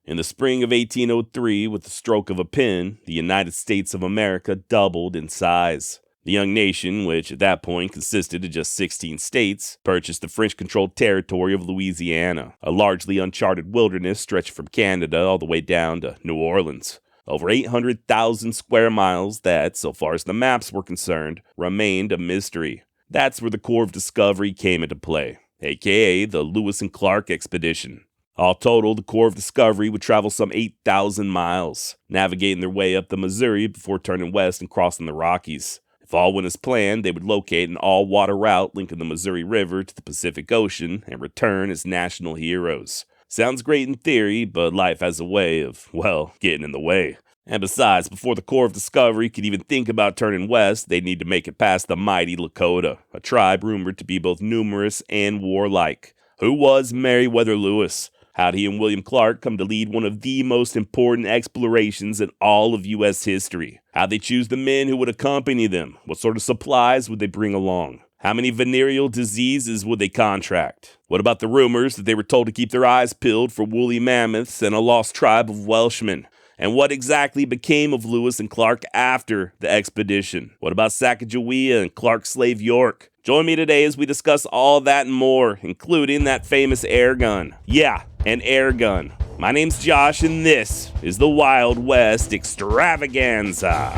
In the spring of 1803, with the stroke of a pen, the United States of America doubled in size. The young nation, which at that point consisted of just 16 states, purchased the French-controlled territory of Louisiana, a largely uncharted wilderness stretching from Canada all the way down to New Orleans. Over 800,000 square miles that, so far as the maps were concerned, remained a mystery. That's where the Corps of Discovery came into play, aka the Lewis and Clark expedition. All total, the Corps of Discovery would travel some 8,000 miles, navigating their way up the Missouri before turning west and crossing the Rockies. If all went as planned, they would locate an all-water route linking the Missouri River to the Pacific Ocean and return as national heroes. Sounds great in theory, but life has a way of, well, getting in the way. And besides, before the Corps of Discovery could even think about turning west, they'd need to make it past the mighty Lakota, a tribe rumored to be both numerous and warlike. Who was Meriwether Lewis? How'd he and William Clark come to lead one of the most important explorations in all of U.S. history? How'd they choose the men who would accompany them? What sort of supplies would they bring along? How many venereal diseases would they contract? What about the rumors that they were told to keep their eyes peeled for woolly mammoths and a lost tribe of Welshmen? And what exactly became of Lewis and Clark after the expedition? What about Sacagawea and Clark's slave York? Join me today as we discuss all that and more, including that famous air gun. Yeah, an air gun. My name's Josh, and this is the Wild West Extravaganza.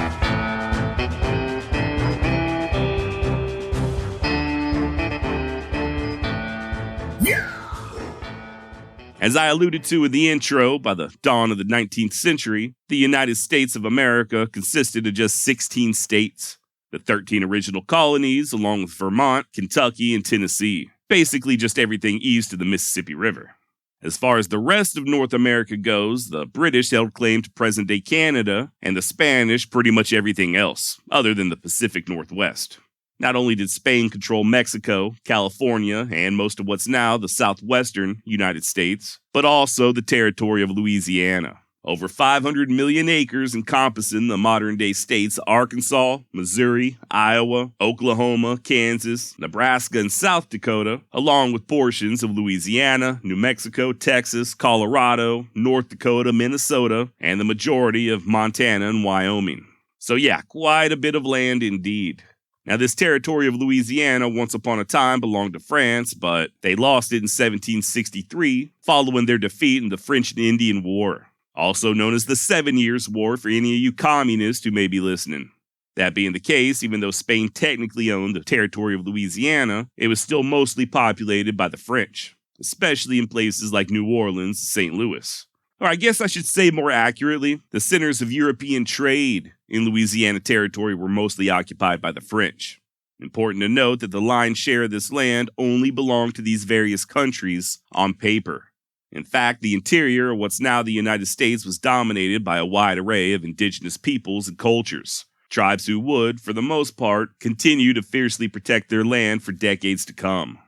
As I alluded to in the intro, by the dawn of the 19th century, the United States of America consisted of just 16 states. The 13 original colonies, along with Vermont, Kentucky, and Tennessee. Basically just everything east of the Mississippi River. As far as the rest of North America goes, the British held claim to present-day Canada, and the Spanish pretty much everything else, other than the Pacific Northwest. Not only did Spain control Mexico, California, and most of what's now the southwestern United States, but also the Territory of Louisiana. Over 500 million acres encompassing the modern-day states of Arkansas, Missouri, Iowa, Oklahoma, Kansas, Nebraska, and South Dakota, along with portions of Louisiana, New Mexico, Texas, Colorado, North Dakota, Minnesota, and the majority of Montana and Wyoming. So yeah, quite a bit of land indeed. Now, this territory of Louisiana once upon a time belonged to France, but they lost it in 1763 following their defeat in the French and Indian War. Also known as the 7 Years' War for any of you communists who may be listening. That being the case, even though Spain technically owned the territory of Louisiana, it was still mostly populated by the French, especially in places like New Orleans and St. Louis. Or I guess I should say more accurately, the centers of European trade in Louisiana territory were mostly occupied by the French. Important to note that the lion's share of this land only belonged to these various countries on paper. In fact, the interior of what's now the United States was dominated by a wide array of indigenous peoples and cultures, tribes who would, for the most part, continue to fiercely protect their land for decades to come.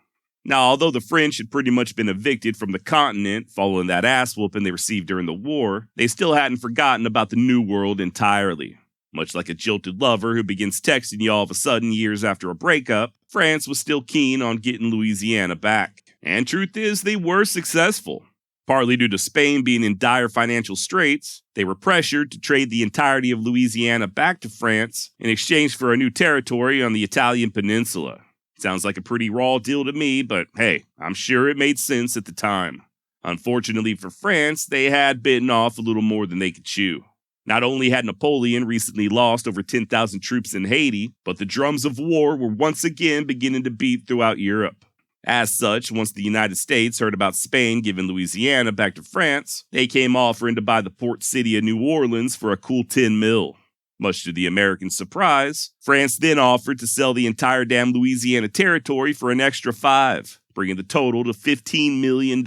Now, although the French had pretty much been evicted from the continent following that ass-whooping they received during the war, they still hadn't forgotten about the New World entirely. Much like a jilted lover who begins texting you all of a sudden years after a breakup, France was still keen on getting Louisiana back. And truth is, they were successful. Partly due to Spain being in dire financial straits, they were pressured to trade the entirety of Louisiana back to France in exchange for a new territory on the Italian peninsula. Sounds like a pretty raw deal to me, but hey, I'm sure it made sense at the time. Unfortunately for France, they had bitten off a little more than they could chew. Not only had Napoleon recently lost over 10,000 troops in Haiti, but the drums of war were once again beginning to beat throughout Europe. As such, once the United States heard about Spain giving Louisiana back to France, they came offering to buy the port city of New Orleans for a cool 10 mil. Much to the American surprise, France then offered to sell the entire damn Louisiana territory for an extra 5, bringing the total to $15 million,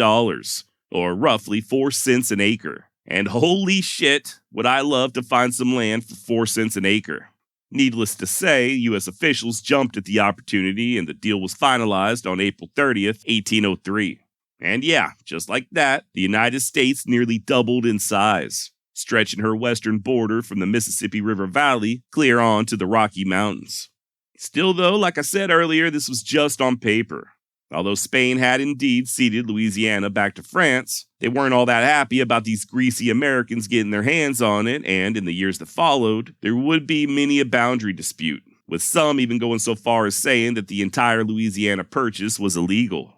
or roughly 4 cents an acre. And holy shit, would I love to find some land for 4 cents an acre. Needless to say, U.S. officials jumped at the opportunity and the deal was finalized on April 30th, 1803. And yeah, just like that, the United States nearly doubled in size, stretching her western border from the Mississippi River Valley clear on to the Rocky Mountains. Still though, like I said earlier, this was just on paper. Although Spain had indeed ceded Louisiana back to France, they weren't all that happy about these greasy Americans getting their hands on it, and in the years that followed, there would be many a boundary dispute, with some even going so far as saying that the entire Louisiana Purchase was illegal.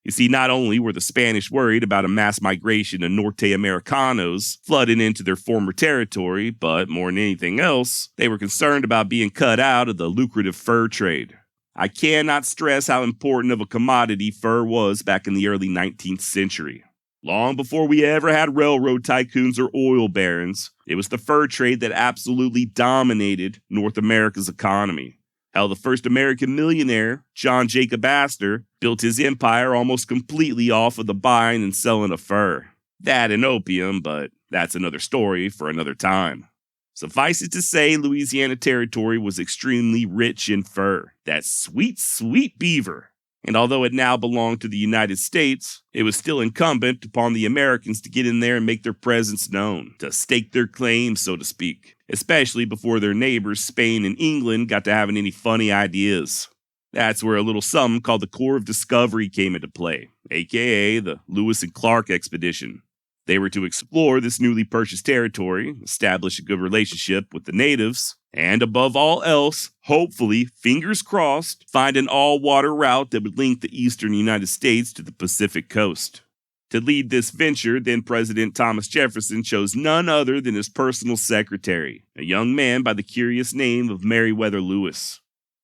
You see, not only were the Spanish worried about a mass migration of Norte Americanos flooding into their former territory, but more than anything else, they were concerned about being cut out of the lucrative fur trade. I cannot stress how important of a commodity fur was back in the early 19th century. Long before we ever had railroad tycoons or oil barons, it was the fur trade that absolutely dominated North America's economy. Hell, the first American millionaire, John Jacob Astor, built his empire almost completely off of the buying and selling of fur. That and opium, but that's another story for another time. Suffice it to say, Louisiana Territory was extremely rich in fur, that sweet, sweet beaver. And although it now belonged to the United States, it was still incumbent upon the Americans to get in there and make their presence known, to stake their claim, so to speak, especially before their neighbors Spain and England got to having any funny ideas. That's where a little something called the Corps of Discovery came into play, aka the Lewis and Clark expedition. They were to explore this newly purchased territory, establish a good relationship with the natives, and above all else, hopefully, fingers crossed, find an all-water route that would link the eastern United States to the Pacific coast. To lead this venture, then President Thomas Jefferson chose none other than his personal secretary, a young man by the curious name of Meriwether Lewis.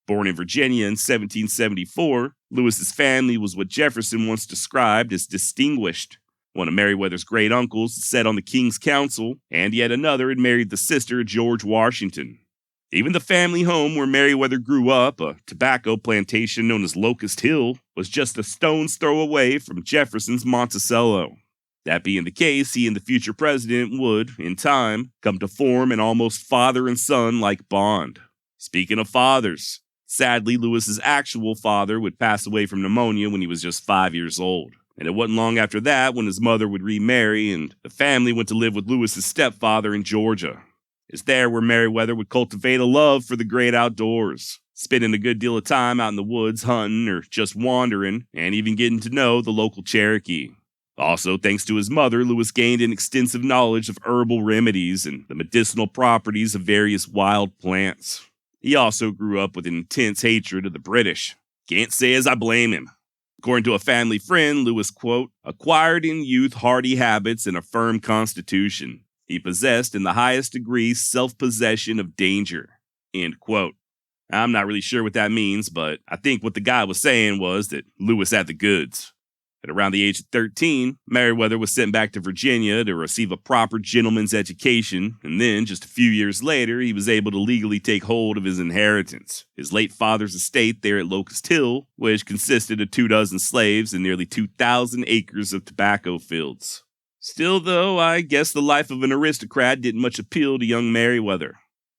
Born in Virginia in 1774, Lewis's family was what Jefferson once described as distinguished. One of Meriwether's great uncles sat on the King's Council, and yet another had married the sister of George Washington. Even the family home where Meriwether grew up, a tobacco plantation known as Locust Hill, was just a stone's throw away from Jefferson's Monticello. That being the case, he and the future president would, in time, come to form an almost father and son-like bond. Speaking of fathers, sadly, Lewis's actual father would pass away from pneumonia when he was just 5 years old. And it wasn't long after that when his mother would remarry and the family went to live with Lewis's stepfather in Georgia. It's there where Meriwether would cultivate a love for the great outdoors, spending a good deal of time out in the woods hunting or just wandering, and even getting to know the local Cherokee. Also, thanks to his mother, Lewis gained an extensive knowledge of herbal remedies and the medicinal properties of various wild plants. He also grew up with an intense hatred of the British. Can't say as I blame him. According to a family friend, Lewis, quote, acquired in youth hardy habits and a firm constitution. He possessed in the highest degree self-possession of danger, end quote. I'm not really sure what that means, but I think what the guy was saying was that Lewis had the goods. At around the age of 13, Meriwether was sent back to Virginia to receive a proper gentleman's education, and then, just a few years later, he was able to legally take hold of his inheritance, his late father's estate there at Locust Hill, which consisted of 24 slaves and nearly 2,000 acres of tobacco fields. Still, though, I guess the life of an aristocrat didn't much appeal to young Meriwether.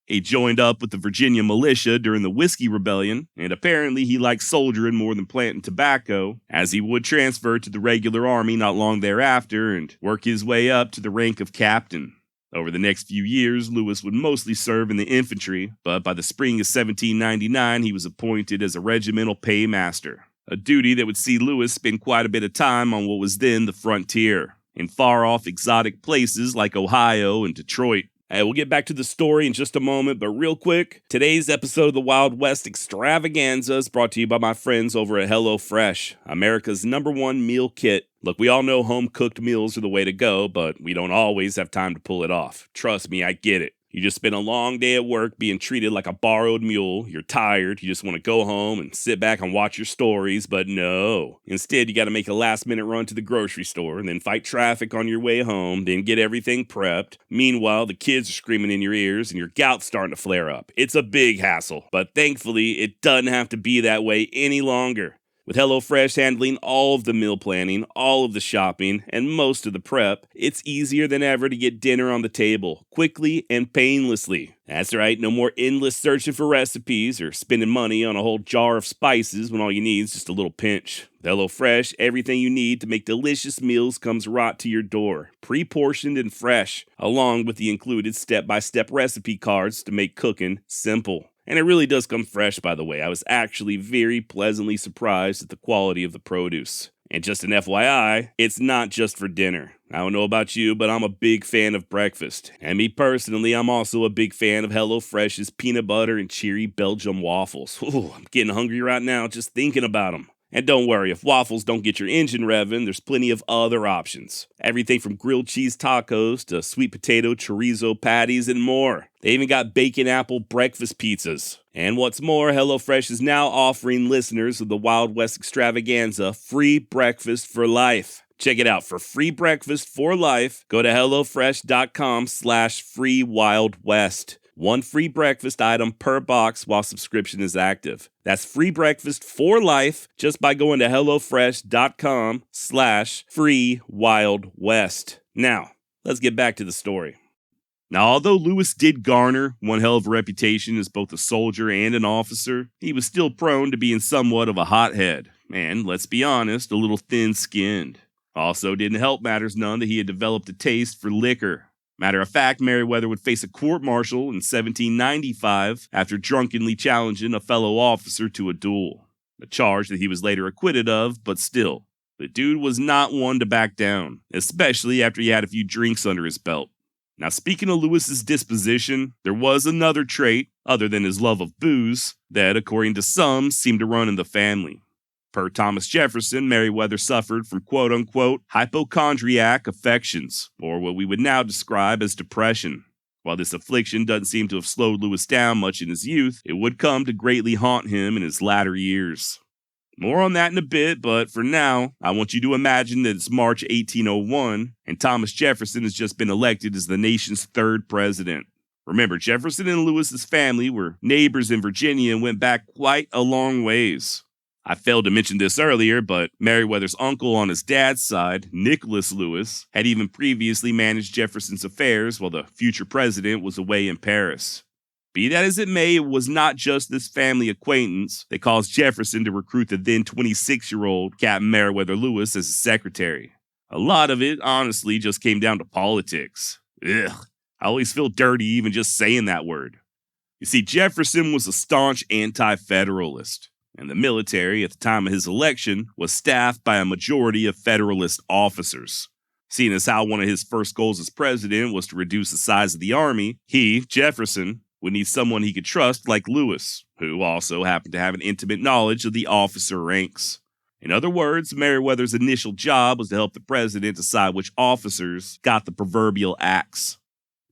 He joined up with the Virginia militia during the Whiskey Rebellion, and apparently he liked soldiering more than planting tobacco, as he would transfer to the regular army not long thereafter and work his way up to the rank of captain. Over the next few years, Lewis would mostly serve in the infantry, but by the spring of 1799 he was appointed as a regimental paymaster, a duty that would see Lewis spend quite a bit of time on what was then the frontier, in far-off exotic places like Ohio and Detroit. Hey, we'll get back to the story in just a moment, but real quick, today's episode of the Wild West Extravaganza is brought to you by my friends over at HelloFresh, America's #1 meal kit. Look, we all know home-cooked meals are the way to go, but we don't always have time to pull it off. Trust me, I get it. You just spent a long day at work being treated like a borrowed mule. You're tired. You just want to go home and sit back and watch your stories, but no. Instead, you got to make a last-minute run to the grocery store and then fight traffic on your way home, then get everything prepped. Meanwhile, the kids are screaming in your ears and your gout's starting to flare up. It's a big hassle, but thankfully, it doesn't have to be that way any longer. With HelloFresh handling all of the meal planning, all of the shopping, and most of the prep, it's easier than ever to get dinner on the table, quickly and painlessly. That's right, no more endless searching for recipes or spending money on a whole jar of spices when all you need is just a little pinch. With HelloFresh, everything you need to make delicious meals comes right to your door, pre-portioned and fresh, along with the included step-by-step recipe cards to make cooking simple. And it really does come fresh, by the way. I was actually very pleasantly surprised at the quality of the produce. And just an FYI, it's not just for dinner. I don't know about you, but I'm a big fan of breakfast. And me personally, I'm also a big fan of HelloFresh's peanut butter and cheery Belgium waffles. Ooh, I'm getting hungry right now just thinking about them. And don't worry, if waffles don't get your engine revving, there's plenty of other options. Everything from grilled cheese tacos to sweet potato chorizo patties and more. They even got bacon apple breakfast pizzas. And what's more, HelloFresh is now offering listeners of the Wild West Extravaganza free breakfast for life. Check it out. For free breakfast for life, go to HelloFresh.com/freewildwest. One free breakfast item per box while subscription is active. That's free breakfast for life just by going to HelloFresh.com/freewildwest. Now, let's get back to the story. Now, although Lewis did garner one hell of a reputation as both a soldier and an officer, he was still prone to being somewhat of a hothead, and, let's be honest, a little thin-skinned. Also, didn't help matters none that he had developed a taste for liquor. Matter of fact, Meriwether would face a court-martial in 1795 after drunkenly challenging a fellow officer to a duel. A charge that he was later acquitted of, but still, the dude was not one to back down, especially after he had a few drinks under his belt. Now, speaking of Lewis's disposition, there was another trait, other than his love of booze, that, according to some, seemed to run in the family. Per Thomas Jefferson, Meriwether suffered from quote-unquote hypochondriac affections, or what we would now describe as depression. While this affliction doesn't seem to have slowed Lewis down much in his youth, it would come to greatly haunt him in his latter years. More on that in a bit, but for now, I want you to imagine that it's March 1801, and Thomas Jefferson has just been elected as the nation's third president. Remember, Jefferson and Lewis's family were neighbors in Virginia and went back quite a long ways. I failed to mention this earlier, but Meriwether's uncle on his dad's side, Nicholas Lewis, had even previously managed Jefferson's affairs while the future president was away in Paris. Be that as it may, it was not just this family acquaintance that caused Jefferson to recruit the then 26-year-old Captain Meriwether Lewis as his secretary. A lot of it, honestly, just came down to politics. Ugh, I always feel dirty even just saying that word. You see, Jefferson was a staunch anti-federalist, and the military at the time of his election was staffed by a majority of Federalist officers. Seeing as how one of his first goals as president was to reduce the size of the army, he, Jefferson, would need someone he could trust like Lewis, who also happened to have an intimate knowledge of the officer ranks. In other words, Meriwether's initial job was to help the president decide which officers got the proverbial axe.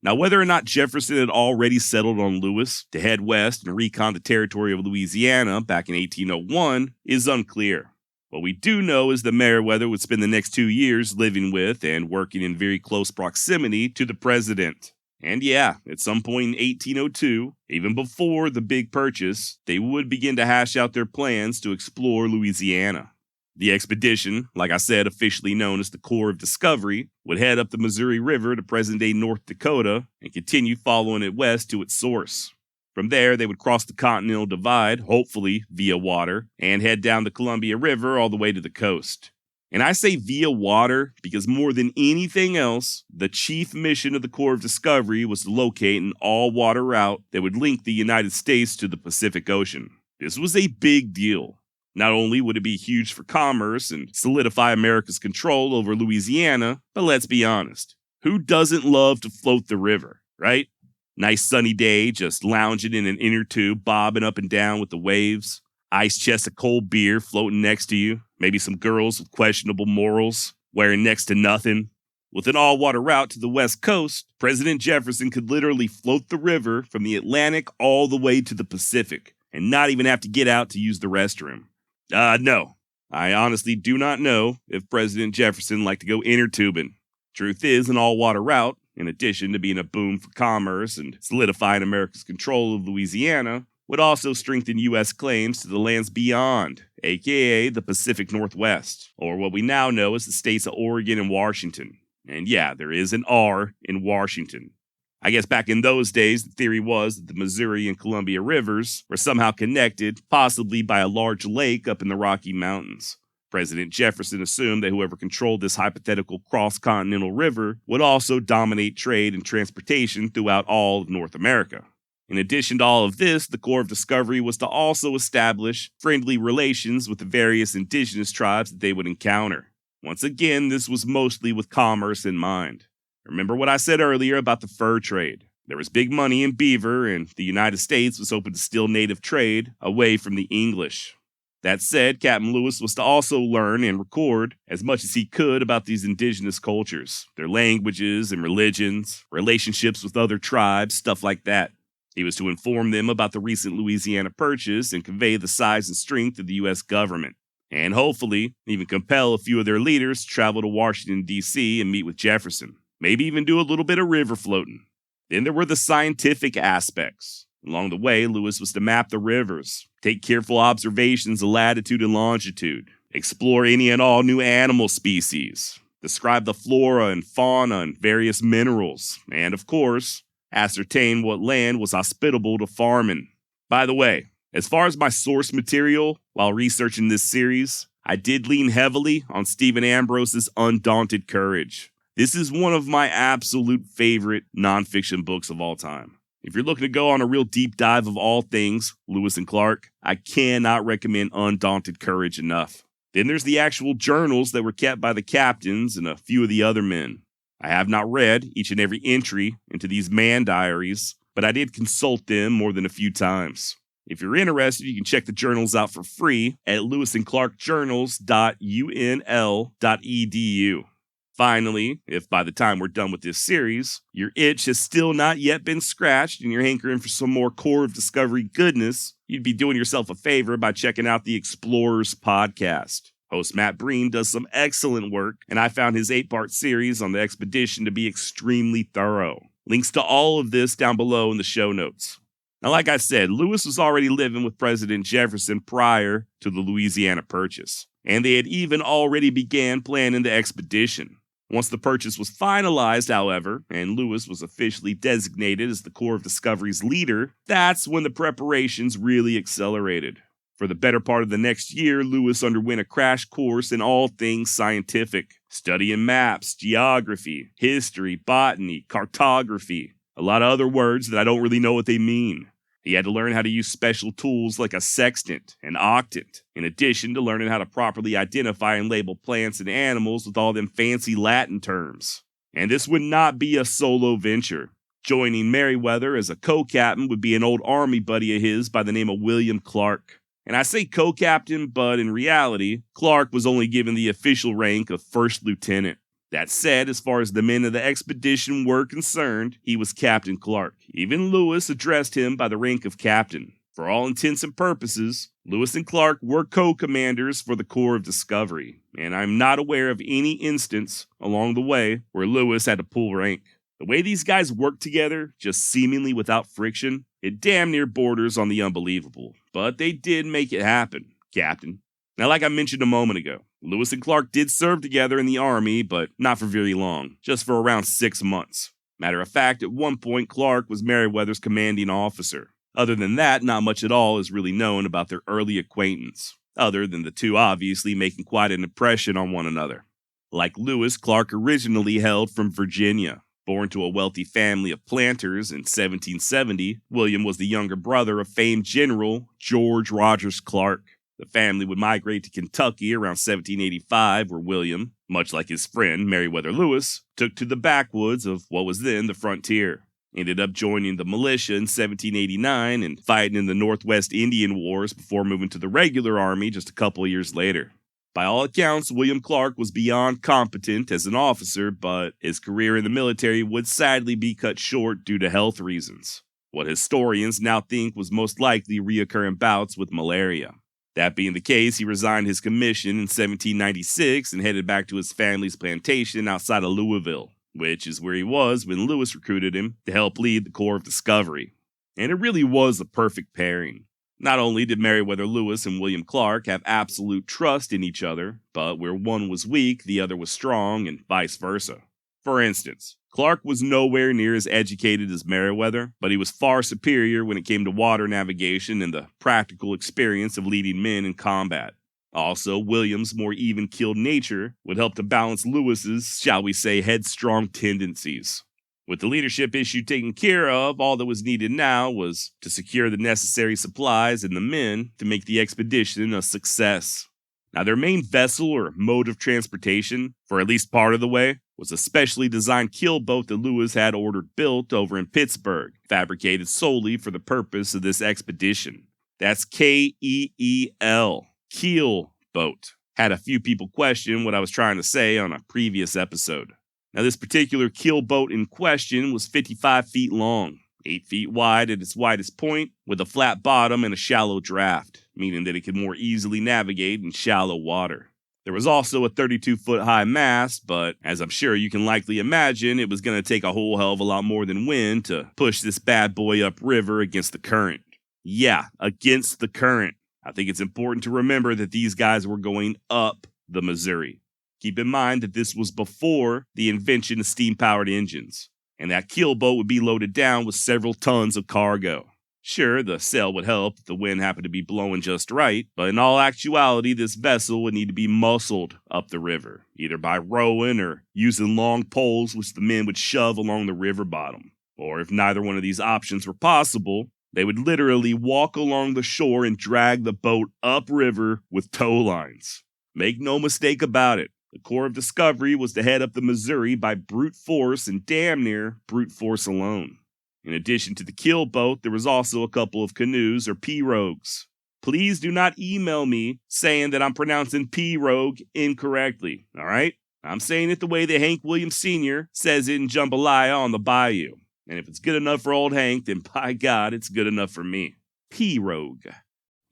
Now, whether or not Jefferson had already settled on Lewis to head west and recon the territory of Louisiana back in 1801 is unclear. What we do know is that Meriwether would spend the next 2 years living with and working in very close proximity to the president. And yeah, at some point in 1802, even before the big purchase, they would begin to hash out their plans to explore Louisiana. The expedition, like I said, officially known as the Corps of Discovery, would head up the Missouri River to present-day North Dakota and continue following it west to its source. From there, they would cross the Continental Divide, hopefully via water, and head down the Columbia River all the way to the coast. And I say via water because more than anything else, the chief mission of the Corps of Discovery was to locate an all-water route that would link the United States to the Pacific Ocean. This was a big deal. Not only would it be huge for commerce and solidify America's control over Louisiana, but let's be honest, who doesn't love to float the river, right? Nice sunny day, just lounging in an inner tube, bobbing up and down with the waves. Ice chest of cold beer floating next to you. Maybe some girls with questionable morals, wearing next to nothing. With an all-water route to the West Coast, President Jefferson could literally float the river from the Atlantic all the way to the Pacific, and not even have to get out to use the restroom. No. I honestly do not know if President Jefferson liked to go inner tubing. Truth is, an all-water route, in addition to being a boom for commerce and solidifying America's control of Louisiana, would also strengthen U.S. claims to the lands beyond, aka the Pacific Northwest, or what we now know as the states of Oregon and Washington. And yeah, there is an R in Washington. I guess back in those days, the theory was that the Missouri and Columbia rivers were somehow connected, possibly by a large lake up in the Rocky Mountains. President Jefferson assumed that whoever controlled this hypothetical cross-continental river would also dominate trade and transportation throughout all of North America. In addition to all of this, the Corps of Discovery was to also establish friendly relations with the various indigenous tribes that they would encounter. Once again, this was mostly with commerce in mind. Remember what I said earlier about the fur trade. There was big money in beaver, and the United States was hoping to steal native trade away from the English. That said, Captain Lewis was to also learn and record as much as he could about these indigenous cultures, their languages and religions, relationships with other tribes, stuff like that. He was to inform them about the recent Louisiana Purchase and convey the size and strength of the U.S. government. And hopefully, even compel a few of their leaders to travel to Washington, D.C. and meet with Jefferson. Maybe even do a little bit of river floating. Then there were the scientific aspects. Along the way, Lewis was to map the rivers, take careful observations of latitude and longitude, explore any and all new animal species, describe the flora and fauna and various minerals, and of course, ascertain what land was hospitable to farming. By the way, as far as my source material while researching this series, I did lean heavily on Stephen Ambrose's Undaunted Courage. This is one of my absolute favorite nonfiction books of all time. If you're looking to go on a real deep dive of all things Lewis and Clark, I cannot recommend Undaunted Courage enough. Then there's the actual journals that were kept by the captains and a few of the other men. I have not read each and every entry into these man diaries, but I did consult them more than a few times. If you're interested, you can check the journals out for free at lewisandclarkjournals.unl.edu. Finally, if by the time we're done with this series, your itch has still not yet been scratched and you're hankering for some more Corps of Discovery goodness, you'd be doing yourself a favor by checking out the Explorers podcast. Host Matt Breen does some excellent work, and I found his 8-part series on the expedition to be extremely thorough. Links to all of this down below in the show notes. Now, like I said, Lewis was already living with President Jefferson prior to the Louisiana Purchase, and they had even already began planning the expedition. Once the purchase was finalized, however, and Lewis was officially designated as the Corps of Discovery's leader, that's when the preparations really accelerated. For the better part of the next year, Lewis underwent a crash course in all things scientific, studying maps, geography, history, botany, cartography, a lot of other words that I don't really know what they mean. He had to learn how to use special tools like a sextant and octant, in addition to learning how to properly identify and label plants and animals with all them fancy Latin terms. And this would not be a solo venture. Joining Meriwether as a co-captain would be an old army buddy of his by the name of William Clark. And I say co-captain, but in reality, Clark was only given the official rank of first lieutenant. That said, as far as the men of the expedition were concerned, he was Captain Clark. Even Lewis addressed him by the rank of captain. For all intents and purposes, Lewis and Clark were co-commanders for the Corps of Discovery, and I'm not aware of any instance along the way where Lewis had to pull rank. The way these guys worked together, just seemingly without friction, it damn near borders on the unbelievable. But they did make it happen, Captain. Now, like I mentioned a moment ago, Lewis and Clark did serve together in the Army, but not for very long, just for around 6 months. Matter of fact, at one point, Clark was Meriwether's commanding officer. Other than that, not much at all is really known about their early acquaintance, other than the two obviously making quite an impression on one another. Like Lewis, Clark originally hailed from Virginia. Born to a wealthy family of planters in 1770, William was the younger brother of famed General George Rogers Clark. The family would migrate to Kentucky around 1785, where William, much like his friend Meriwether Lewis, took to the backwoods of what was then the frontier. Ended up joining the militia in 1789 and fighting in the Northwest Indian Wars before moving to the regular army just a couple of years later. By all accounts, William Clark was beyond competent as an officer, but his career in the military would sadly be cut short due to health reasons. What historians now think was most likely reoccurring bouts with malaria. That being the case, he resigned his commission in 1796 and headed back to his family's plantation outside of Louisville, which is where he was when Lewis recruited him to help lead the Corps of Discovery. And it really was a perfect pairing. Not only did Meriwether Lewis and William Clark have absolute trust in each other, but where one was weak, the other was strong, and vice versa. For instance, Clark was nowhere near as educated as Meriwether, but he was far superior when it came to water navigation and the practical experience of leading men in combat. Also, William's more even-keeled nature would help to balance Lewis's, shall we say, headstrong tendencies. With the leadership issue taken care of, all that was needed now was to secure the necessary supplies and the men to make the expedition a success. Now, their main vessel or mode of transportation, for at least part of the way, was a specially designed keelboat that Lewis had ordered built over in Pittsburgh, fabricated solely for the purpose of this expedition. That's K-E-E-L, keel boat. Had a few people question what I was trying to say on a previous episode. Now, this particular keelboat in question was 55 feet long, 8 feet wide at its widest point, with a flat bottom and a shallow draft, meaning that it could more easily navigate in shallow water. There was also a 32-foot high mast, but as I'm sure you can likely imagine, it was going to take a whole hell of a lot more than wind to push this bad boy upriver against the current. Yeah, against the current. I think it's important to remember that these guys were going up the Missouri. Keep in mind that this was before the invention of steam-powered engines, and that keelboat would be loaded down with several tons of cargo. Sure, the sail would help if the wind happened to be blowing just right, but in all actuality, this vessel would need to be muscled up the river, either by rowing or using long poles which the men would shove along the river bottom. Or if neither one of these options were possible, they would literally walk along the shore and drag the boat upriver with tow lines. Make no mistake about it. The Corps of Discovery was to head up the Missouri by brute force and damn near brute force alone. In addition to the keelboat, there was also a couple of canoes or pirogues. Please do not email me saying that I'm pronouncing pirogue incorrectly, all right? I'm saying it the way that Hank Williams Sr. says it in Jambalaya on the Bayou. And if it's good enough for old Hank, then by God, it's good enough for me. Pirogue.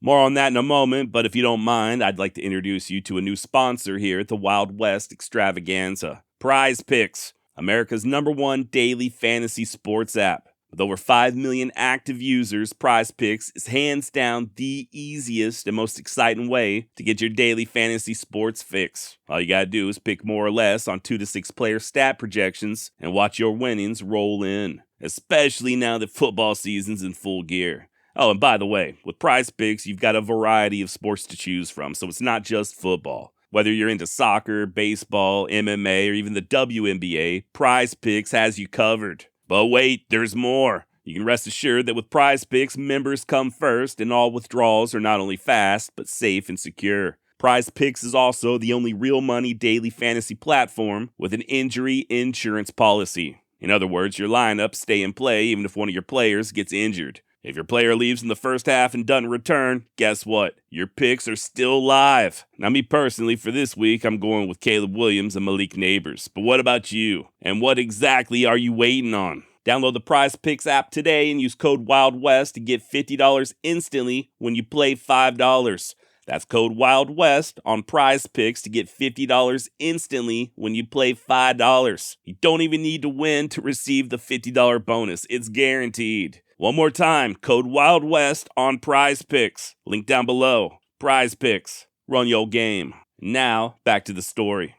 More on that in a moment, but if you don't mind, I'd like to introduce you to a new sponsor here at the Wild West Extravaganza. Prize Picks, America's #1 daily fantasy sports app. With over 5 million active users, Prize Picks is hands down the easiest and most exciting way to get your daily fantasy sports fix. All you gotta do is pick more or less on 2 to 6 player stat projections and watch your winnings roll in, especially now that football season's in full gear. Oh, and by the way, with Prize Picks, you've got a variety of sports to choose from, so it's not just football. Whether you're into soccer, baseball, MMA, or even the WNBA, Prize Picks has you covered. But wait, there's more. You can rest assured that with Prize Picks, members come first, and all withdrawals are not only fast, but safe and secure. Prize Picks is also the only real money daily fantasy platform with an injury insurance policy. In other words, your lineups stay in play even if one of your players gets injured. If your player leaves in the first half and doesn't return, guess what? Your picks are still live. Now, me personally, for this week, I'm going with Caleb Williams and Malik Neighbors. But what about you? And what exactly are you waiting on? Download the Prize Picks app today and use code WILDWEST to get $50 instantly when you play $5. That's code WILDWEST on Prize Picks to get $50 instantly when you play $5. You don't even need to win to receive the $50 bonus. It's guaranteed. One more time, code Wild West on Prize Picks. Link down below. Prize Picks. Run your game. Now, back to the story.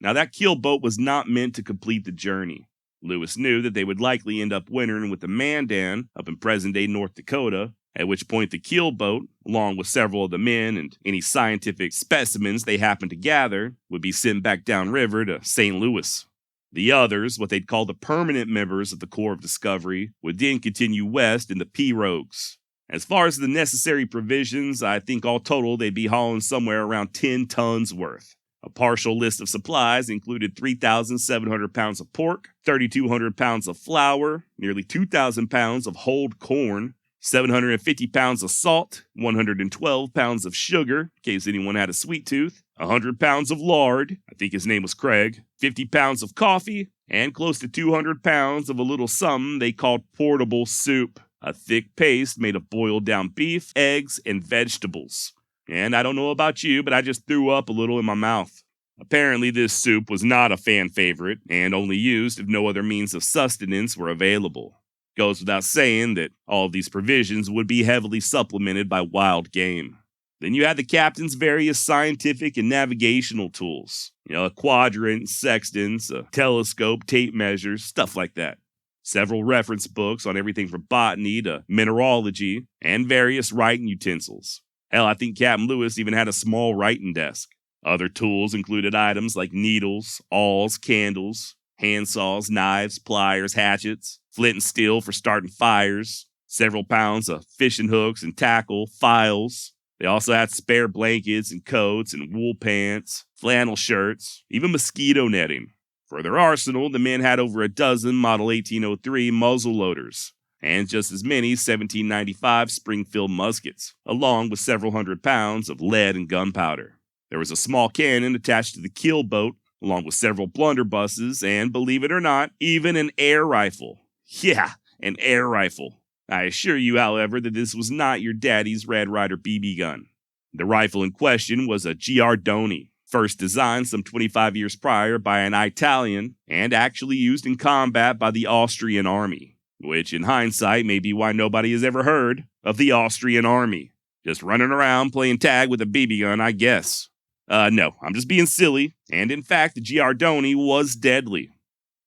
Now, that keelboat was not meant to complete the journey. Lewis knew that they would likely end up wintering with the Mandan up in present-day North Dakota, at which point the keelboat, along with several of the men and any scientific specimens they happened to gather, would be sent back downriver to St. Louis. The others, what they'd call the permanent members of the Corps of Discovery, would then continue west in the pirogues. As far as the necessary provisions, I think all total they'd be hauling somewhere around 10 tons worth. A partial list of supplies included 3,700 pounds of pork, 3,200 pounds of flour, nearly 2,000 pounds of hulled corn, 750 pounds of salt, 112 pounds of sugar, in case anyone had a sweet tooth, 100 pounds of lard, I think his name was Craig, 50 pounds of coffee, and close to 200 pounds of a little something they called portable soup, a thick paste made of boiled down beef, eggs, and vegetables. And I don't know about you, but I just threw up a little in my mouth. Apparently this soup was not a fan favorite and only used if no other means of sustenance were available. Goes without saying that all of these provisions would be heavily supplemented by wild game. Then you had the captain's various scientific and navigational tools. A quadrant, sextants, a telescope, tape measures, stuff like that. Several reference books on everything from botany to mineralogy, and various writing utensils. Hell, I think Captain Lewis even had a small writing desk. Other tools included items like needles, awls, candles, handsaws, knives, pliers, hatchets, flint and steel for starting fires, several pounds of fishing hooks and tackle, files. They also had spare blankets and coats and wool pants, flannel shirts, even mosquito netting. For their arsenal, the men had over a dozen Model 1803 muzzle loaders, and just as many 1795 Springfield muskets, along with several hundred pounds of lead and gunpowder. There was a small cannon attached to the keel boat, along with several blunderbusses, and, believe it or not, even an air rifle. Yeah, an air rifle. I assure you, however, that this was not your daddy's Red Ryder BB gun. The rifle in question was a Giardoni, first designed some 25 years prior by an Italian and actually used in combat by the Austrian army, which in hindsight may be why nobody has ever heard of the Austrian army. Just running around playing tag with a BB gun, I guess. No, I'm just being silly, and in fact, the Giardoni was deadly.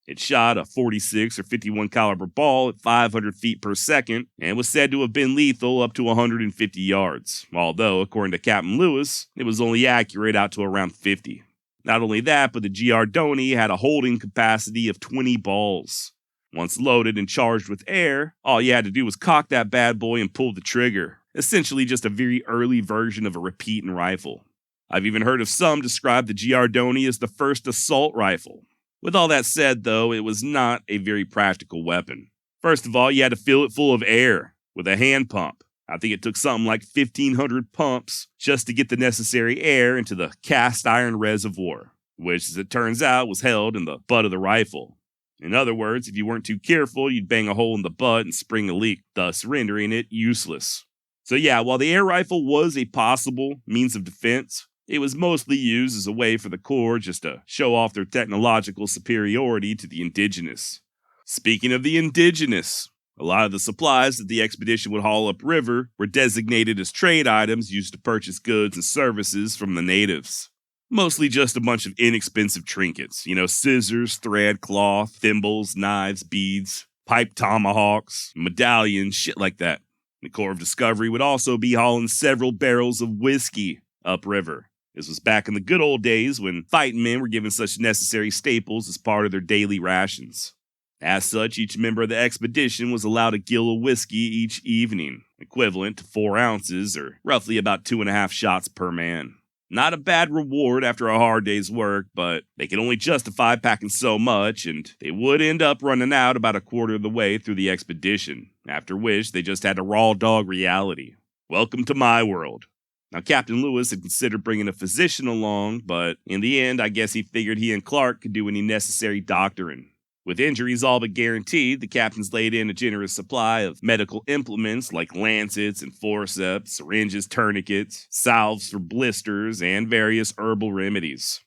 It shot a 46 or 51 caliber ball at 500 feet per second and was said to have been lethal up to 150 yards, although, according to Captain Lewis, it was only accurate out to around 50. Not only that, but the Giardoni had a holding capacity of 20 balls. Once loaded and charged with air, all you had to do was cock that bad boy and pull the trigger, essentially just a very early version of a repeating rifle. I've even heard of some describe the Giardoni as the first assault rifle. With all that said, though, it was not a very practical weapon. First of all, you had to fill it full of air with a hand pump. I think it took something like 1,500 pumps just to get the necessary air into the cast iron reservoir, which, as it turns out, was held in the butt of the rifle. In other words, if you weren't too careful, you'd bang a hole in the butt and spring a leak, thus rendering it useless. So yeah, while the air rifle was a possible means of defense, it was mostly used as a way for the Corps just to show off their technological superiority to the indigenous. Speaking of the indigenous, a lot of the supplies that the expedition would haul upriver were designated as trade items used to purchase goods and services from the natives. Mostly just a bunch of inexpensive trinkets, scissors, thread, cloth, thimbles, knives, beads, pipe tomahawks, medallions, shit like that. The Corps of Discovery would also be hauling several barrels of whiskey upriver. This was back in the good old days when fighting men were given such necessary staples as part of their daily rations. As such, each member of the expedition was allowed a gill of whiskey each evening, equivalent to 4 ounces or roughly about 2.5 shots per man. Not a bad reward after a hard day's work, but they could only justify packing so much, and they would end up running out about a quarter of the way through the expedition, after which they just had to raw dog reality. Welcome to my world. Now, Captain Lewis had considered bringing a physician along, but in the end, I guess he figured he and Clark could do any necessary doctoring. With injuries all but guaranteed, the captains laid in a generous supply of medical implements like lancets and forceps, syringes, tourniquets, salves for blisters, and various herbal remedies.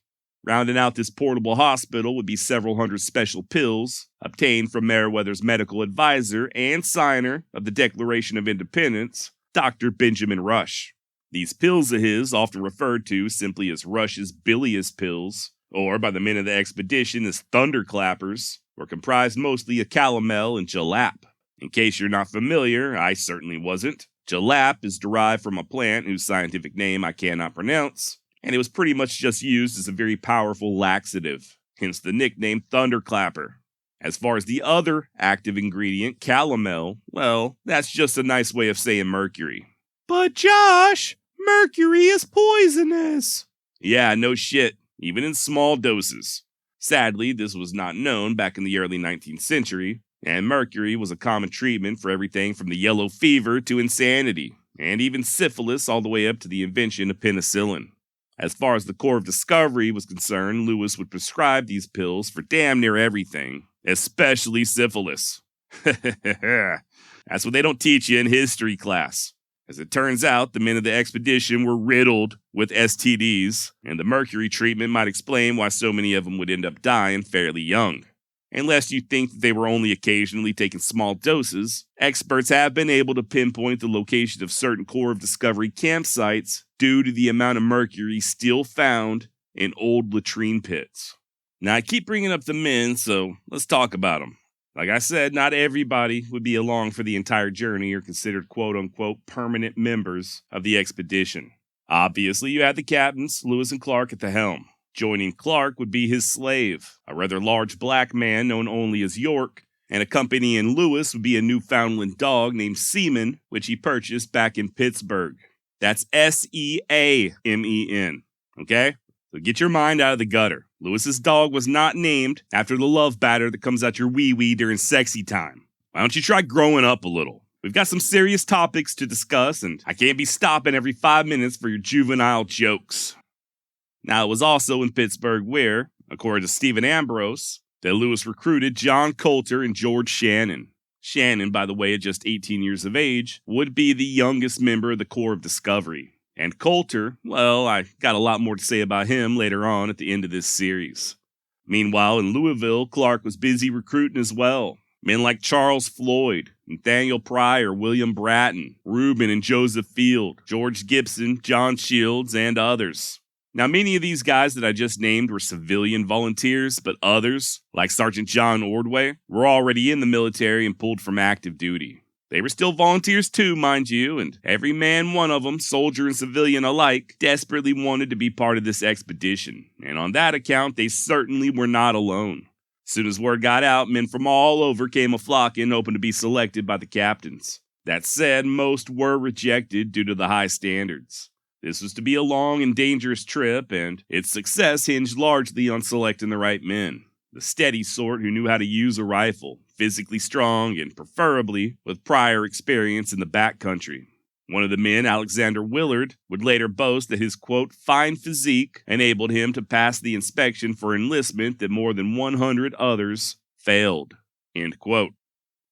Rounding out this portable hospital would be several hundred special pills, obtained from Meriwether's medical advisor and signer of the Declaration of Independence, Dr. Benjamin Rush. These pills of his, often referred to simply as Rush's bilious pills, or by the men of the expedition as thunderclappers, were comprised mostly of calomel and jalap. In case you're not familiar, I certainly wasn't. Jalap is derived from a plant whose scientific name I cannot pronounce, and it was pretty much just used as a very powerful laxative, hence the nickname thunderclapper. As far as the other active ingredient, calomel, well, that's just a nice way of saying mercury. But Josh, mercury is poisonous. Yeah, no shit, even in small doses. Sadly, this was not known back in the early 19th century, and mercury was a common treatment for everything from the yellow fever to insanity, and even syphilis all the way up to the invention of penicillin. As far as the Corps of Discovery was concerned, Lewis would prescribe these pills for damn near everything, especially syphilis. That's what they don't teach you in history class. As it turns out, the men of the expedition were riddled with STDs, and the mercury treatment might explain why so many of them would end up dying fairly young. Unless you think that they were only occasionally taking small doses, experts have been able to pinpoint the location of certain Corps of Discovery campsites due to the amount of mercury still found in old latrine pits. Now, I keep bringing up the men, so let's talk about them. Like I said, not everybody would be along for the entire journey or considered quote-unquote permanent members of the expedition. Obviously, you had the captains, Lewis and Clark, at the helm. Joining Clark would be his slave, a rather large black man known only as York, and accompanying Lewis would be a Newfoundland dog named Seaman, which he purchased back in Pittsburgh. That's Seamen, okay? So get your mind out of the gutter. Lewis's dog was not named after the love batter that comes out your wee-wee during sexy time. Why don't you try growing up a little? We've got some serious topics to discuss, and I can't be stopping every 5 minutes for your juvenile jokes. Now, it was also in Pittsburgh where, according to Stephen Ambrose, that Lewis recruited John Coulter and George Shannon. Shannon, by the way, at just 18 years of age, would be the youngest member of the Corps of Discovery. And Coulter, well, I got a lot more to say about him later on at the end of this series. Meanwhile, in Louisville, Clark was busy recruiting as well. Men like Charles Floyd, Nathaniel Pryor, William Bratton, Reuben and Joseph Field, George Gibson, John Shields, and others. Now, many of these guys that I just named were civilian volunteers, but others, like Sergeant John Ordway, were already in the military and pulled from active duty. They were still volunteers too, mind you, and every man one of them, soldier and civilian alike, desperately wanted to be part of this expedition, and on that account, they certainly were not alone. As soon as word got out, men from all over came a-flocking, hoping to be selected by the captains. That said, most were rejected due to the high standards. This was to be a long and dangerous trip, and its success hinged largely on selecting the right men. The steady sort who knew how to use a rifle, physically strong, and preferably with prior experience in the backcountry. One of the men, Alexander Willard, would later boast that his, quote, fine physique enabled him to pass the inspection for enlistment that more than 100 others failed, end quote.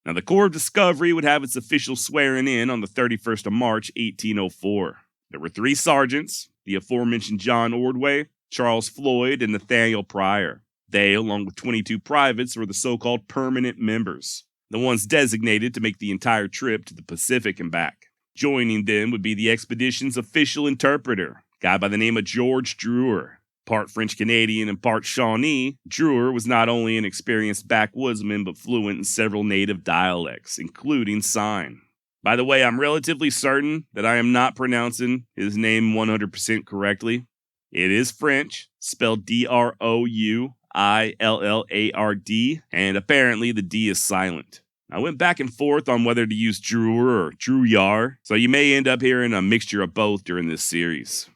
Now, the Corps of Discovery would have its official swearing in on the 31st of March, 1804. There were 3 sergeants, the aforementioned John Ordway, Charles Floyd, and Nathaniel Pryor. They, along with 22 privates, were the so-called permanent members, the ones designated to make the entire trip to the Pacific and back. Joining them would be the expedition's official interpreter, a guy by the name of George Drewer. Part French-Canadian and part Shawnee, Drewer was not only an experienced backwoodsman but fluent in several native dialects, including sign. By the way, I'm relatively certain that I am not pronouncing his name 100% correctly. It is French, spelled Drouillard, and apparently the D is silent. I went back and forth on whether to use Drewer or Drouillard, so you may end up hearing a mixture of both during this series.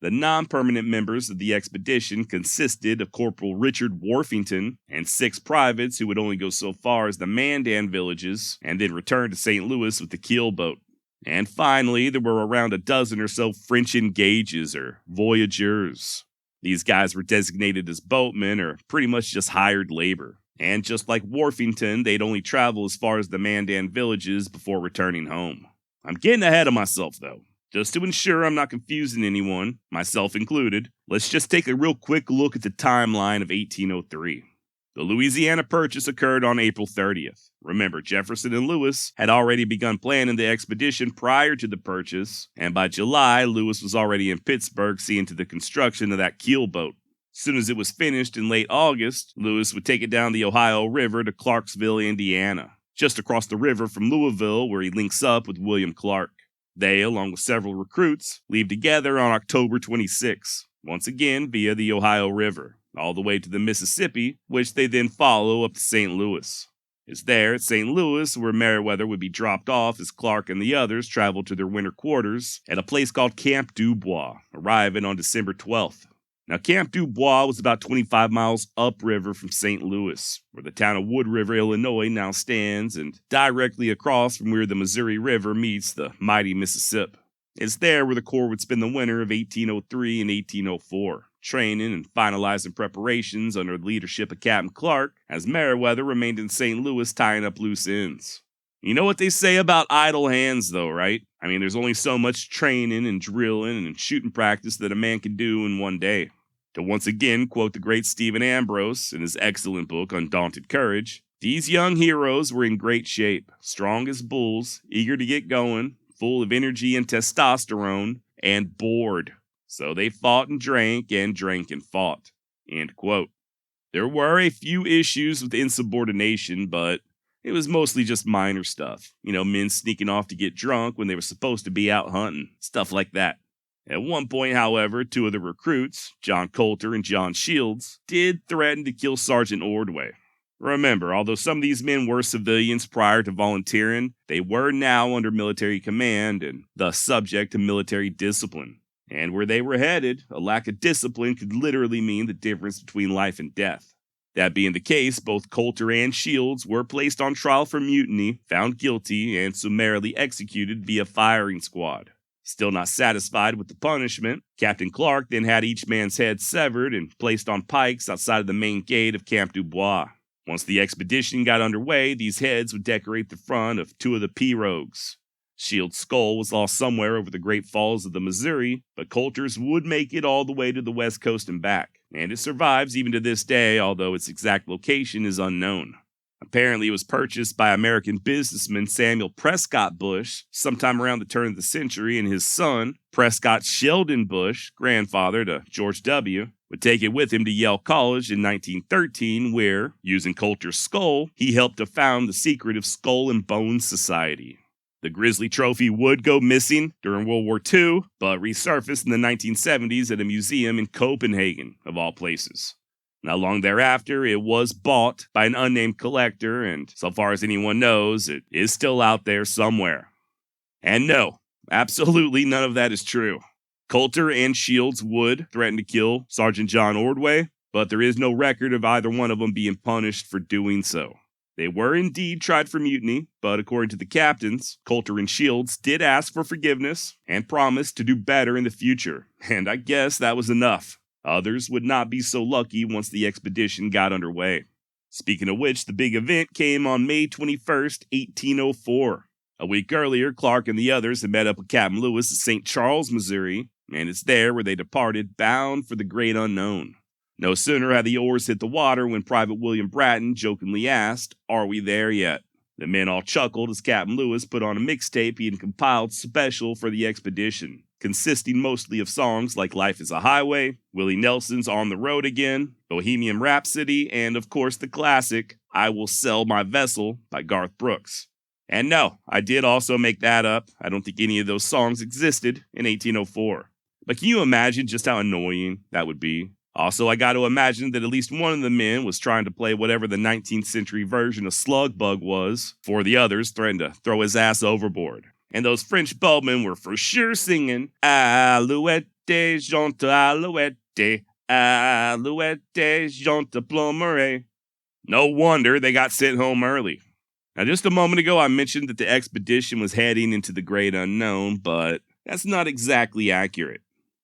The non-permanent members of the expedition consisted of Corporal Richard Worthington and 6 privates who would only go so far as the Mandan villages and then return to St. Louis with the keelboat. And finally, there were around a dozen or so French engages or voyageurs. These guys were designated as boatmen or pretty much just hired labor. And just like Worthington, they'd only travel as far as the Mandan villages before returning home. I'm getting ahead of myself, though. Just to ensure I'm not confusing anyone, myself included, let's just take a real quick look at the timeline of 1803. The Louisiana Purchase occurred on April 30th. Remember, Jefferson and Lewis had already begun planning the expedition prior to the purchase, and by July, Lewis was already in Pittsburgh seeing to the construction of that keelboat. As soon as it was finished in late August, Lewis would take it down the Ohio River to Clarksville, Indiana, just across the river from Louisville, where he links up with William Clark. They, along with several recruits, leave together on October 26, once again via the Ohio River, all the way to the Mississippi, which they then follow up to St. Louis. It's there at St. Louis where Meriwether would be dropped off as Clark and the others traveled to their winter quarters at a place called Camp Dubois, arriving on December 12th. Now, Camp Dubois was about 25 miles upriver from St. Louis, where the town of Wood River, Illinois now stands, and directly across from where the Missouri River meets the mighty Mississippi. It's there where the Corps would spend the winter of 1803 and 1804, training and finalizing preparations under the leadership of Captain Clark, as Meriwether remained in St. Louis tying up loose ends. You know what they say about idle hands, though, right? I mean, there's only so much training and drilling and shooting practice that a man can do in one day. To once again quote the great Stephen Ambrose in his excellent book, Undaunted Courage, these young heroes were in great shape, strong as bulls, eager to get going, full of energy and testosterone, and bored. So they fought and drank and fought. End quote. There were a few issues with insubordination, but it was mostly just minor stuff. You know, men sneaking off to get drunk when they were supposed to be out hunting, stuff like that. At one point, however, two of the recruits, John Coulter and John Shields, did threaten to kill Sergeant Ordway. Remember, although some of these men were civilians prior to volunteering, they were now under military command and thus subject to military discipline. And where they were headed, a lack of discipline could literally mean the difference between life and death. That being the case, both Coulter and Shields were placed on trial for mutiny, found guilty, and summarily executed via firing squad. Still not satisfied with the punishment, Captain Clark then had each man's head severed and placed on pikes outside of the main gate of Camp Dubois. Once the expedition got underway, these heads would decorate the front of two of the pirogues. Shields' skull was lost somewhere over the Great Falls of the Missouri, but Coulter's would make it all the way to the West Coast and back, and it survives even to this day, although its exact location is unknown. Apparently, it was purchased by American businessman Samuel Prescott Bush sometime around the turn of the century, and his son, Prescott Sheldon Bush, grandfather to George W., would take it with him to Yale College in 1913, where, using Coulter's skull, he helped to found the secretive Skull and Bones Society. The Grizzly Trophy would go missing during World War II, but resurfaced in the 1970s at a museum in Copenhagen, of all places. Not long thereafter, it was bought by an unnamed collector, and so far as anyone knows, it is still out there somewhere. And no, absolutely none of that is true. Coulter and Shields would threaten to kill Sergeant John Ordway, but there is no record of either one of them being punished for doing so. They were indeed tried for mutiny, but according to the captains, Coulter and Shields did ask for forgiveness and promised to do better in the future, and I guess that was enough. Others would not be so lucky once the expedition got underway. Speaking of which, the big event came on May 21st, 1804. A week earlier, Clark and the others had met up with Captain Lewis at St. Charles, Missouri, and it's there where they departed, bound for the great unknown. No sooner had the oars hit the water when Private William Bratton jokingly asked, "Are we there yet?" The men all chuckled as Captain Lewis put on a mixtape he had compiled special for the expedition, consisting mostly of songs like Life is a Highway, Willie Nelson's On the Road Again, Bohemian Rhapsody, and of course the classic I Will Sell My Vessel by Garth Brooks. And no, I did also make that up. I don't think any of those songs existed in 1804. But can you imagine just how annoying that would be? Also, I got to imagine that at least one of the men was trying to play whatever the 19th century version of Slug Bug was, for the others threatened to throw his ass overboard. And those French boatmen were for sure singing, Alouette, jante, alouette, alouette, jante plumeret. No wonder they got sent home early. Now, just a moment ago, I mentioned that the expedition was heading into the great unknown, but that's not exactly accurate.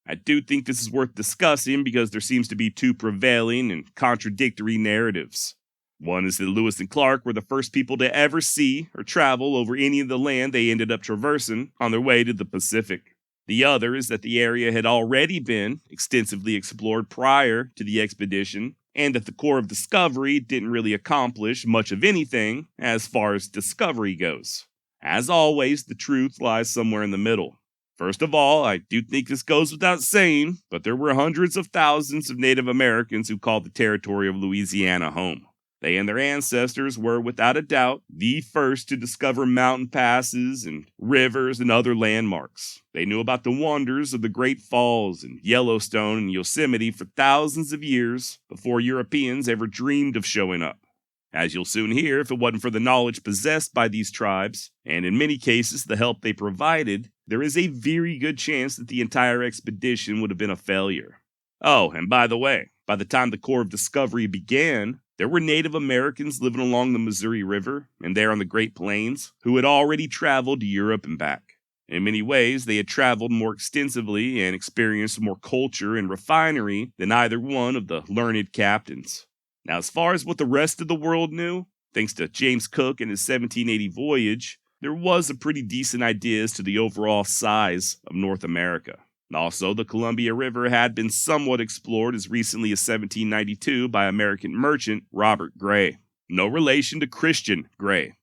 I do think this is worth discussing because there seems to be two prevailing and contradictory narratives. One is that Lewis and Clark were the first people to ever see or travel over any of the land they ended up traversing on their way to the Pacific. The other is that the area had already been extensively explored prior to the expedition, and that the Corps of Discovery didn't really accomplish much of anything as far as discovery goes. As always, the truth lies somewhere in the middle. First of all, I do think this goes without saying, but there were hundreds of thousands of Native Americans who called the Territory of Louisiana home. They and their ancestors were, without a doubt, the first to discover mountain passes and rivers and other landmarks. They knew about the wonders of the Great Falls and Yellowstone and Yosemite for thousands of years before Europeans ever dreamed of showing up. As you'll soon hear, if it wasn't for the knowledge possessed by these tribes, and in many cases the help they provided, there is a very good chance that the entire expedition would have been a failure. Oh, and by the way, by the time the Corps of Discovery began, there were Native Americans living along the Missouri River and there on the Great Plains who had already traveled to Europe and back. In many ways, they had traveled more extensively and experienced more culture and refinery than either one of the learned captains. Now, as far as what the rest of the world knew, thanks to James Cook and his 1780 voyage, there was a pretty decent idea as to the overall size of North America. Also, the Columbia River had been somewhat explored as recently as 1792 by American merchant Robert Gray. No relation to Christian Gray.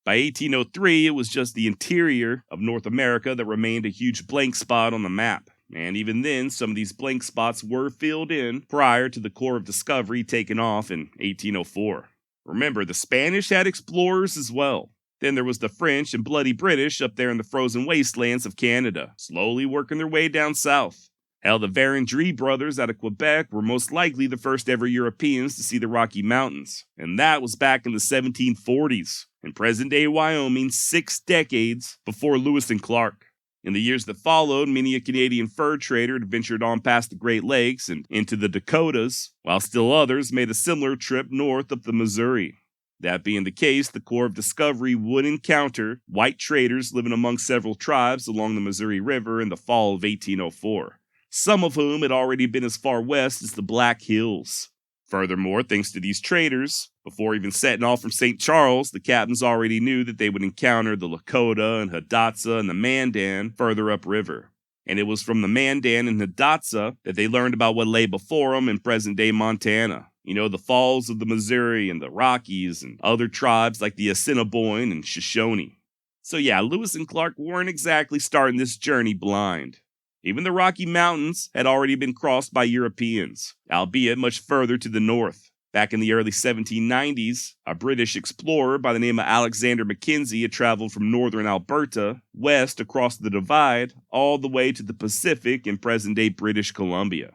By 1803, it was just the interior of North America that remained a huge blank spot on the map. And even then, some of these blank spots were filled in prior to the Corps of Discovery taking off in 1804. Remember, the Spanish had explorers as well. Then there was the French and bloody British up there in the frozen wastelands of Canada, slowly working their way down south. Hell, the Vérendrye brothers out of Quebec were most likely the first ever Europeans to see the Rocky Mountains, and that was back in the 1740s, in present-day Wyoming, 6 decades before Lewis and Clark. In the years that followed, many a Canadian fur trader had ventured on past the Great Lakes and into the Dakotas, while still others made a similar trip north up the Missouri. That being the case, the Corps of Discovery would encounter white traders living among several tribes along the Missouri River in the fall of 1804, some of whom had already been as far west as the Black Hills. Furthermore, thanks to these traders, before even setting off from St. Charles, the captains already knew that they would encounter the Lakota and Hidatsa and the Mandan further upriver. And it was from the Mandan and Hidatsa that they learned about what lay before them in present-day Montana. You know, the falls of the Missouri and the Rockies and other tribes like the Assiniboine and Shoshone. So yeah, Lewis and Clark weren't exactly starting this journey blind. Even the Rocky Mountains had already been crossed by Europeans, albeit much further to the north. Back in the early 1790s, a British explorer by the name of Alexander Mackenzie had traveled from northern Alberta, west across the Divide, all the way to the Pacific in present-day British Columbia.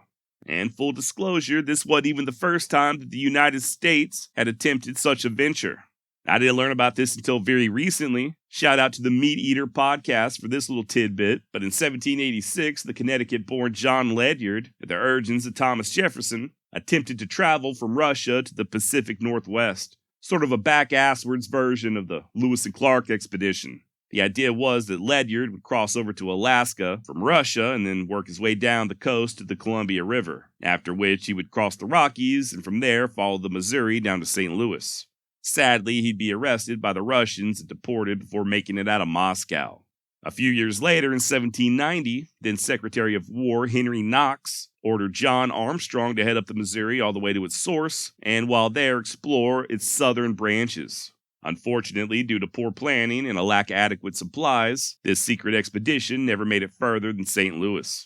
And full disclosure, this wasn't even the first time that the United States had attempted such a venture. I didn't learn about this until very recently. Shout out to the Meat Eater podcast for this little tidbit. But in 1786, the Connecticut-born John Ledyard, at the urgings of Thomas Jefferson, attempted to travel from Russia to the Pacific Northwest, sort of a back-asswards version of the Lewis and Clark expedition. The idea was that Ledyard would cross over to Alaska from Russia and then work his way down the coast to the Columbia River, after which he would cross the Rockies and from there follow the Missouri down to St. Louis. Sadly, he'd be arrested by the Russians and deported before making it out of Moscow. A few years later, in 1790, then Secretary of War Henry Knox ordered John Armstrong to head up the Missouri all the way to its source, and while there explore its southern branches. Unfortunately, due to poor planning and a lack of adequate supplies, this secret expedition never made it further than St. Louis.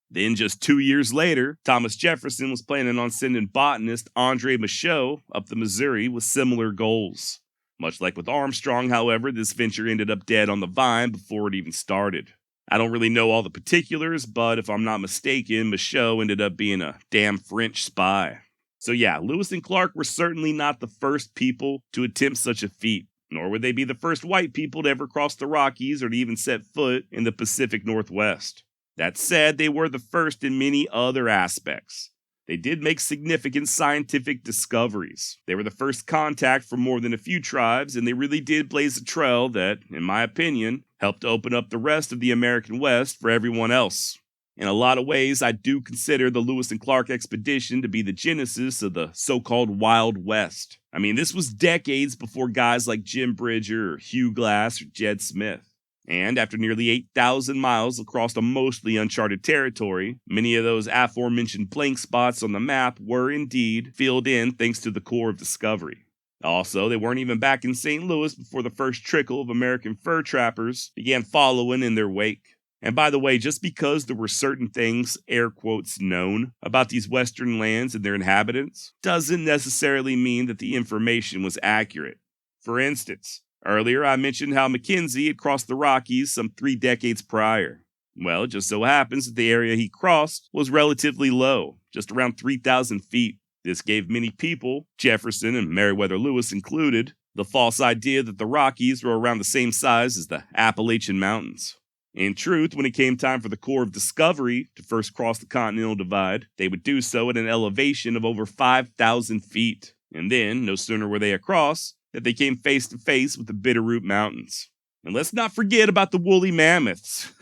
Then, just 2 years later, Thomas Jefferson was planning on sending botanist Andre Michaud up the Missouri with similar goals. Much like with Armstrong, however, this venture ended up dead on the vine before it even started. I don't really know all the particulars, but if I'm not mistaken, Michaud ended up being a damn French spy. So yeah, Lewis and Clark were certainly not the first people to attempt such a feat, nor would they be the first white people to ever cross the Rockies or to even set foot in the Pacific Northwest. That said, they were the first in many other aspects. They did make significant scientific discoveries. They were the first contact for more than a few tribes, and they really did blaze a trail that, in my opinion, helped open up the rest of the American West for everyone else. In a lot of ways, I do consider the Lewis and Clark expedition to be the genesis of the so-called Wild West. I mean, this was decades before guys like Jim Bridger or Hugh Glass or Jed Smith. And after nearly 8,000 miles across a mostly uncharted territory, many of those aforementioned blank spots on the map were indeed filled in thanks to the Corps of Discovery. Also, they weren't even back in St. Louis before the first trickle of American fur trappers began following in their wake. And by the way, just because there were certain things, air quotes, known about these western lands and their inhabitants, doesn't necessarily mean that the information was accurate. For instance, earlier I mentioned how Mackenzie had crossed the Rockies some 3 decades prior. Well, it just so happens that the area he crossed was relatively low, just around 3,000 feet. This gave many people, Jefferson and Meriwether Lewis included, the false idea that the Rockies were around the same size as the Appalachian Mountains. In truth, when it came time for the Corps of Discovery to first cross the Continental Divide, they would do so at an elevation of over 5,000 feet. And then, no sooner were they across, that they came face to face with the Bitterroot Mountains. And let's not forget about the woolly mammoths.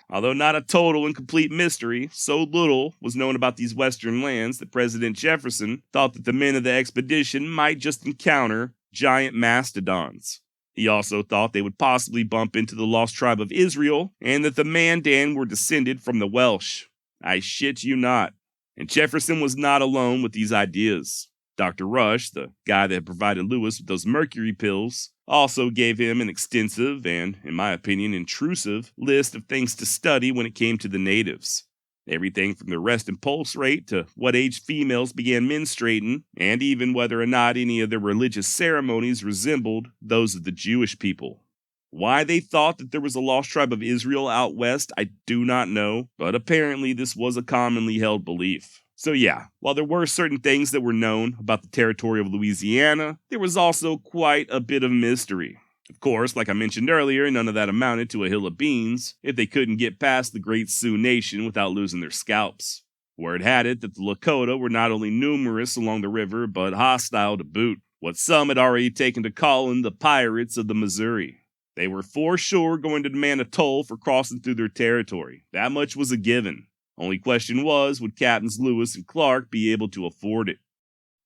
Although not a total and complete mystery, so little was known about these western lands that President Jefferson thought that the men of the expedition might just encounter giant mastodons. He also thought they would possibly bump into the lost tribe of Israel, and that the Mandan were descended from the Welsh. I shit you not. And Jefferson was not alone with these ideas. Dr. Rush, the guy that had provided Lewis with those mercury pills, also gave him an extensive and, in my opinion, intrusive list of things to study when it came to the natives. Everything from their rest and pulse rate to what age females began menstruating, and even whether or not any of their religious ceremonies resembled those of the Jewish people. Why they thought that there was a lost tribe of Israel out west, I do not know, but apparently this was a commonly held belief. So yeah, while there were certain things that were known about the territory of Louisiana, there was also quite a bit of mystery. Of course, like I mentioned earlier, none of that amounted to a hill of beans if they couldn't get past the great Sioux Nation without losing their scalps. Word had it that the Lakota were not only numerous along the river, but hostile to boot, what some had already taken to calling the pirates of the Missouri. They were for sure going to demand a toll for crossing through their territory. That much was a given. Only question was, would Captains Lewis and Clark be able to afford it?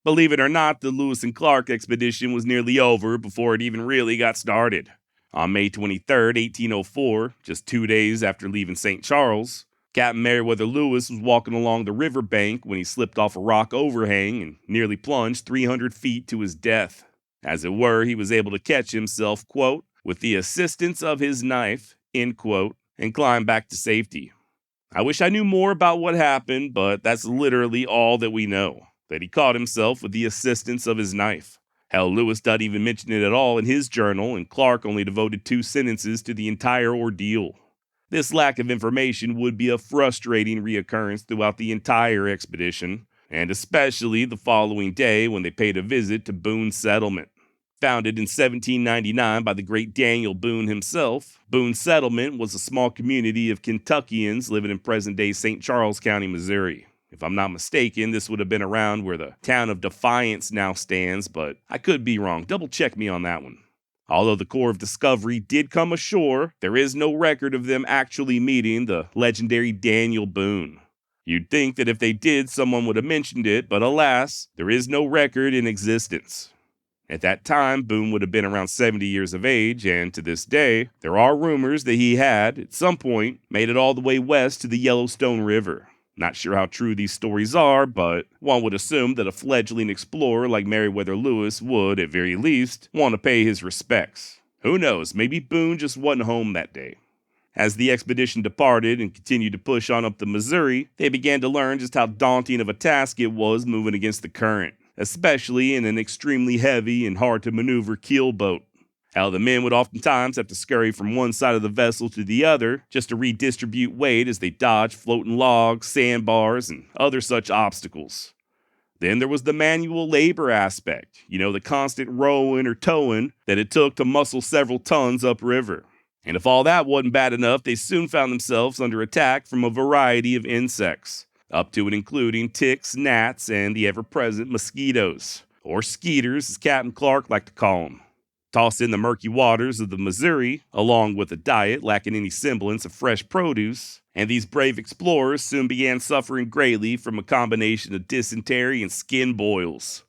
Believe it or not, the Lewis and Clark expedition was nearly over before it even really got started. On May 23, 1804, just 2 days after leaving St. Charles, Captain Meriwether Lewis was walking along the river bank when he slipped off a rock overhang and nearly plunged 300 feet to his death. As it were, he was able to catch himself, quote, with the assistance of his knife, end quote, and climb back to safety. I wish I knew more about what happened, but that's literally all that we know. That he caught himself with the assistance of his knife. Hell, Lewis doesn't even mention it at all in his journal, and Clark only devoted 2 sentences to the entire ordeal. This lack of information would be a frustrating reoccurrence throughout the entire expedition, and especially the following day when they paid a visit to Boone's settlement. Founded in 1799 by the great Daniel Boone himself, Boone's settlement was a small community of Kentuckians living in present-day St. Charles County, Missouri. If I'm not mistaken, this would have been around where the town of Defiance now stands, but I could be wrong. Double check me on that one. Although the Corps of Discovery did come ashore, there is no record of them actually meeting the legendary Daniel Boone. You'd think that if they did, someone would have mentioned it, but alas, there is no record in existence. At that time, Boone would have been around 70 years of age, and to this day, there are rumors that he had, at some point, made it all the way west to the Yellowstone River. Not sure how true these stories are, but one would assume that a fledgling explorer like Meriwether Lewis would, at very least, want to pay his respects. Who knows, maybe Boone just wasn't home that day. As the expedition departed and continued to push on up the Missouri, they began to learn just how daunting of a task it was moving against the current, especially in an extremely heavy and hard-to-maneuver keelboat. How the men would oftentimes have to scurry from one side of the vessel to the other just to redistribute weight as they dodged floating logs, sandbars, and other such obstacles. Then there was the manual labor aspect, the constant rowing or towing that it took to muscle several tons upriver. And if all that wasn't bad enough, they soon found themselves under attack from a variety of insects, up to and including ticks, gnats, and the ever-present mosquitoes, or skeeters as Captain Clark liked to call them. Tossed in the murky waters of the Missouri, along with a diet lacking any semblance of fresh produce, and these brave explorers soon began suffering greatly from a combination of dysentery and skin boils.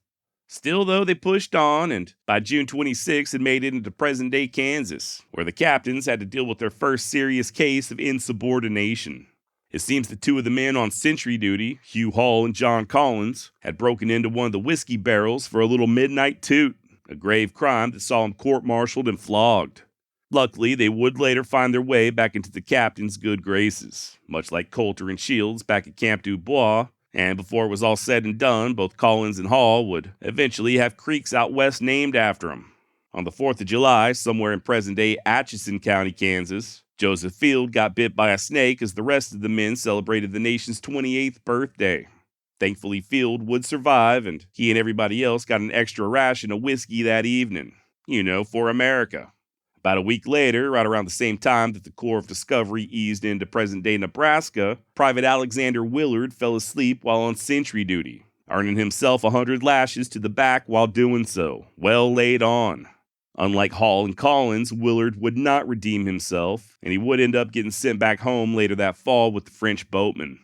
Still, though, they pushed on, and by June 26 had made it into present-day Kansas, where the captains had to deal with their first serious case of insubordination. It seems that 2 of the men on sentry duty, Hugh Hall and John Collins, had broken into one of the whiskey barrels for a little midnight toot. A grave crime that saw him court-martialed and flogged. Luckily, they would later find their way back into the captain's good graces, much like Coulter and Shields back at Camp Dubois, and before it was all said and done, both Collins and Hall would eventually have creeks out west named after them. On the 4th of July, somewhere in present-day Atchison County, Kansas, Joseph Field got bit by a snake as the rest of the men celebrated the nation's 28th birthday. Thankfully, Field would survive, and he and everybody else got an extra ration of whiskey that evening. For America. About a week later, right around the same time that the Corps of Discovery eased into present-day Nebraska, Private Alexander Willard fell asleep while on sentry duty, earning himself 100 lashes to the back while doing so. Well laid on. Unlike Hall and Collins, Willard would not redeem himself, and he would end up getting sent back home later that fall with the French boatmen.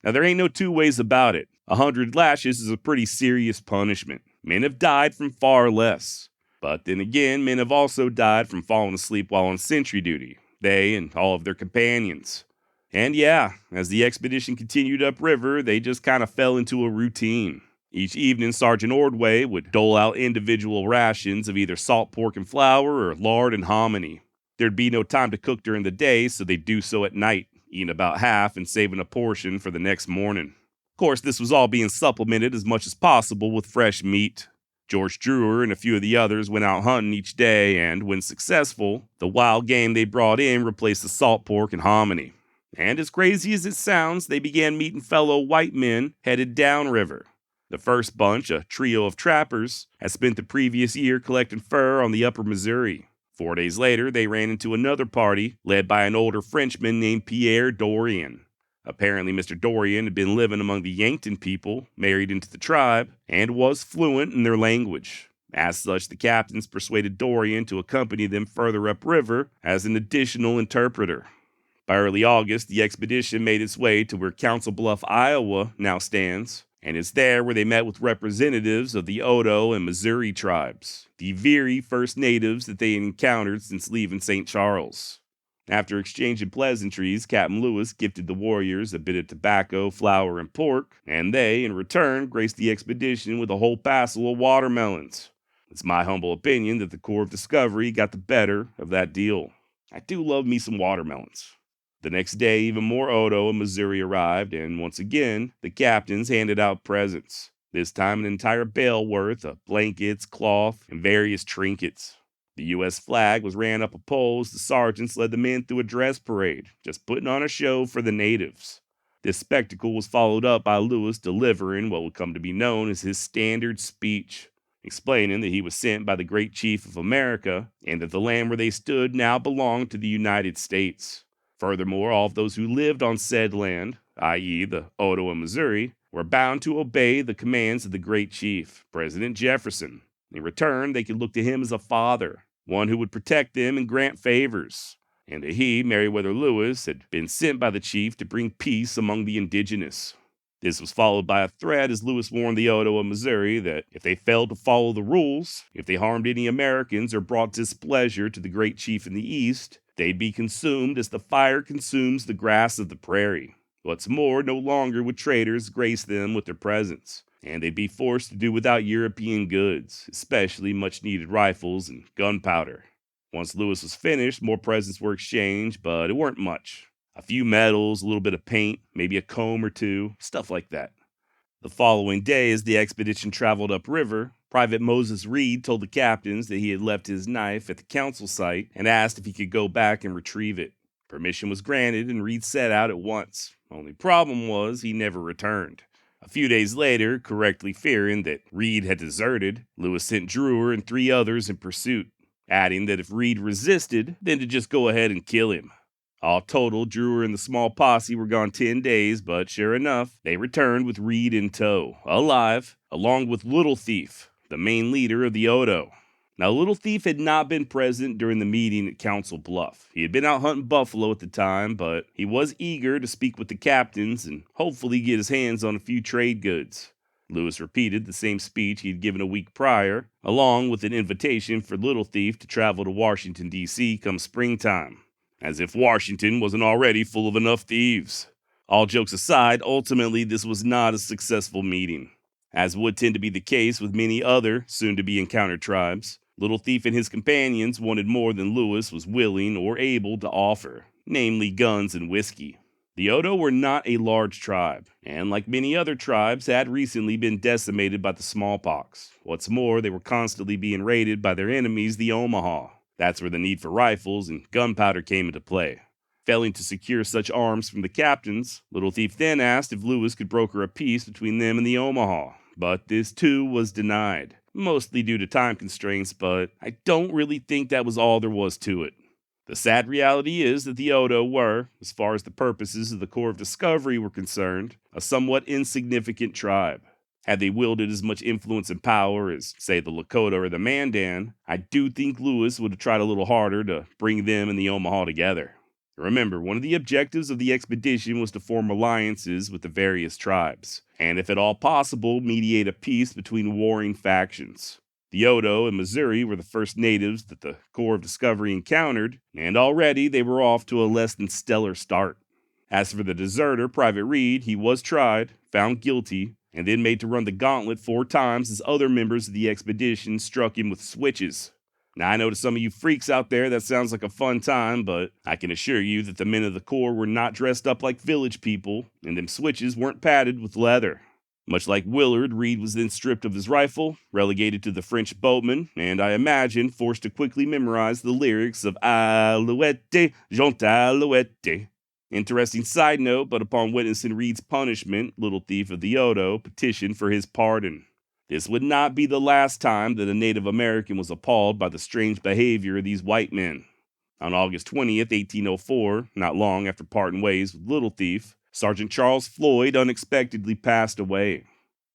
Now, there ain't no 2 ways about it. 100 lashes is a pretty serious punishment. Men have died from far less. But then again, men have also died from falling asleep while on sentry duty. They and all of their companions. And yeah, as the expedition continued upriver, they just kind of fell into a routine. Each evening, Sergeant Ordway would dole out individual rations of either salt pork and flour or lard and hominy. There'd be no time to cook during the day, so they'd do so at night, eating about half and saving a portion for the next morning. Of course, this was all being supplemented as much as possible with fresh meat. George Drewer and a few of the others went out hunting each day, and when successful, the wild game they brought in replaced the salt pork and hominy. And as crazy as it sounds, they began meeting fellow white men headed downriver. The first bunch, a trio of trappers, had spent the previous year collecting fur on the upper Missouri. 4 days later, they ran into another party led by an older Frenchman named Pierre Dorian. Apparently, Mr. Dorian had been living among the Yankton people, married into the tribe, and was fluent in their language. As such, the captains persuaded Dorian to accompany them further upriver as an additional interpreter. By early August, the expedition made its way to where Council Bluff, Iowa now stands, and it's there where they met with representatives of the Oto and Missouri tribes, the very first natives that they had encountered since leaving St. Charles. After exchanging pleasantries, Captain Lewis gifted the warriors a bit of tobacco, flour, and pork, and they, in return, graced the expedition with a whole passel of watermelons. It's my humble opinion that the Corps of Discovery got the better of that deal. I do love me some watermelons. The next day, even more Oto and Missouri arrived, and once again, the captains handed out presents. This time, an entire bale worth of blankets, cloth, and various trinkets. The U.S. flag was ran up a pole as the sergeants led the men through a dress parade, just putting on a show for the natives. This spectacle was followed up by Lewis delivering what would come to be known as his standard speech, explaining that he was sent by the great chief of America and that the land where they stood now belonged to the United States. Furthermore, all of those who lived on said land, i.e. the Oto and Missouri, were bound to obey the commands of the great chief, President Jefferson. In return, they could look to him as a father, one who would protect them and grant favors, and that he, Meriwether Lewis, had been sent by the chief to bring peace among the indigenous. This was followed by a threat as Lewis warned the Oto of Missouri that if they failed to follow the rules, if they harmed any Americans or brought displeasure to the great chief in the east, they'd be consumed as the fire consumes the grass of the prairie. What's more, no longer would traders grace them with their presence, and they'd be forced to do without European goods, especially much-needed rifles and gunpowder. Once Lewis was finished, more presents were exchanged, but it weren't much. A few medals, a little bit of paint, maybe a comb or two, stuff like that. The following day, as the expedition traveled upriver, Private Moses Reed told the captains that he had left his knife at the council site and asked if he could go back and retrieve it. Permission was granted, and Reed set out at once. Only problem was he never returned. A few days later, correctly fearing that Reed had deserted, Lewis sent Drewer and 3 others in pursuit, adding that if Reed resisted, then to just go ahead and kill him. All total, Drewer and the small posse were gone 10 days, but sure enough, they returned with Reed in tow, alive, along with Little Thief, the main leader of the Oto. Now, Little Thief had not been present during the meeting at Council Bluff. He had been out hunting buffalo at the time, but he was eager to speak with the captains and hopefully get his hands on a few trade goods. Lewis repeated the same speech he had given a week prior, along with an invitation for Little Thief to travel to Washington, D.C. come springtime. As if Washington wasn't already full of enough thieves. All jokes aside, ultimately this was not a successful meeting. As would tend to be the case with many other soon-to-be encountered tribes, Little Thief and his companions wanted more than Lewis was willing or able to offer, namely guns and whiskey. The Oto were not a large tribe, and like many other tribes had recently been decimated by the smallpox. What's more, they were constantly being raided by their enemies, the Omaha. That's where the need for rifles and gunpowder came into play. Failing to secure such arms from the captains, Little Thief then asked if Lewis could broker a peace between them and the Omaha, but this too was denied, mostly due to time constraints, but I don't really think that was all there was to it. The sad reality is that the Oto were, as far as the purposes of the Corps of Discovery were concerned, a somewhat insignificant tribe. Had they wielded as much influence and power as, say, the Lakota or the Mandan, I do think Lewis would have tried a little harder to bring them and the Omaha together. Remember, one of the objectives of the expedition was to form alliances with the various tribes, and if at all possible, mediate a peace between warring factions. The Oto and Missouri were the first natives that the Corps of Discovery encountered, and already they were off to a less than stellar start. As for the deserter, Private Reed, he was tried, found guilty, and then made to run the gauntlet 4 times as other members of the expedition struck him with switches. Now, I know to some of you freaks out there that sounds like a fun time, but I can assure you that the men of the Corps were not dressed up like village people, and them switches weren't padded with leather. Much like Willard, Reed was then stripped of his rifle, relegated to the French boatman, and I imagine forced to quickly memorize the lyrics of Alouette, Jean Alouette. Interesting side note, but upon witnessing Reed's punishment, Little Thief of the Odo petitioned for his pardon. This would not be the last time that a Native American was appalled by the strange behavior of these white men. On August 20th, 1804, not long after parting ways with Little Thief, Sergeant Charles Floyd unexpectedly passed away.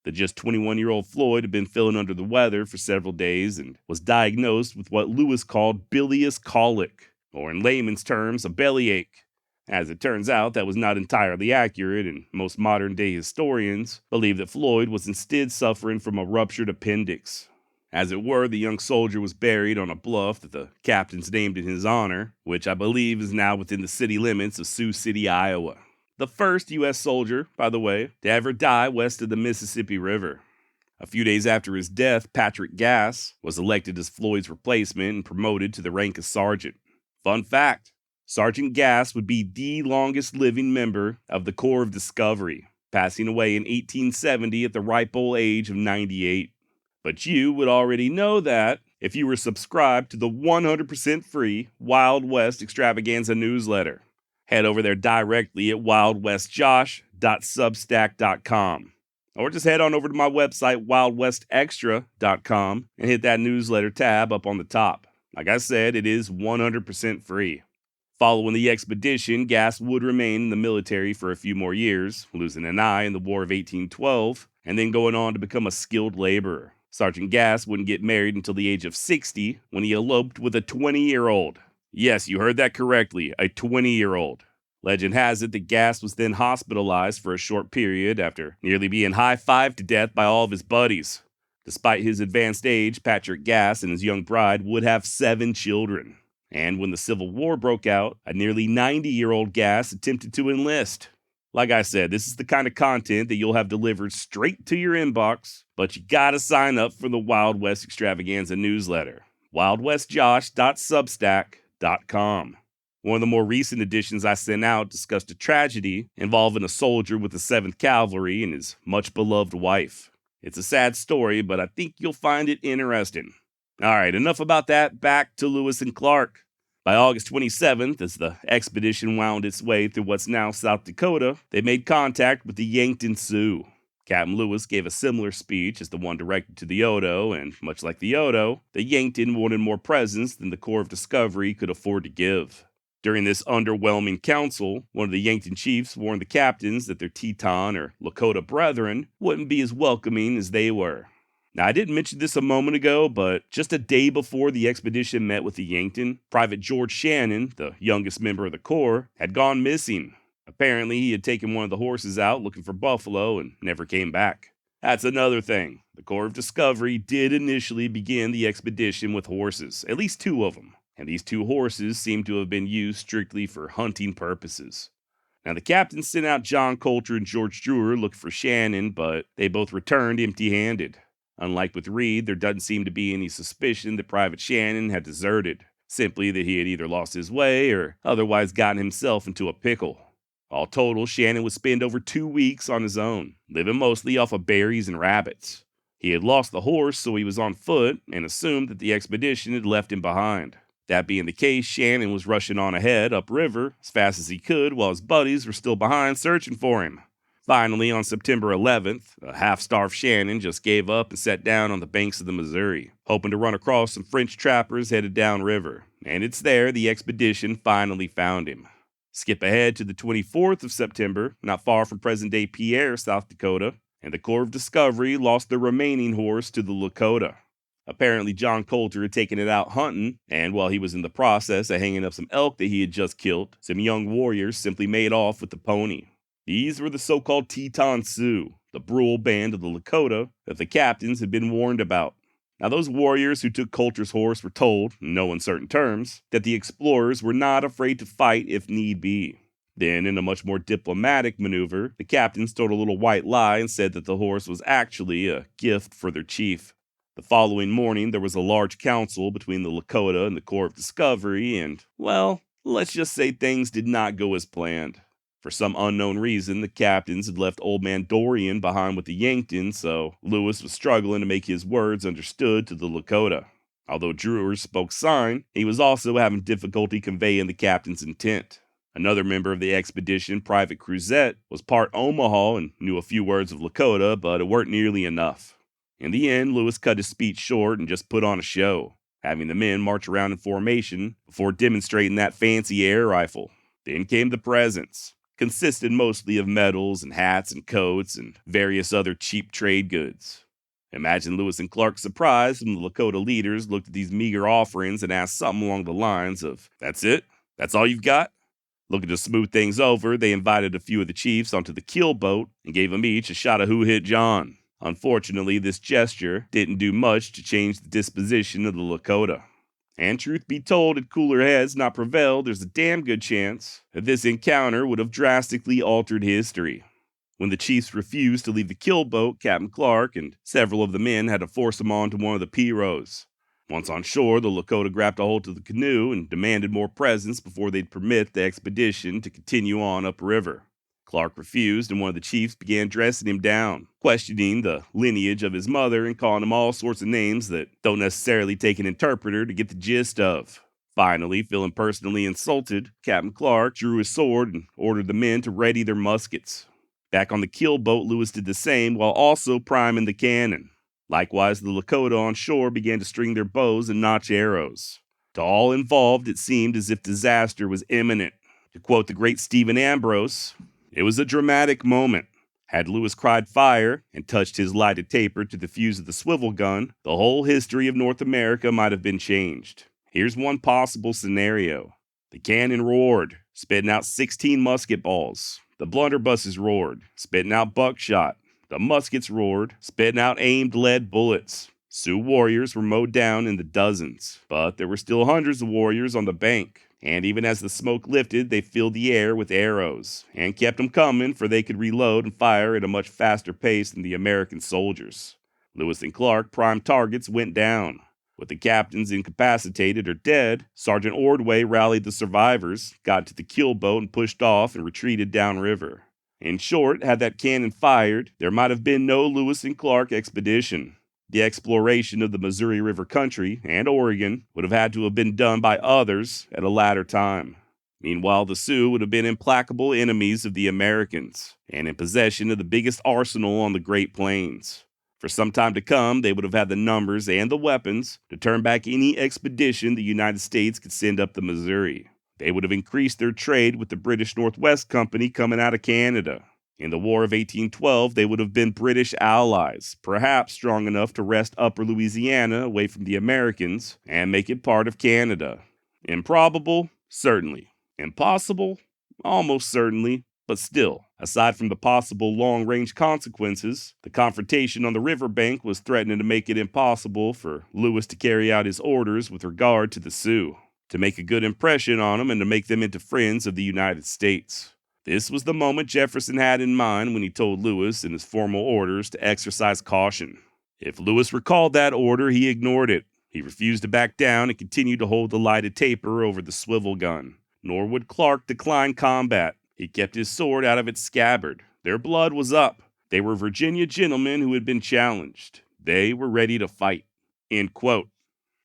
The just 21-year-old Floyd had been feeling under the weather for several days and was diagnosed with what Lewis called bilious colic, or in layman's terms, a bellyache. As it turns out, that was not entirely accurate, and most modern-day historians believe that Floyd was instead suffering from a ruptured appendix. As it were, the young soldier was buried on a bluff that the captains named in his honor, which I believe is now within the city limits of Sioux City, Iowa. The first U.S. soldier, by the way, to ever die west of the Mississippi River. A few days after his death, Patrick Gass was elected as Floyd's replacement and promoted to the rank of sergeant. Fun fact, Sergeant Gass would be the longest living member of the Corps of Discovery, passing away in 1870 at the ripe old age of 98. But you would already know that if you were subscribed to the 100% free Wild West Extravaganza newsletter. Head over there directly at wildwestjosh.substack.com. Or just head on over to my website, wildwestextra.com, and hit that newsletter tab up on the top. Like I said, it is 100% free. Following the expedition, Gass would remain in the military for a few more years, losing an eye in the War of 1812, and then going on to become a skilled laborer. Sergeant Gass wouldn't get married until the age of 60, when he eloped with a 20-year-old. Yes, you heard that correctly, a 20-year-old. Legend has it that Gass was then hospitalized for a short period after nearly being high-fived to death by all of his buddies. Despite his advanced age, Patrick Gass and his young bride would have 7 children. And when the Civil War broke out, a nearly 90-year-old Gass attempted to enlist. Like I said, this is the kind of content that you'll have delivered straight to your inbox, but you gotta sign up for the Wild West Extravaganza newsletter. wildwestjosh.substack.com. One of the more recent editions I sent out discussed a tragedy involving a soldier with the 7th Cavalry and his much-beloved wife. It's a sad story, but I think you'll find it interesting. All right, enough about that. Back to Lewis and Clark. By August 27th, as the expedition wound its way through what's now South Dakota, they made contact with the Yankton Sioux. Captain Lewis gave a similar speech as the one directed to the Odo, and much like the Odo, the Yankton wanted more presence than the Corps of Discovery could afford to give. During this underwhelming council, one of the Yankton chiefs warned the captains that their Teton or Lakota brethren wouldn't be as welcoming as they were. Now, I didn't mention this a moment ago, but just a day before the expedition met with the Yankton, Private George Shannon, the youngest member of the Corps, had gone missing. Apparently, he had taken one of the horses out looking for buffalo and never came back. That's another thing. The Corps of Discovery did initially begin the expedition with horses, at least 2 of them, and these 2 horses seem to have been used strictly for hunting purposes. Now, the captain sent out John Coulter and George Drewer looking for Shannon, but they both returned empty-handed. Unlike with Reed, there doesn't seem to be any suspicion that Private Shannon had deserted, simply that he had either lost his way or otherwise gotten himself into a pickle. All total, Shannon would spend over 2 weeks on his own, living mostly off of berries and rabbits. He had lost the horse, so he was on foot and assumed that the expedition had left him behind. That being the case, Shannon was rushing on ahead upriver as fast as he could while his buddies were still behind searching for him. Finally, on September 11th, a half-starved Shannon just gave up and sat down on the banks of the Missouri, hoping to run across some French trappers headed downriver. And it's there the expedition finally found him. Skip ahead to the 24th of September, not far from present-day Pierre, South Dakota, and the Corps of Discovery lost their remaining horse to the Lakota. Apparently, John Coulter had taken it out hunting, and while he was in the process of hanging up some elk that he had just killed, some young warriors simply made off with the pony. These were the so-called Teton Sioux, the Brule band of the Lakota that the captains had been warned about. Now, those warriors who took Coulter's horse were told, in no uncertain terms, that the explorers were not afraid to fight if need be. Then, in a much more diplomatic maneuver, the captains told a little white lie and said that the horse was actually a gift for their chief. The following morning, there was a large council between the Lakota and the Corps of Discovery, and, well, let's just say things did not go as planned. For some unknown reason, the captains had left Old Man Dorian behind with the Yankton, so Lewis was struggling to make his words understood to the Lakota. Although Drewer spoke sign, he was also having difficulty conveying the captain's intent. Another member of the expedition, Private Cruzette, was part Omaha and knew a few words of Lakota, but it weren't nearly enough. In the end, Lewis cut his speech short and just put on a show, having the men march around in formation before demonstrating that fancy air rifle. Then came the presents, consisted mostly of medals and hats and coats and various other cheap trade goods. Imagine Lewis and Clark's surprise when the Lakota leaders looked at these meager offerings and asked something along the lines of, "That's it? That's all you've got?" Looking to smooth things over, they invited a few of the chiefs onto the keel boat and gave them each a shot of Who Hit John. Unfortunately, this gesture didn't do much to change the disposition of the Lakota. And truth be told, had cooler heads not prevailed, there's a damn good chance that this encounter would have drastically altered history. When the chiefs refused to leave the kill boat, Captain Clark and several of the men had to force them onto one of the pirogues. Once on shore, the Lakota grabbed a hold of the canoe and demanded more presents before they'd permit the expedition to continue on upriver. Clark refused, and one of the chiefs began dressing him down, questioning the lineage of his mother and calling him all sorts of names that don't necessarily take an interpreter to get the gist of. Finally, feeling personally insulted, Captain Clark drew his sword and ordered the men to ready their muskets. Back on the keel boat, Lewis did the same while also priming the cannon. Likewise, the Lakota on shore began to string their bows and notch arrows. To all involved, it seemed as if disaster was imminent. To quote the great Stephen Ambrose, "It was a dramatic moment. Had Lewis cried fire and touched his lighted taper to the fuse of the swivel gun, the whole history of North America might have been changed. Here's one possible scenario. The cannon roared, spitting out 16 musket balls. The blunderbusses roared, spitting out buckshot. The muskets roared, spitting out aimed lead bullets. Sioux warriors were mowed down in the dozens, but there were still hundreds of warriors on the bank. And even as the smoke lifted, they filled the air with arrows, and kept them coming, for they could reload and fire at a much faster pace than the American soldiers. Lewis and Clark, prime targets, went down. With the captains incapacitated or dead, Sergeant Ordway rallied the survivors, got to the keel boat and pushed off and retreated downriver. In short, had that cannon fired, there might have been no Lewis and Clark expedition. The exploration of the Missouri River country and Oregon would have had to have been done by others at a later time. Meanwhile, the Sioux would have been implacable enemies of the Americans and in possession of the biggest arsenal on the Great Plains. For some time to come, they would have had the numbers and the weapons to turn back any expedition the United States could send up the Missouri. They would have increased their trade with the British Northwest Company coming out of Canada. In the War of 1812, they would have been British allies, perhaps strong enough to wrest Upper Louisiana away from the Americans and make it part of Canada. Improbable? Certainly. Impossible? Almost certainly. But still, aside from the possible long-range consequences, the confrontation on the riverbank was threatening to make it impossible for Lewis to carry out his orders with regard to the Sioux, to make a good impression on them and to make them into friends of the United States. This was the moment Jefferson had in mind when he told Lewis in his formal orders to exercise caution. If Lewis recalled that order, he ignored it. He refused to back down and continued to hold the lighted taper over the swivel gun. Nor would Clark decline combat. He kept his sword out of its scabbard. Their blood was up. They were Virginia gentlemen who had been challenged. They were ready to fight. End quote.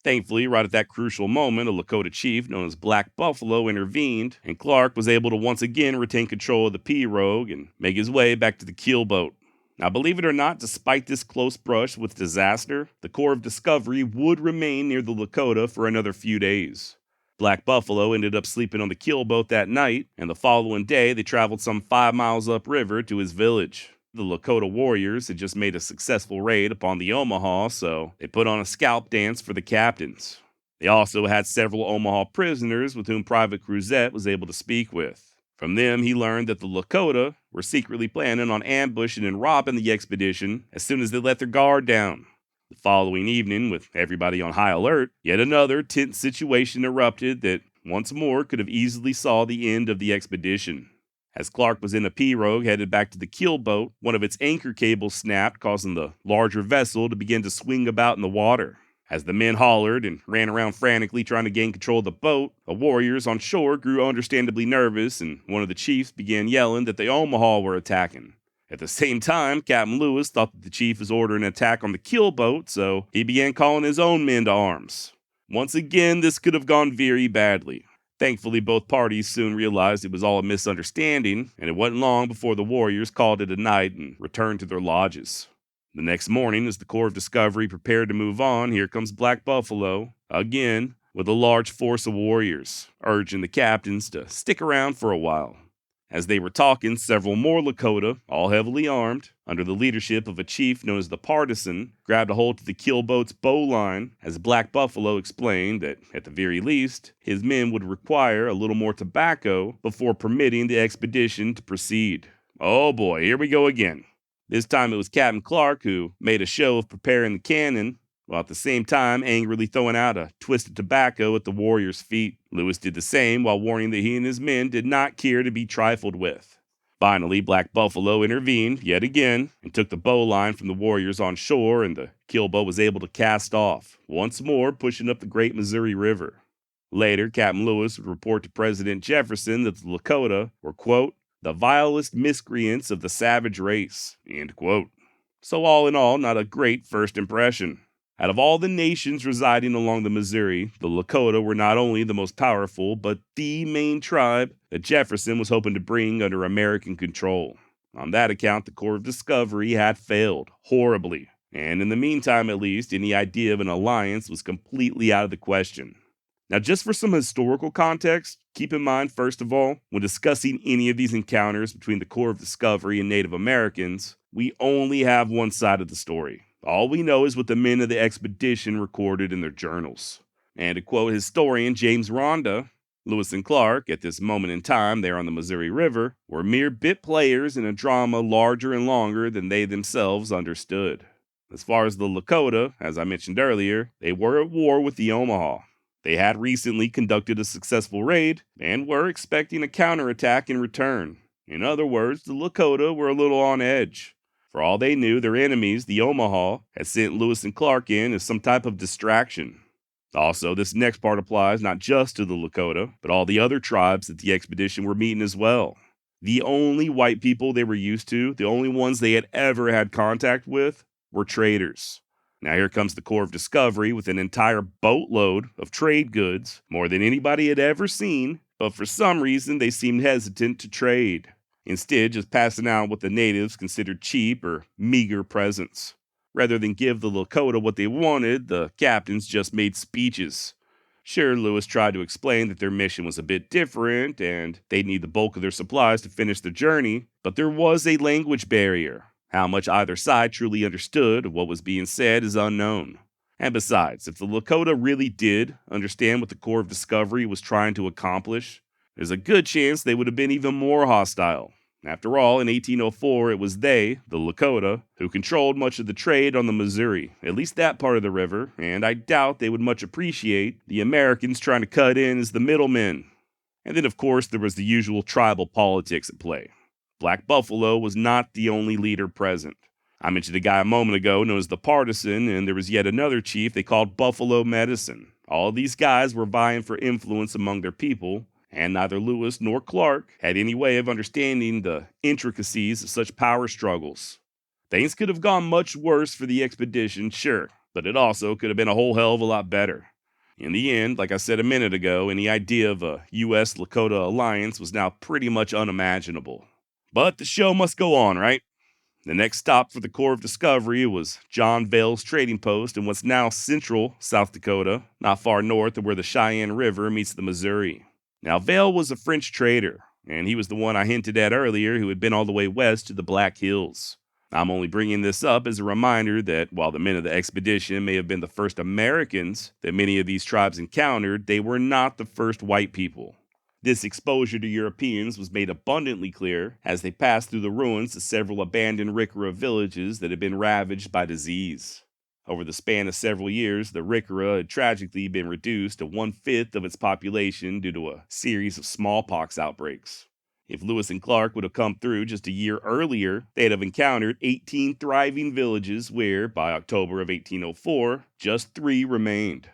Thankfully, right at that crucial moment, a Lakota chief known as Black Buffalo intervened, and Clark was able to once again retain control of the pirogue and make his way back to the keel boat. Now, believe it or not, despite this close brush with disaster, the Corps of Discovery would remain near the Lakota for another few days. Black Buffalo ended up sleeping on the keel boat that night, and the following day they traveled some 5 miles upriver to his village. The Lakota warriors had just made a successful raid upon the Omaha, so they put on a scalp dance for the captains. They also had several Omaha prisoners with whom Private Cruzette was able to speak with. From them, he learned that the Lakota were secretly planning on ambushing and robbing the expedition as soon as they let their guard down. The following evening, with everybody on high alert, yet another tense situation erupted that once more could have easily saw the end of the expedition. As Clark was in a pirogue headed back to the keelboat, one of its anchor cables snapped, causing the larger vessel to begin to swing about in the water. As the men hollered and ran around frantically trying to gain control of the boat, the warriors on shore grew understandably nervous, and one of the chiefs began yelling that the Omaha were attacking. At the same time, Captain Lewis thought that the chief was ordering an attack on the keelboat, so he began calling his own men to arms. Once again, this could have gone very badly. Thankfully, both parties soon realized it was all a misunderstanding, and it wasn't long before the warriors called it a night and returned to their lodges. The next morning, as the Corps of Discovery prepared to move on, here comes Black Buffalo, again, with a large force of warriors, urging the captains to stick around for a while. As they were talking, several more Lakota, all heavily armed, under the leadership of a chief known as the Partisan, grabbed a hold to the keelboat's bowline, as Black Buffalo explained that, at the very least, his men would require a little more tobacco before permitting the expedition to proceed. Oh boy, here we go again. This time it was Captain Clark who made a show of preparing the cannon, while at the same time angrily throwing out a twist of tobacco at the warriors' feet. Lewis did the same while warning that he and his men did not care to be trifled with. Finally, Black Buffalo intervened yet again and took the bowline from the warriors on shore, and the keelboat was able to cast off, once more pushing up the Great Missouri River. Later, Captain Lewis would report to President Jefferson that the Lakota were, quote, the vilest miscreants of the savage race, end quote. So all in all, not a great first impression. Out of all the nations residing along the Missouri, the Lakota were not only the most powerful, but the main tribe that Jefferson was hoping to bring under American control. On that account, the Corps of Discovery had failed horribly, and in the meantime at least, any idea of an alliance was completely out of the question. Now, just for some historical context, keep in mind, first of all, when discussing any of these encounters between the Corps of Discovery and Native Americans, we only have one side of the story. All we know is what the men of the expedition recorded in their journals. And to quote historian James Ronda, Lewis and Clark, at this moment in time there on the Missouri River, were mere bit players in a drama larger and longer than they themselves understood. As far as the Lakota, as I mentioned earlier, they were at war with the Omaha. They had recently conducted a successful raid and were expecting a counterattack in return. In other words, the Lakota were a little on edge. For all they knew, their enemies, the Omaha, had sent Lewis and Clark in as some type of distraction. Also, this next part applies not just to the Lakota, but all the other tribes that the expedition were meeting as well. The only white people they were used to, the only ones they had ever had contact with, were traders. Now here comes the Corps of Discovery with an entire boatload of trade goods, more than anybody had ever seen, but for some reason they seemed hesitant to trade. Instead, just passing out what the natives considered cheap or meager presents. Rather than give the Lakota what they wanted, the captains just made speeches. Sure, Lewis tried to explain that their mission was a bit different and they'd need the bulk of their supplies to finish the journey, but there was a language barrier. How much either side truly understood of what was being said is unknown. And besides, if the Lakota really did understand what the Corps of Discovery was trying to accomplish, there's a good chance they would have been even more hostile. After all, in 1804, it was they, the Lakota, who controlled much of the trade on the Missouri, at least that part of the river, and I doubt they would much appreciate the Americans trying to cut in as the middlemen. And then, of course, there was the usual tribal politics at play. Black Buffalo was not the only leader present. I mentioned a guy a moment ago known as the Partisan, and there was yet another chief they called Buffalo Medicine. All of these guys were vying for influence among their people, and neither Lewis nor Clark had any way of understanding the intricacies of such power struggles. Things could have gone much worse for the expedition, sure, but it also could have been a whole hell of a lot better. In the end, like I said a minute ago, any idea of a U.S.-Lakota alliance was now pretty much unimaginable. But the show must go on, right? The next stop for the Corps of Discovery was John Vale's trading post in what's now central South Dakota, not far north of where the Cheyenne River meets the Missouri. Now, Vale was a French trader, and he was the one I hinted at earlier who had been all the way west to the Black Hills. I'm only bringing this up as a reminder that while the men of the expedition may have been the first Americans that many of these tribes encountered, they were not the first white people. This exposure to Europeans was made abundantly clear as they passed through the ruins of several abandoned Riccara villages that had been ravaged by disease. Over the span of several years, the Riccara had tragically been reduced to 1/5 of its population due to a series of smallpox outbreaks. If Lewis and Clark would have come through just a year earlier, they'd have encountered 18 thriving villages where, by October of 1804, just 3 remained.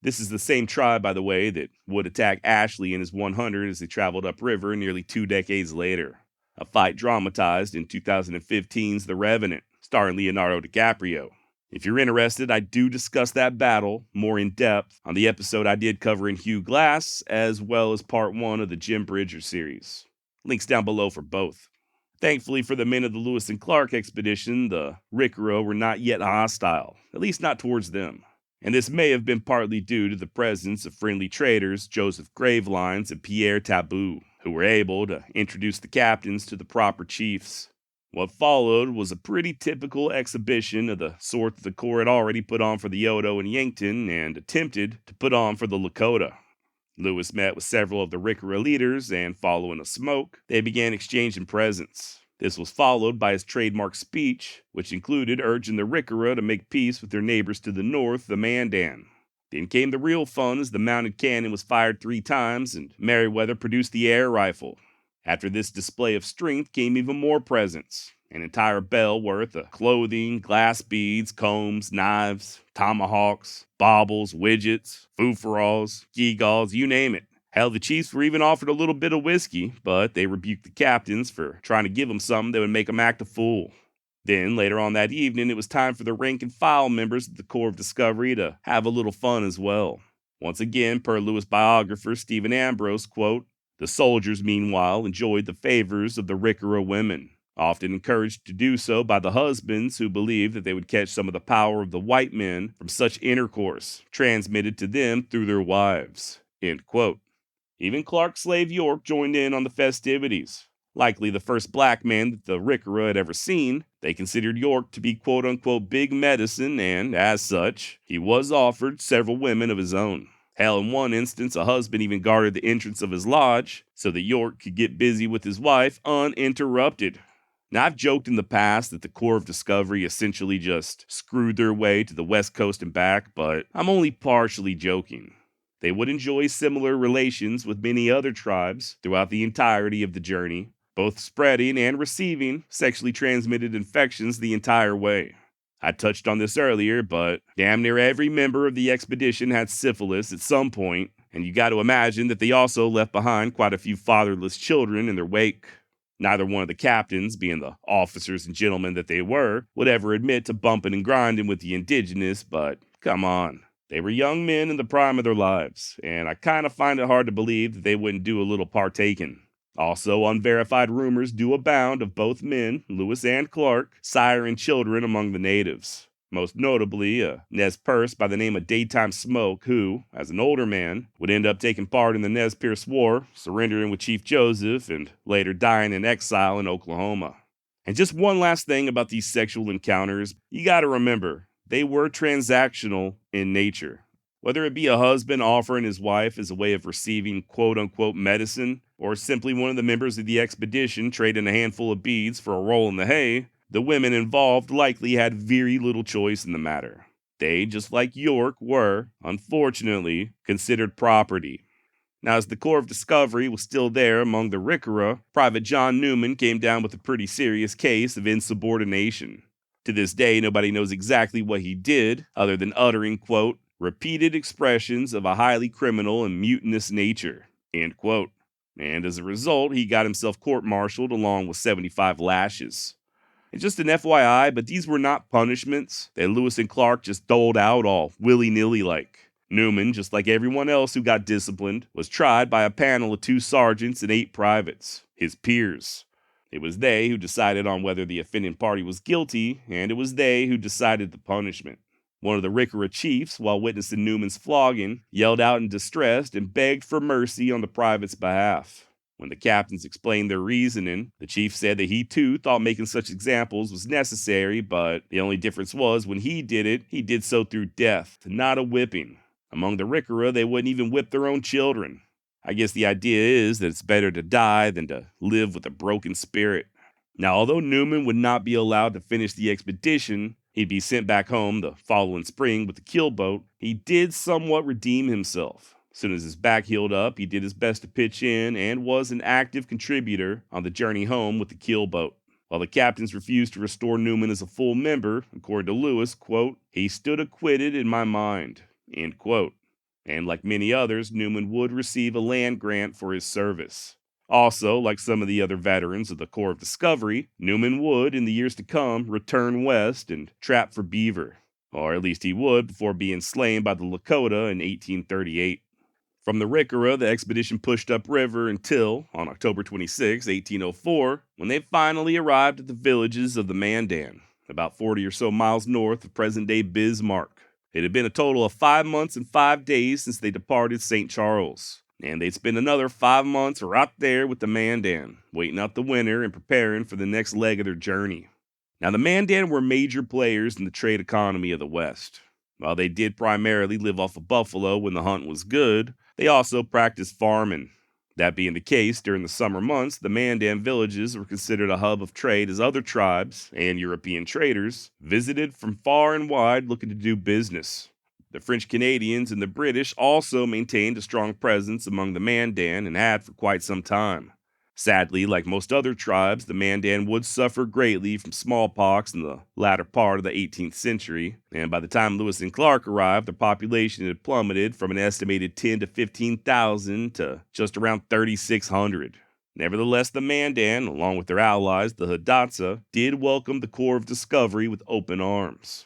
This is the same tribe, by the way, that would attack Ashley and his 100 as they traveled upriver nearly 2 decades later. A fight dramatized in 2015's The Revenant, starring Leonardo DiCaprio. If you're interested, I do discuss that battle more in depth on the episode I did covering Hugh Glass, as well as part 1 of the Jim Bridger series. Links down below for both. Thankfully for the men of the Lewis and Clark expedition, the Riccara were not yet hostile, at least not towards them. And this may have been partly due to the presence of friendly traders Joseph Gravelines and Pierre Tabou, who were able to introduce the captains to the proper chiefs. What followed was a pretty typical exhibition of the sort that the Corps had already put on for the Odo and Yankton and attempted to put on for the Lakota. Lewis met with several of the Riccara leaders, and following a smoke, they began exchanging presents. This was followed by his trademark speech, which included urging the Riccara to make peace with their neighbors to the north, the Mandan. Then came the real fun as the mounted cannon was fired 3 times and Meriwether produced the air rifle. After this display of strength came even more presents. An entire bell worth of clothing, glass beads, combs, knives, tomahawks, baubles, widgets, foo-for-alls, gewgaws, you name it. Hell, the chiefs were even offered a little bit of whiskey, but they rebuked the captains for trying to give them something that would make them act a fool. Then, later on that evening, it was time for the rank-and-file members of the Corps of Discovery to have a little fun as well. Once again, per Lewis biographer Stephen Ambrose, quote, "The soldiers, meanwhile, enjoyed the favors of the Riccara women, often encouraged to do so by the husbands who believed that they would catch some of the power of the white men from such intercourse, transmitted to them through their wives." End quote. Even Clark's slave York joined in on the festivities. Likely the first black man that the Riccara had ever seen, they considered York to be quote-unquote big medicine, and as such, he was offered several women of his own. Hell, in one instance, a husband even guarded the entrance of his lodge so that York could get busy with his wife uninterrupted. Now, I've joked in the past that the Corps of Discovery essentially just screwed their way to the West Coast and back, but I'm only partially joking. They would enjoy similar relations with many other tribes throughout the entirety of the journey, both spreading and receiving sexually transmitted infections the entire way. I touched on this earlier, but damn near every member of the expedition had syphilis at some point, and you got to imagine that they also left behind quite a few fatherless children in their wake. Neither one of the captains, being the officers and gentlemen that they were, would ever admit to bumping and grinding with the indigenous, but come on. They were young men in the prime of their lives, and I kind of find it hard to believe that they wouldn't do a little partaking. Also, unverified rumors do abound of both men, Lewis and Clark, siring children among the natives. Most notably, a Nez Perce by the name of Daytime Smoke, who, as an older man, would end up taking part in the Nez Perce War, surrendering with Chief Joseph, and later dying in exile in Oklahoma. And just one last thing about these sexual encounters, you gotta remember, they were transactional in nature. Whether it be a husband offering his wife as a way of receiving quote-unquote medicine, or simply one of the members of the expedition trading a handful of beads for a roll in the hay, the women involved likely had very little choice in the matter. They, just like York, were, unfortunately, considered property. Now, as the Corps of Discovery was still there among the Riccara, Private John Newman came down with a pretty serious case of insubordination. To this day, nobody knows exactly what he did, other than uttering, quote, repeated expressions of a highly criminal and mutinous nature, end quote. And as a result, he got himself court-martialed along with 75 lashes. And just an FYI, but these were not punishments that Lewis and Clark just doled out all willy-nilly like. Newman, just like everyone else who got disciplined, was tried by a panel of 2 sergeants and 8 privates, his peers. It was they who decided on whether the offending party was guilty, and it was they who decided the punishment. One of the Riccara chiefs, while witnessing Newman's flogging, yelled out in distress and begged for mercy on the private's behalf. When the captains explained their reasoning, the chief said that he too thought making such examples was necessary, but the only difference was when he did it, he did so through death, not a whipping. Among the Riccara, they wouldn't even whip their own children. I guess the idea is that it's better to die than to live with a broken spirit. Now, although Newman would not be allowed to finish the expedition, he'd be sent back home the following spring with the keelboat, he did somewhat redeem himself. As soon as his back healed up, he did his best to pitch in and was an active contributor on the journey home with the keelboat. While the captains refused to restore Newman as a full member, according to Lewis, quote, "He stood acquitted in my mind," end quote. And like many others, Newman would receive a land grant for his service. Also, like some of the other veterans of the Corps of Discovery, Newman would, in the years to come, return west and trap for beaver. Or at least he would before being slain by the Lakota in 1838. From the Rickera, the expedition pushed upriver until, on October 26, 1804, when they finally arrived at the villages of the Mandan, about 40 or so miles north of present-day Bismarck. It had been a total of 5 months and 5 days since they departed St. Charles, and they'd spend another 5 months right there with the Mandan, waiting out the winter and preparing for the next leg of their journey. Now, the Mandan were major players in the trade economy of the West. While they did primarily live off of buffalo when the hunt was good, they also practiced farming. That being the case, during the summer months, the Mandan villages were considered a hub of trade as other tribes and European traders visited from far and wide looking to do business. The French Canadians and the British also maintained a strong presence among the Mandan and had for quite some time. Sadly, like most other tribes, the Mandan would suffer greatly from smallpox in the latter part of the 18th century, and by the time Lewis and Clark arrived, their population had plummeted from an estimated 10 to 15,000 to just around 3,600. Nevertheless, the Mandan, along with their allies, the Hidatsa, did welcome the Corps of Discovery with open arms.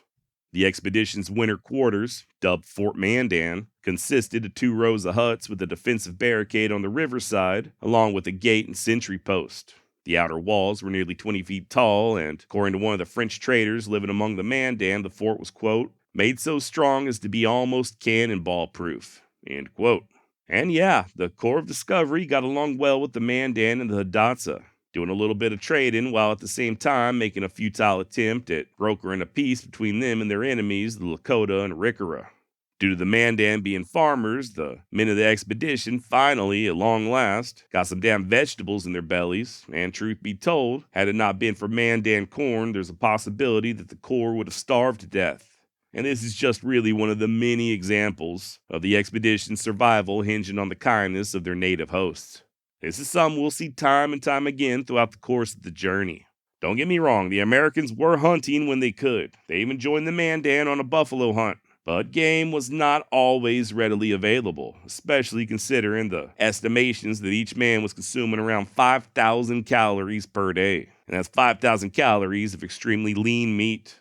The expedition's winter quarters, dubbed Fort Mandan, consisted of 2 rows of huts with a defensive barricade on the riverside, along with a gate and sentry post. The outer walls were nearly 20 feet tall, and according to one of the French traders living among the Mandan, the fort was, quote, "made so strong as to be almost cannonball-proof," end quote. And yeah, the Corps of Discovery got along well with the Mandan and the Hidatsa, doing a little bit of trading while at the same time making a futile attempt at brokering a peace between them and their enemies, the Lakota and Rickera. Due to the Mandan being farmers, the men of the expedition finally, at long last, got some damn vegetables in their bellies, and truth be told, had it not been for Mandan corn, there's a possibility that the Corps would have starved to death. And this is just really one of the many examples of the expedition's survival hinging on the kindness of their native hosts. This is something we'll see time and time again throughout the course of the journey. Don't get me wrong, the Americans were hunting when they could. They even joined the Mandan on a buffalo hunt. But game was not always readily available, especially considering the estimations that each man was consuming around 5,000 calories per day. And that's 5,000 calories of extremely lean meat.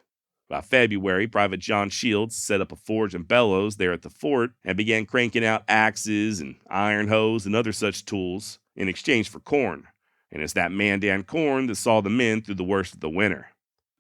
By February, Private John Shields set up a forge and bellows there at the fort and began cranking out axes and iron hoes and other such tools in exchange for corn, and it's that Mandan corn that saw the men through the worst of the winter.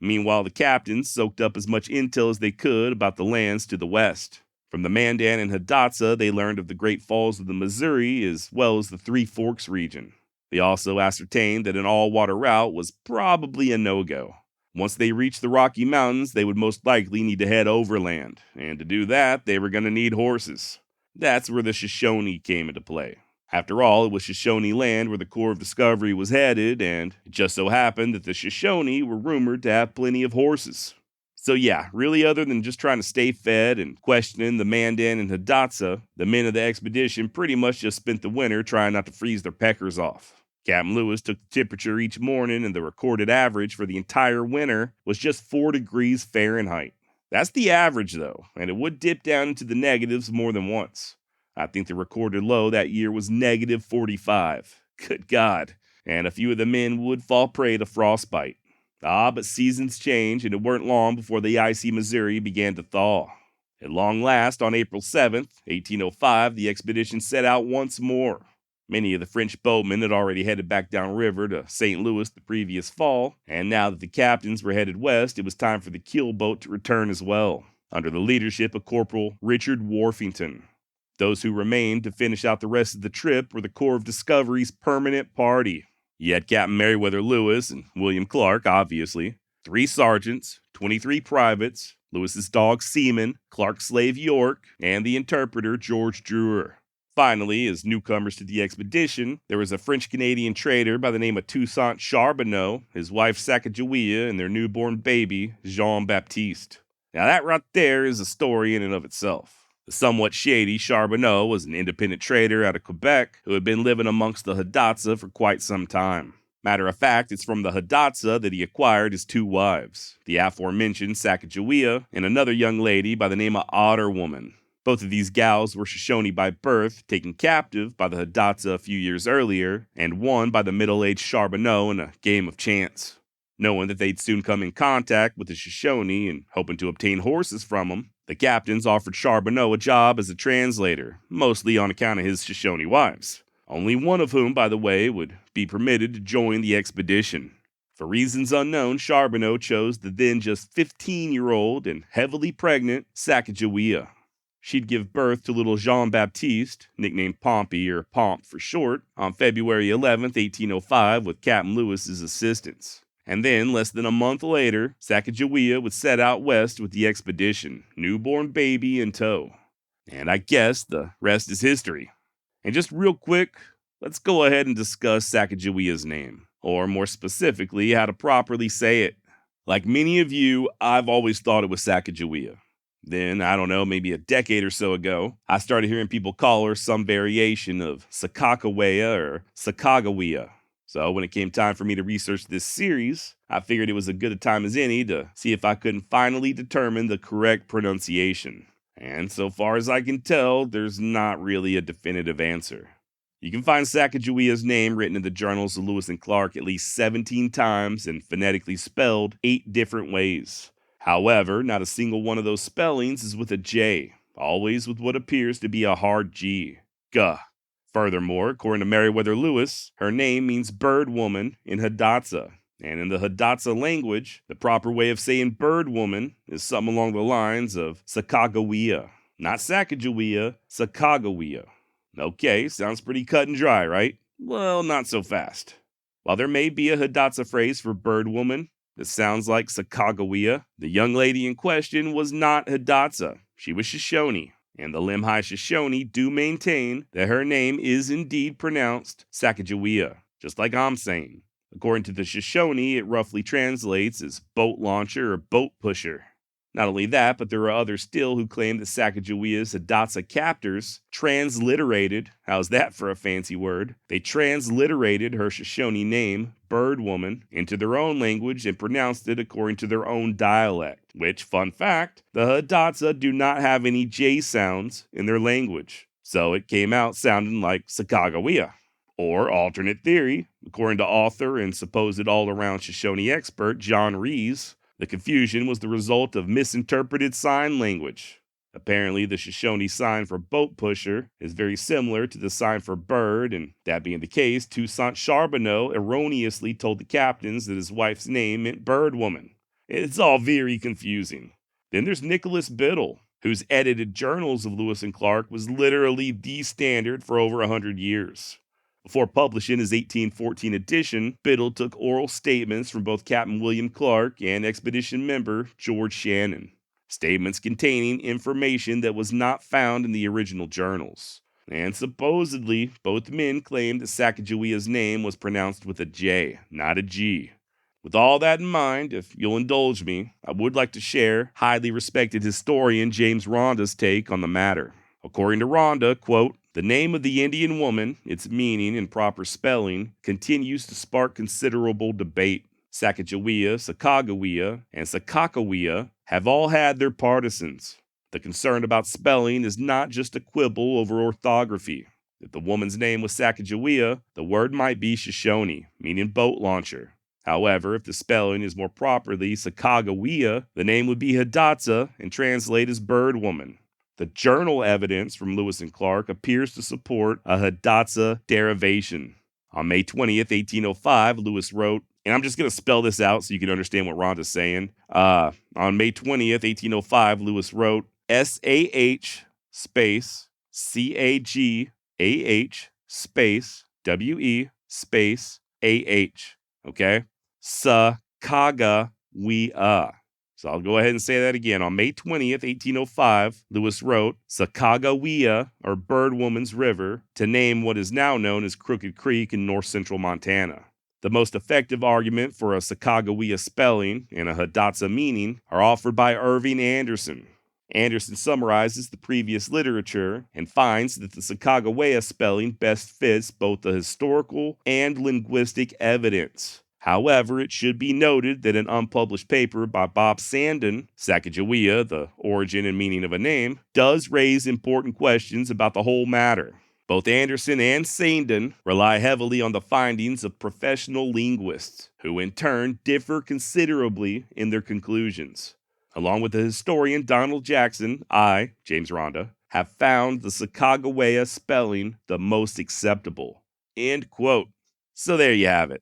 Meanwhile, the captains soaked up as much intel as they could about the lands to the west. From the Mandan and Hidatsa, they learned of the Great Falls of the Missouri as well as the Three Forks region. They also ascertained that an all-water route was probably a no-go. Once they reached the Rocky Mountains, they would most likely need to head overland, and to do that, they were going to need horses. That's where the Shoshone came into play. After all, it was Shoshone land where the Corps of Discovery was headed, and it just so happened that the Shoshone were rumored to have plenty of horses. So yeah, really other than just trying to stay fed and questioning the Mandan and Hidatsa, the men of the expedition pretty much just spent the winter trying not to freeze their peckers off. Captain Lewis took the temperature each morning, and the recorded average for the entire winter was just 4 degrees Fahrenheit. That's the average, though, and it would dip down into the negatives more than once. I think the recorded low that year was negative 45. Good God. And a few of the men would fall prey to frostbite. But seasons change, and it weren't long before the icy Missouri began to thaw. At long last, on April 7th, 1805, the expedition set out once more. Many of the French boatmen had already headed back downriver to St. Louis the previous fall, and now that the captains were headed west, it was time for the keelboat to return as well, under the leadership of Corporal Richard Warfington. Those who remained to finish out the rest of the trip were the Corps of Discovery's permanent party. You had Captain Meriwether Lewis and William Clark, obviously, 3 sergeants, 23 privates, Lewis's dog Seaman, Clark's slave York, and the interpreter George Drewer. Finally, as newcomers to the expedition, there was a French-Canadian trader by the name of Toussaint Charbonneau, his wife Sacagawea, and their newborn baby, Jean-Baptiste. Now that right there is a story in and of itself. The somewhat shady Charbonneau was an independent trader out of Quebec who had been living amongst the Hidatsa for quite some time. Matter of fact, it's from the Hidatsa that he acquired his 2 wives, the aforementioned Sacagawea and another young lady by the name of Otter Woman. Both of these gals were Shoshone by birth, taken captive by the Hidatsa a few years earlier, and won by the middle-aged Charbonneau in a game of chance. Knowing that they'd soon come in contact with the Shoshone and hoping to obtain horses from them, the captains offered Charbonneau a job as a translator, mostly on account of his Shoshone wives. Only one of whom, by the way, would be permitted to join the expedition. For reasons unknown, Charbonneau chose the then just 15-year-old and heavily pregnant Sacagawea. She'd give birth to little Jean-Baptiste, nicknamed Pompey or Pomp for short, on February 11, 1805 with Captain Lewis's assistance. And then, less than a month later, Sacagawea would set out west with the expedition, newborn baby in tow. And I guess the rest is history. And just real quick, let's go ahead and discuss Sacagawea's name, or more specifically, how to properly say it. Like many of you, I've always thought it was Sacagawea. Then, I don't know, maybe a decade or so ago, I started hearing people call her some variation of Sacagawea or Sacagawea. So when it came time for me to research this series, I figured it was as good a time as any to see if I couldn't finally determine the correct pronunciation. And so far as I can tell, there's not really a definitive answer. You can find Sacagawea's name written in the journals of Lewis and Clark at least 17 times and phonetically spelled 8 different ways. However, not a single one of those spellings is with a J, always with what appears to be a hard G. Guh. Furthermore, according to Meriwether Lewis, her name means bird woman in Hidatsa. And in the Hidatsa language, the proper way of saying bird woman is something along the lines of Sacagawea. Not Sacagawea, Sacagawea. Okay, sounds pretty cut and dry, right? Well, not so fast. While there may be a Hidatsa phrase for bird woman that sounds like Sacagawea, the young lady in question was not Hidatsa. She was Shoshone. And the Limhi Shoshone do maintain that her name is indeed pronounced Sacagawea, just like I'm saying. According to the Shoshone, it roughly translates as boat launcher or boat pusher. Not only that, but there are others still who claim that Sacagawea's Hidatsa captors transliterated, how's that for a fancy word? They transliterated her Shoshone name, Bird Woman, into their own language and pronounced it according to their own dialect, which, fun fact, the Hidatsa do not have any J sounds in their language, so it came out sounding like Sacagawea. Or, alternate theory, according to author and supposed all-around Shoshone expert John Rees, the confusion was the result of misinterpreted sign language. Apparently, the Shoshone sign for boat pusher is very similar to the sign for bird, and that being the case, Toussaint Charbonneau erroneously told the captains that his wife's name meant bird woman. It's all very confusing. Then there's Nicholas Biddle, whose edited journals of Lewis and Clark was literally the standard for over 100 years. Before publishing his 1814 edition, Biddle took oral statements from both Captain William Clark and expedition member George Shannon. Statements containing information that was not found in the original journals. And supposedly, both men claimed that Sacagawea's name was pronounced with a J, not a G. With all that in mind, if you'll indulge me, I would like to share highly respected historian James Ronda's take on the matter. According to Ronda, quote, "The name of the Indian woman, its meaning and proper spelling, continues to spark considerable debate. Sacagawea, Sacagawea, and Sacagawea have all had their partisans. The concern about spelling is not just a quibble over orthography. If the woman's name was Sacagawea, the word might be Shoshone, meaning boat launcher. However, if the spelling is more properly Sacagawea, the name would be Hidatsa and translate as bird woman. The journal evidence from Lewis and Clark appears to support a Hidatsa derivation. On May 20th, 1805, Lewis wrote, and I'm just going to spell this out so you can understand what Rhonda's saying. On May 20th, 1805, Lewis wrote, SAH space CAGAH space WE space AH. Okay? Sacagawea. So I'll go ahead and say that again. On May 20th, 1805, Lewis wrote Sacagawea, or Bird Woman's River, to name what is now known as Crooked Creek in north-central Montana. The most effective argument for a Sacagawea spelling and a Hidatsa meaning are offered by Irving Anderson. Anderson summarizes the previous literature and finds that the Sacagawea spelling best fits both the historical and linguistic evidence. However, it should be noted that an unpublished paper by Bob Sandon, Sacagawea, the origin and meaning of a name, does raise important questions about the whole matter. Both Anderson and Sandon rely heavily on the findings of professional linguists, who in turn differ considerably in their conclusions. Along with the historian Donald Jackson, I, James Rhonda, have found the Sacagawea spelling the most acceptable. End quote. So there you have it.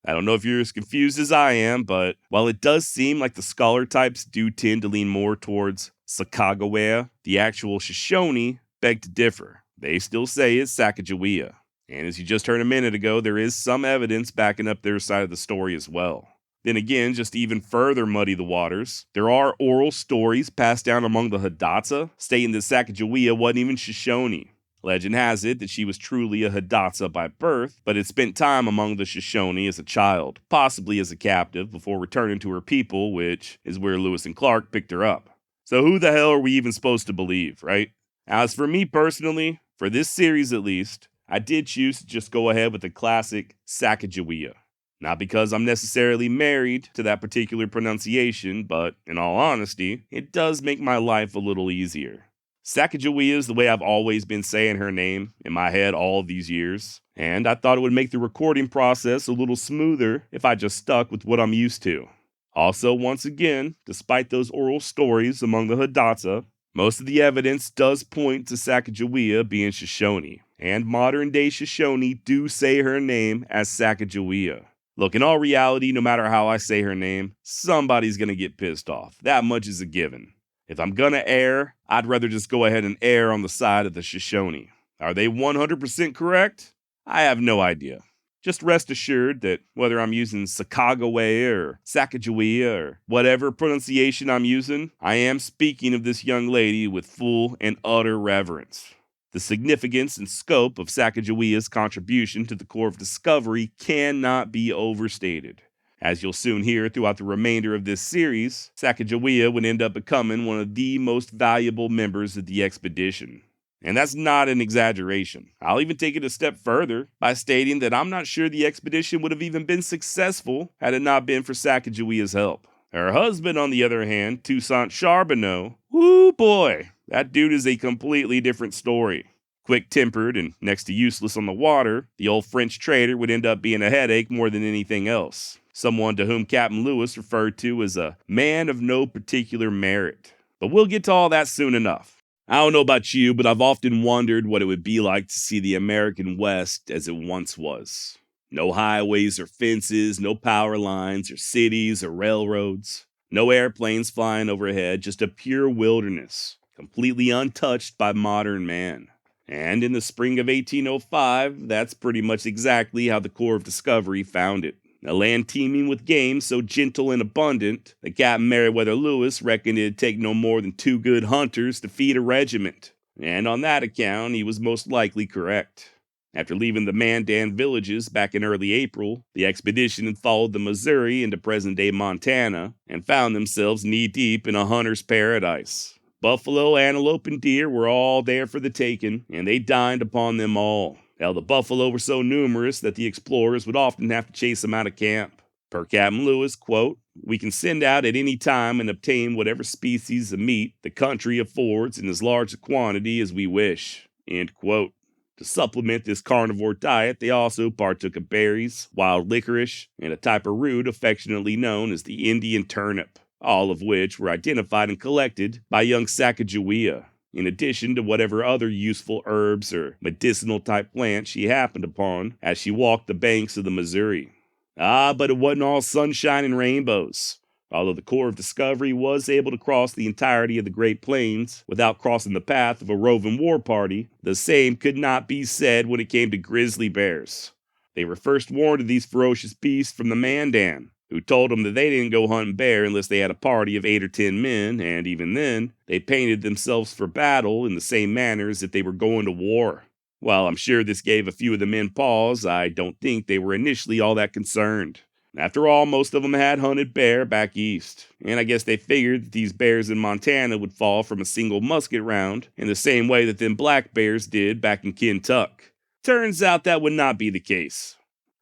I don't know if you're as confused as I am, but while it does seem like the scholar types do tend to lean more towards Sacagawea, the actual Shoshone beg to differ. They still say it's Sacagawea. And as you just heard a minute ago, there is some evidence backing up their side of the story as well. Then again, just to even further muddy the waters, there are oral stories passed down among the Hidatsa stating that Sacagawea wasn't even Shoshone. Legend has it that she was truly a Hidatsa by birth, but had spent time among the Shoshone as a child, possibly as a captive, before returning to her people, which is where Lewis and Clark picked her up. So who the hell are we even supposed to believe, right? As for me personally, for this series at least, I did choose to just go ahead with the classic Sacagawea. Not because I'm necessarily married to that particular pronunciation, but in all honesty, it does make my life a little easier. Sacagawea is the way I've always been saying her name in my head all these years, and I thought it would make the recording process a little smoother if I just stuck with what I'm used to. Also, once again, despite those oral stories among the Hidatsa, most of the evidence does point to Sacagawea being Shoshone, and modern-day Shoshone do say her name as Sacagawea. Look, in all reality, no matter how I say her name, somebody's gonna get pissed off. That much is a given. If I'm gonna err, I'd rather just go ahead and err on the side of the Shoshone. Are they 100% correct? I have no idea. Just rest assured that whether I'm using Sacagawea or Sacagawea or whatever pronunciation I'm using, I am speaking of this young lady with full and utter reverence. The significance and scope of Sacagawea's contribution to the Corps of Discovery cannot be overstated. As you'll soon hear throughout the remainder of this series, Sacagawea would end up becoming one of the most valuable members of the expedition. And that's not an exaggeration. I'll even take it a step further by stating that I'm not sure the expedition would have even been successful had it not been for Sacagawea's help. Her husband, on the other hand, Toussaint Charbonneau, whoo boy, that dude is a completely different story. Quick-tempered and next to useless on the water, the old French trader would end up being a headache more than anything else. Someone to whom Captain Lewis referred to as a man of no particular merit. But we'll get to all that soon enough. I don't know about you, but I've often wondered what it would be like to see the American West as it once was. No highways or fences, no power lines or cities or railroads. No airplanes flying overhead, just a pure wilderness, completely untouched by modern man. And in the spring of 1805, that's pretty much exactly how the Corps of Discovery found it. A land teeming with game so gentle and abundant that Captain Meriwether Lewis reckoned it'd take no more than 2 good hunters to feed a regiment. And on that account, he was most likely correct. After leaving the Mandan villages back in early April, the expedition had followed the Missouri into present-day Montana and found themselves knee-deep in a hunter's paradise. Buffalo, antelope, and deer were all there for the taking, and they dined upon them all. Hell, the buffalo were so numerous that the explorers would often have to chase them out of camp. Per Captain Lewis, quote, "We can send out at any time and obtain whatever species of meat the country affords in as large a quantity as we wish," end quote. To supplement this carnivore diet, they also partook of berries, wild licorice, and a type of root affectionately known as the Indian turnip, all of which were identified and collected by young Sacagawea, in addition to whatever other useful herbs or medicinal-type plants she happened upon as she walked the banks of the Missouri. But it wasn't all sunshine and rainbows. Although the Corps of Discovery was able to cross the entirety of the Great Plains without crossing the path of a roving war party, the same could not be said when it came to grizzly bears. They were first warned of these ferocious beasts from the Mandan, who told them that they didn't go hunting bear unless they had a party of 8 or 10 men, and even then, they painted themselves for battle in the same manner as if they were going to war. While I'm sure this gave a few of the men pause, I don't think they were initially all that concerned. After all, most of them had hunted bear back east, and I guess they figured that these bears in Montana would fall from a single musket round in the same way that them black bears did back in Kentucky. Turns out that would not be the case.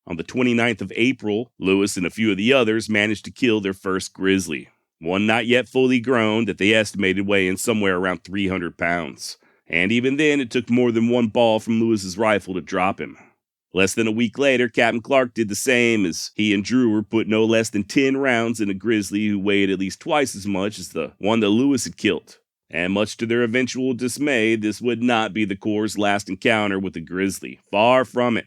On the 29th of April, Lewis and a few of the others managed to kill their first grizzly, one not yet fully grown that they estimated weighing somewhere around 300 pounds. And even then, it took more than one ball from Lewis's rifle to drop him. Less than a week later, Captain Clark did the same, as he and Drewer put no less than 10 rounds in a grizzly who weighed at least twice as much as the one that Lewis had killed. And much to their eventual dismay, this would not be the Corps' last encounter with a grizzly. Far from it.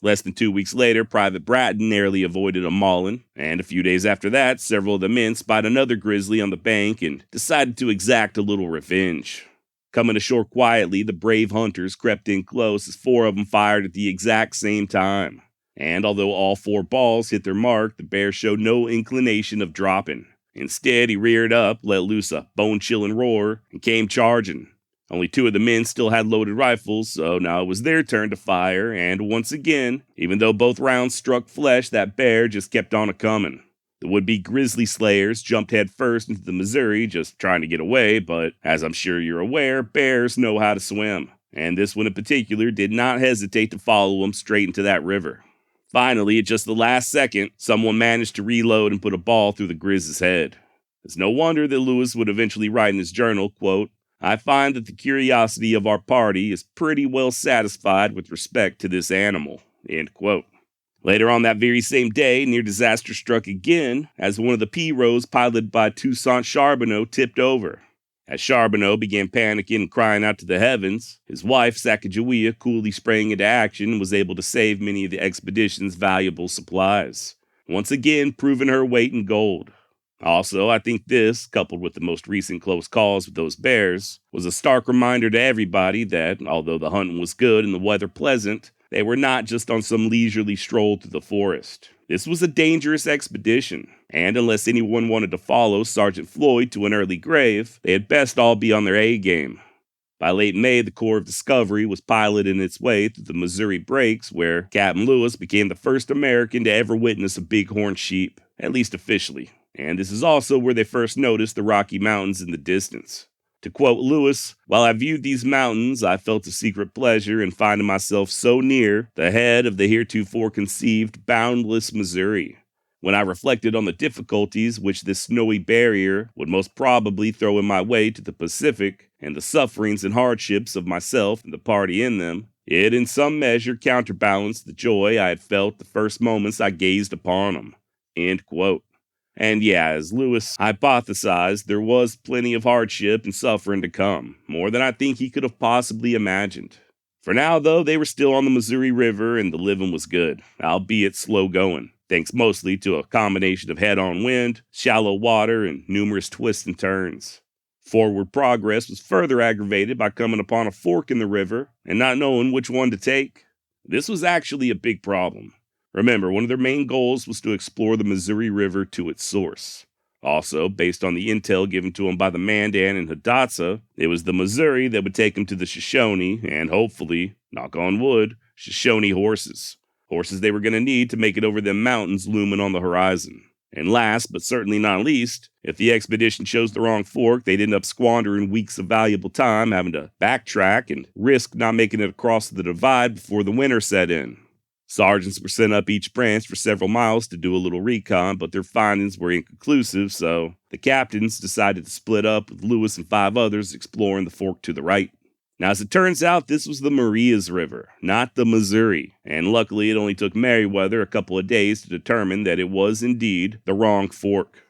Less than 2 weeks later, Private Bratton narrowly avoided a mauling, and a few days after that, several of the men spied another grizzly on the bank and decided to exact a little revenge. Coming ashore quietly, the brave hunters crept in close as 4 of them fired at the exact same time. And although all 4 balls hit their mark, the bear showed no inclination of dropping. Instead, he reared up, let loose a bone-chilling roar, and came charging. Only 2 of the men still had loaded rifles, so now it was their turn to fire, and once again, even though both rounds struck flesh, that bear just kept on a-coming. The would-be grizzly slayers jumped headfirst into the Missouri, just trying to get away, but as I'm sure you're aware, bears know how to swim, and this one in particular did not hesitate to follow them straight into that river. Finally, at just the last second, someone managed to reload and put a ball through the grizz's head. It's no wonder that Lewis would eventually write in his journal, quote, "I find that the curiosity of our party is pretty well satisfied with respect to this animal," end quote. Later on that very same day, near disaster struck again as one of the P-Rows piloted by Toussaint Charbonneau tipped over. As Charbonneau began panicking and crying out to the heavens, his wife, Sacagawea, coolly sprang into action and was able to save many of the expedition's valuable supplies, once again proving her weight in gold. Also, I think this, coupled with the most recent close calls with those bears, was a stark reminder to everybody that, although the hunting was good and the weather pleasant, they were not just on some leisurely stroll through the forest. This was a dangerous expedition, and unless anyone wanted to follow Sergeant Floyd to an early grave, they had best all be on their A-game. By late May, the Corps of Discovery was piloting its way through the Missouri Breaks, where Captain Lewis became the first American to ever witness a bighorn sheep, at least officially. And this is also where they first noticed the Rocky Mountains in the distance. To quote Lewis, "While I viewed these mountains, I felt a secret pleasure in finding myself so near the head of the heretofore conceived boundless Missouri. When I reflected on the difficulties which this snowy barrier would most probably throw in my way to the Pacific, and the sufferings and hardships of myself and the party in them, it in some measure counterbalanced the joy I had felt the first moments I gazed upon them." End quote. And yeah, as Lewis hypothesized, there was plenty of hardship and suffering to come, more than I think he could have possibly imagined. For now, though, they were still on the Missouri River and the living was good, albeit slow going, thanks mostly to a combination of head-on wind, shallow water, and numerous twists and turns. Forward progress was further aggravated by coming upon a fork in the river and not knowing which one to take. This was actually a big problem. Remember, one of their main goals was to explore the Missouri River to its source. Also, based on the intel given to them by the Mandan and Hidatsa, it was the Missouri that would take them to the Shoshone and hopefully, knock on wood, Shoshone horses. Horses they were going to need to make it over them mountains looming on the horizon. And last, but certainly not least, if the expedition chose the wrong fork, they'd end up squandering weeks of valuable time having to backtrack and risk not making it across the divide before the winter set in. Sergeants were sent up each branch for several miles to do a little recon, but their findings were inconclusive, so the captains decided to split up with Lewis and 5 others exploring the fork to the right. Now, as it turns out, this was the Marias River, not the Missouri, and luckily it only took Meriwether a couple of days to determine that it was indeed the wrong fork.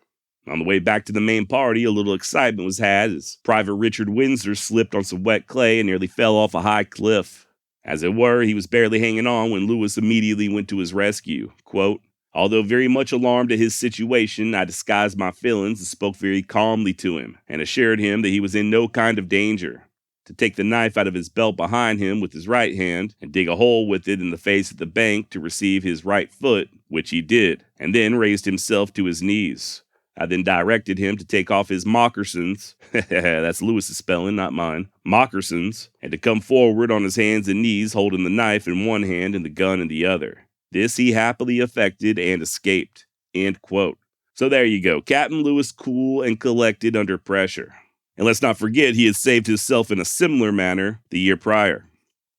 On the way back to the main party, a little excitement was had as Private Richard Windsor slipped on some wet clay and nearly fell off a high cliff. As it were, he was barely hanging on when Lewis immediately went to his rescue. Quote, "Although very much alarmed at his situation, I disguised my feelings and spoke very calmly to him, and assured him that he was in no kind of danger. To take the knife out of his belt behind him with his right hand, and dig a hole with it in the face of the bank to receive his right foot, which he did, and then raised himself to his knees. I then directed him to take off his moccasins," that's Lewis's spelling, not mine, moccasins, "and to come forward on his hands and knees holding the knife in one hand and the gun in the other. This he happily effected and escaped. End quote. So there you go. Captain Lewis cool and collected under pressure. And let's not forget he had saved himself in a similar manner the year prior.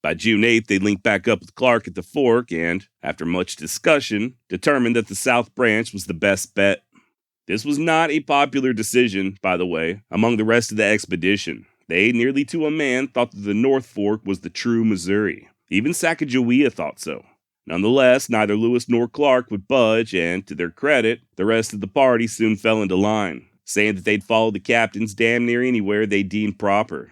By June 8th, they linked back up with Clark at the fork and, after much discussion, determined that the South Branch was the best bet. This was not a popular decision, by the way, among the rest of the expedition. They, nearly to a man, thought that the North Fork was the true Missouri. Even Sacagawea thought so. Nonetheless, neither Lewis nor Clark would budge, and, to their credit, the rest of the party soon fell into line, saying that they'd follow the captains damn near anywhere they deemed proper.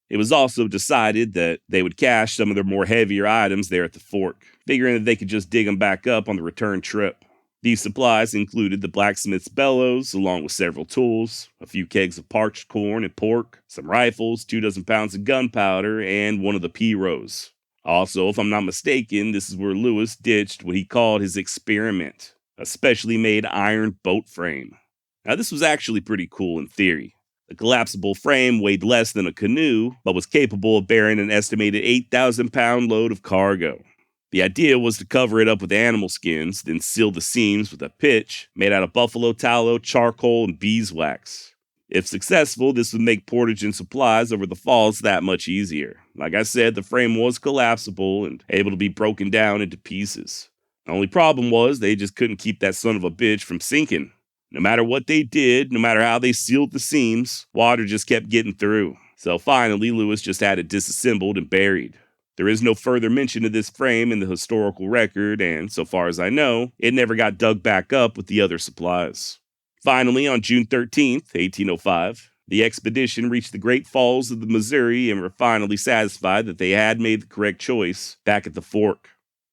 It was also decided that they would cache some of their more heavier items there at the fork, figuring that they could just dig them back up on the return trip. These supplies included the blacksmith's bellows, along with several tools, a few kegs of parched corn and pork, some rifles, 24 pounds of gunpowder, and one of the pirogues. Also, if I'm not mistaken, this is where Lewis ditched what he called his experiment, a specially made iron boat frame. Now, this was actually pretty cool in theory. The collapsible frame weighed less than a canoe, but was capable of bearing an estimated 8,000-pound load of cargo. The idea was to cover it up with animal skins, then seal the seams with a pitch made out of buffalo tallow, charcoal, and beeswax. If successful, this would make portage and supplies over the falls that much easier. Like I said, the frame was collapsible and able to be broken down into pieces. The only problem was they just couldn't keep that son of a bitch from sinking. No matter what they did, no matter how they sealed the seams, water just kept getting through. So finally, Lewis just had it disassembled and buried. There is no further mention of this frame in the historical record, and so far as I know, it never got dug back up with the other supplies. Finally, on June 13th, 1805, the expedition reached the Great Falls of the Missouri and were finally satisfied that they had made the correct choice back at the fork.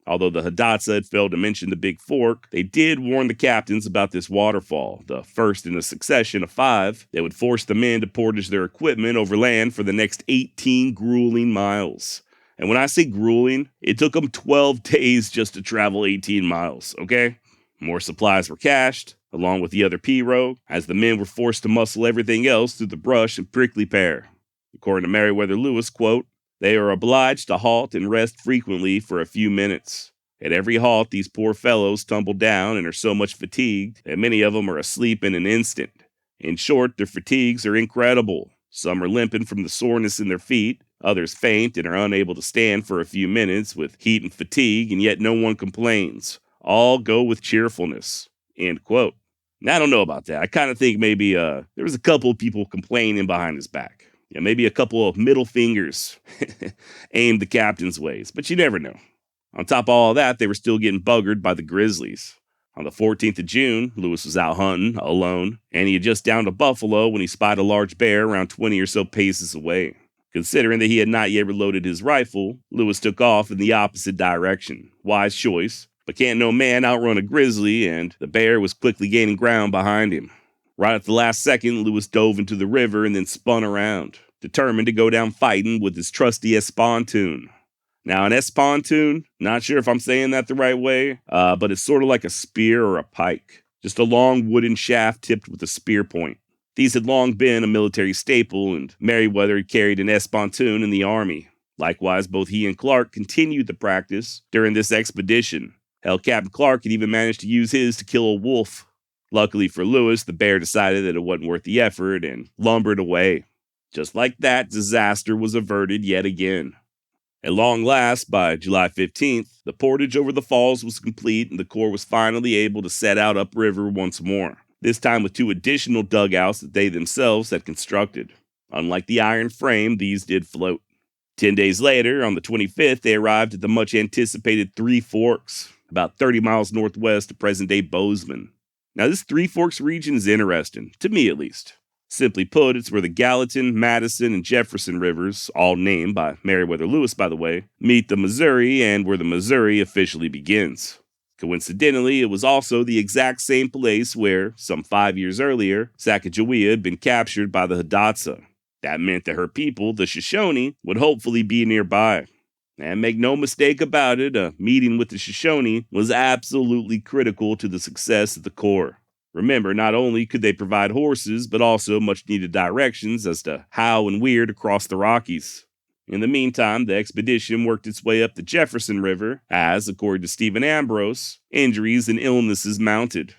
Although the Hidatsa had failed to mention the Big Fork, they did warn the captains about this waterfall, the first in a succession of 5 that would force the men to portage their equipment overland for the next 18 grueling miles. And when I say grueling, it took them 12 days just to travel 18 miles, okay? More supplies were cached, along with the other pirogue, as the men were forced to muscle everything else through the brush and prickly pear. According to Meriwether Lewis, quote, "They are obliged to halt and rest frequently for a few minutes. At every halt, these poor fellows tumble down and are so much fatigued that many of them are asleep in an instant. In short, their fatigues are incredible. Some are limping from the soreness in their feet, others faint and are unable to stand for a few minutes with heat and fatigue, and yet no one complains. All go with cheerfulness." End quote. Now, I don't know about that. I kind of think maybe there was a couple of people complaining behind his back. Yeah, maybe a couple of middle fingers aimed the captain's ways, but you never know. On top of all that, they were still getting buggered by the grizzlies. On the 14th of June, Lewis was out hunting, alone, and he had just downed a buffalo when he spied a large bear around 20 or so paces away. Considering that he had not yet reloaded his rifle, Lewis took off in the opposite direction. Wise choice, but can't no man outrun a grizzly, and the bear was quickly gaining ground behind him. Right at the last second, Lewis dove into the river and then spun around, determined to go down fighting with his trusty espontoon. Now, an espontoon, not sure if I'm saying that the right way, but it's sort of like a spear or a pike, just a long wooden shaft tipped with a spear point. These had long been a military staple, and Meriwether had carried an espontoon in the army. Likewise, both he and Clark continued the practice during this expedition. Hell, Captain Clark had even managed to use his to kill a wolf. Luckily for Lewis, the bear decided that it wasn't worth the effort and lumbered away. Just like that, disaster was averted yet again. At long last, by July 15th, the portage over the falls was complete and the Corps was finally able to set out upriver once more, this time with 2 additional dugouts that they themselves had constructed. Unlike the iron frame, these did float. 10 days later, on the 25th, they arrived at the much-anticipated Three Forks, about 30 miles northwest of present-day Bozeman. Now, this Three Forks region is interesting, to me at least. Simply put, it's where the Gallatin, Madison, and Jefferson rivers, all named by Meriwether Lewis, by the way, meet the Missouri and where the Missouri officially begins. Coincidentally, it was also the exact same place where, some 5 years earlier, Sacagawea had been captured by the Hidatsa. That meant that her people, the Shoshone, would hopefully be nearby. And make no mistake about it, a meeting with the Shoshone was absolutely critical to the success of the Corps. Remember, not only could they provide horses, but also much-needed directions as to how and where to cross the Rockies. In the meantime, the expedition worked its way up the Jefferson River as, according to Stephen Ambrose, injuries and illnesses mounted.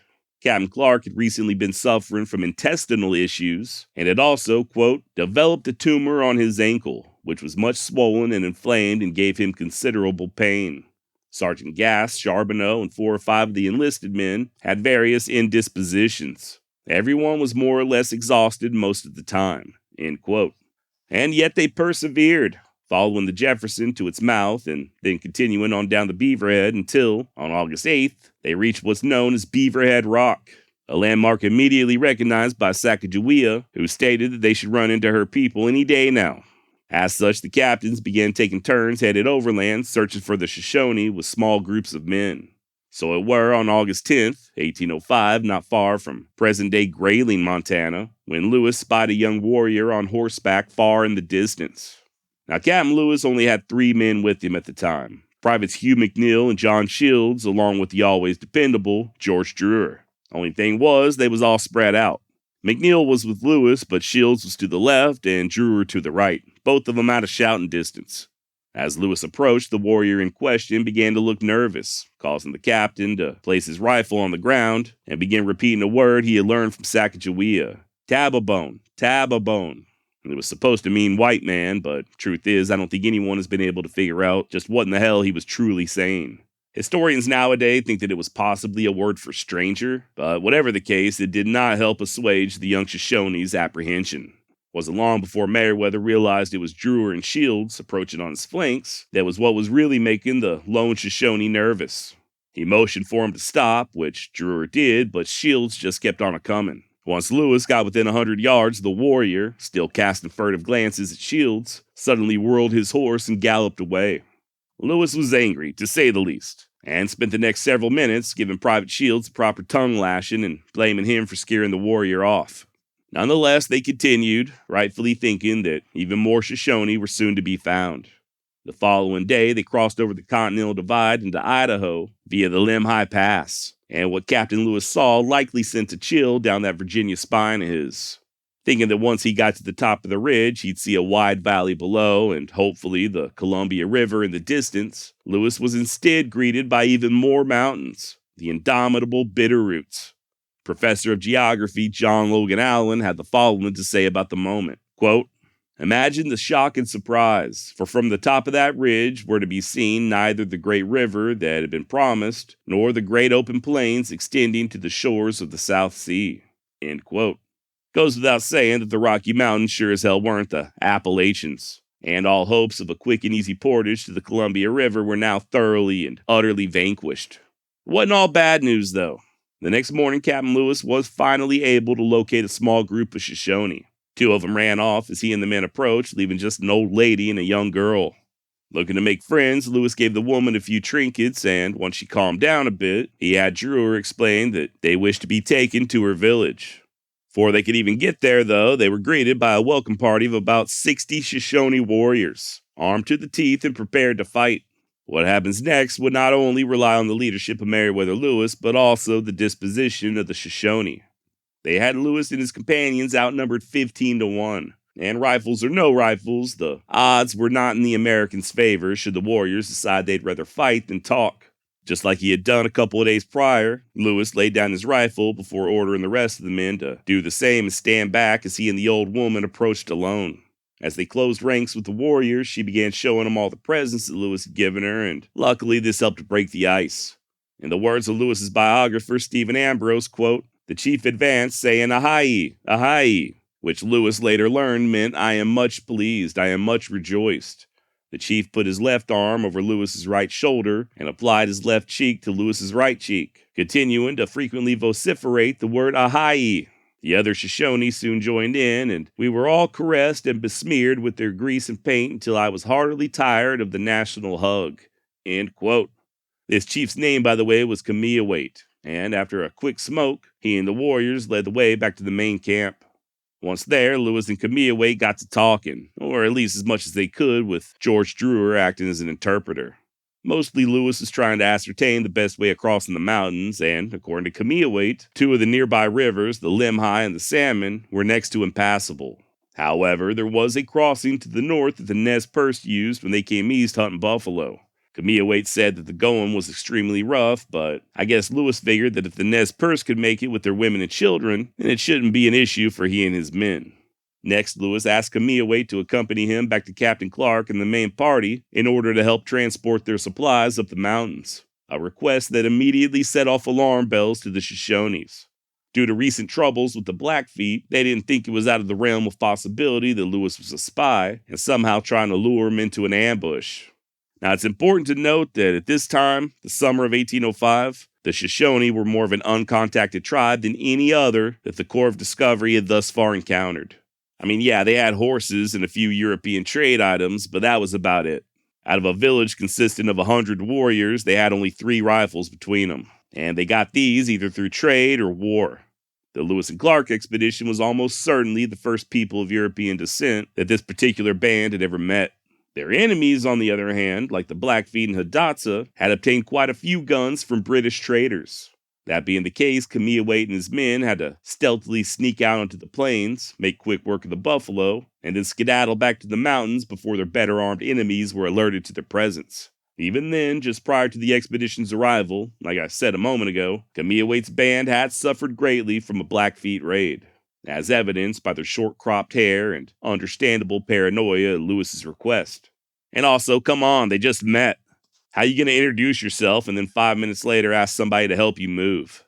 Captain Clark had recently been suffering from intestinal issues and had also, quote, developed a tumor on his ankle, which was much swollen and inflamed and gave him considerable pain. Sergeant Gass, Charbonneau, and 4 or 5 of the enlisted men had various indispositions. Everyone was more or less exhausted most of the time, end quote. And yet they persevered, following the Jefferson to its mouth and then continuing on down the Beaverhead until, on August 8th, they reached what's known as Beaverhead Rock, a landmark immediately recognized by Sacagawea, who stated that they should run into her people any day now. As such, the captains began taking turns headed overland searching for the Shoshone with small groups of men. So it were on August 10th, 1805, not far from present-day Grayling, Montana, when Lewis spied a young warrior on horseback far in the distance. Now, Captain Lewis only had 3 men with him at the time, Privates Hugh McNeil and John Shields, along with the always dependable George Drewer. Only thing was, they was all spread out. McNeil was with Lewis, but Shields was to the left and Drewer to the right, both of them out of shouting distance. As Lewis approached, the warrior in question began to look nervous, causing the captain to place his rifle on the ground and begin repeating a word he had learned from Sacagawea. Tababone, tababone. It was supposed to mean white man, but truth is, I don't think anyone has been able to figure out just what in the hell he was truly saying. Historians nowadays think that it was possibly a word for stranger, but whatever the case, it did not help assuage the young Shoshone's apprehension. It wasn't long before Meriwether realized it was Drewer and Shields approaching on his flanks that was what was really making the lone Shoshone nervous. He motioned for him to stop, which Drewer did, but Shields just kept on a-coming. Once Lewis got within 100 yards, the warrior, still casting furtive glances at Shields, suddenly whirled his horse and galloped away. Lewis was angry, to say the least, and spent the next several minutes giving Private Shields a proper tongue lashing and blaming him for scaring the warrior off. Nonetheless, they continued, rightfully thinking that even more Shoshone were soon to be found. The following day, they crossed over the Continental Divide into Idaho via the Lemhi Pass, and what Captain Lewis saw likely sent a chill down that Virginia spine of his. Thinking that once he got to the top of the ridge, he'd see a wide valley below and hopefully the Columbia River in the distance, Lewis was instead greeted by even more mountains, the indomitable Bitterroots. Professor of Geography John Logan Allen had the following to say about the moment. Quote, imagine the shock and surprise, for from the top of that ridge were to be seen neither the great river that had been promised, nor the great open plains extending to the shores of the South Sea. End quote. Goes without saying that the Rocky Mountains sure as hell weren't the Appalachians, and all hopes of a quick and easy portage to the Columbia River were now thoroughly and utterly vanquished. It wasn't all bad news, though. The next morning, Captain Lewis was finally able to locate a small group of Shoshone. 2 of them ran off as he and the men approached, leaving just an old lady and a young girl. Looking to make friends, Lewis gave the woman a few trinkets, and once she calmed down a bit, he had Drewer explain that they wished to be taken to her village. Before they could even get there, though, they were greeted by a welcome party of about 60 Shoshone warriors, armed to the teeth and prepared to fight. What happens next would not only rely on the leadership of Meriwether Lewis, but also the disposition of the Shoshone. They had Lewis and his companions outnumbered 15-1, and rifles or no rifles, the odds were not in the Americans' favor should the warriors decide they'd rather fight than talk. Just like he had done a couple of days prior, Lewis laid down his rifle before ordering the rest of the men to do the same and stand back as he and the old woman approached alone. As they closed ranks with the warriors, she began showing them all the presents that Lewis had given her, and luckily this helped to break the ice. In the words of Lewis's biographer, Stephen Ambrose, quote, the chief advanced saying, "Ahai, ahai," which Lewis later learned meant, "I am much pleased, I am much rejoiced." The chief put his left arm over Lewis's right shoulder and applied his left cheek to Lewis's right cheek, continuing to frequently vociferate the word "ahai." The other Shoshone soon joined in, and we were all caressed and besmeared with their grease and paint until I was heartily tired of the national hug. End quote. This chief's name, by the way, was Cameawait, and after a quick smoke, he and the warriors led the way back to the main camp. Once there, Lewis and Cameawait got to talking, or at least as much as they could, with George Drewer acting as an interpreter. Mostly Lewis was trying to ascertain the best way across the mountains, and, according to Cameawait, 2 of the nearby rivers, the Lemhi and the Salmon, were next to impassable. However, there was a crossing to the north that the Nez Perce used when they came east hunting buffalo. Cameahwait said that the going was extremely rough, but I guess Lewis figured that if the Nez Perce could make it with their women and children, then it shouldn't be an issue for he and his men. Next, Lewis asked Cameahwait to accompany him back to Captain Clark and the main party in order to help transport their supplies up the mountains, a request that immediately set off alarm bells to the Shoshones. Due to recent troubles with the Blackfeet, they didn't think it was out of the realm of possibility that Lewis was a spy and somehow trying to lure him into an ambush. Now, it's important to note that at this time, the summer of 1805, the Shoshone were more of an uncontacted tribe than any other that the Corps of Discovery had thus far encountered. I mean, yeah, they had horses and a few European trade items, but that was about it. Out of a village consisting of 100 warriors, they had only 3 rifles between them, and they got these either through trade or war. The Lewis and Clark expedition was almost certainly the first people of European descent that this particular band had ever met. Their enemies, on the other hand, like the Blackfeet and Hidatsa, had obtained quite a few guns from British traders. That being the case, Cameahwait and his men had to stealthily sneak out onto the plains, make quick work of the buffalo, and then skedaddle back to the mountains before their better armed enemies were alerted to their presence. Even then, just prior to the expedition's arrival, like I said a moment ago, Cameahwait's band had suffered greatly from a Blackfeet raid, as evidenced by their short-cropped hair and understandable paranoia at Lewis's request. And also, come on, they just met. How you going to introduce yourself and then 5 minutes later ask somebody to help you move?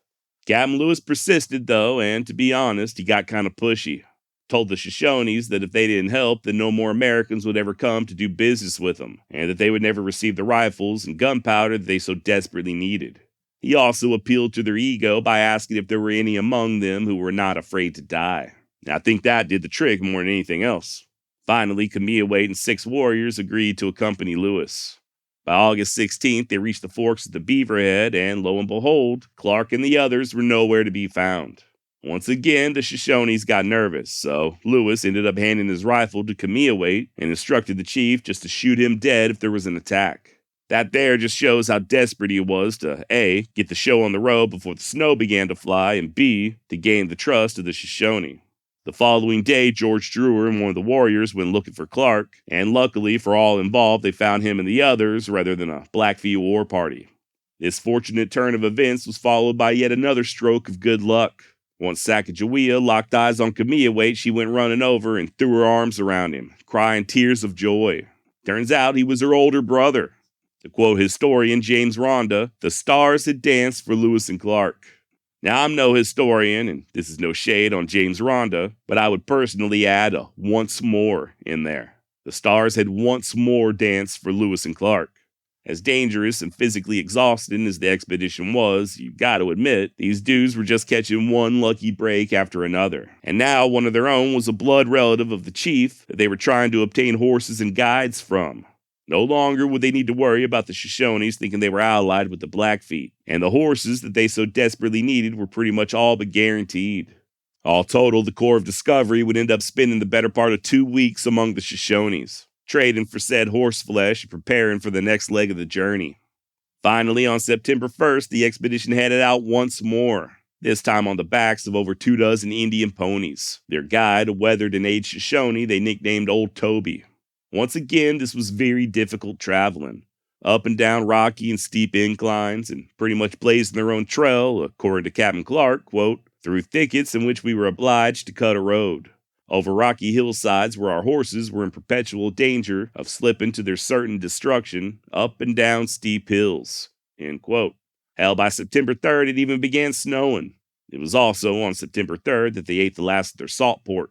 Captain Lewis persisted, though, and to be honest, he got kind of pushy. Told the Shoshones that if they didn't help, then no more Americans would ever come to do business with them, and that they would never receive the rifles and gunpowder that they so desperately needed. He also appealed to their ego by asking if there were any among them who were not afraid to die. I think that did the trick more than anything else. Finally, Cameahwait and 6 warriors agreed to accompany Lewis. By August 16th, they reached the forks of the Beaverhead, and lo and behold, Clark and the others were nowhere to be found. Once again, the Shoshones got nervous, so Lewis ended up handing his rifle to Cameahwait and instructed the chief just to shoot him dead if there was an attack. That there just shows how desperate he was to A, get the show on the road before the snow began to fly, and B, to gain the trust of the Shoshone. The following day, George Drewer and one of the warriors went looking for Clark, and luckily for all involved, they found him and the others rather than a Blackfeet war party. This fortunate turn of events was followed by yet another stroke of good luck. Once Sacagawea locked eyes on Cameahwait, she went running over and threw her arms around him, crying tears of joy. Turns out he was her older brother. To quote historian James Rhonda, the stars had danced for Lewis and Clark. Now, I'm no historian, and this is no shade on James Rhonda, but I would personally add a once more in there. The stars had once more danced for Lewis and Clark. As dangerous and physically exhausting as the expedition was, you gotta admit, these dudes were just catching one lucky break after another. And now one of their own was a blood relative of the chief that they were trying to obtain horses and guides from. No longer would they need to worry about the Shoshones thinking they were allied with the Blackfeet, and the horses that they so desperately needed were pretty much all but guaranteed. All total, the Corps of Discovery would end up spending the better part of 2 weeks among the Shoshones, trading for said horse flesh and preparing for the next leg of the journey. Finally, on September 1st, the expedition headed out once more, this time on the backs of over 24 Indian ponies. Their guide, a weathered and aged Shoshone, they nicknamed Old Toby. Once again, this was very difficult traveling, up and down rocky and steep inclines, and pretty much blazing their own trail, according to Captain Clark, quote, through thickets in which we were obliged to cut a road, over rocky hillsides where our horses were in perpetual danger of slipping to their certain destruction, up and down steep hills, end quote. Hell, by September 3rd, it even began snowing. It was also on September 3rd that they ate the last of their salt pork.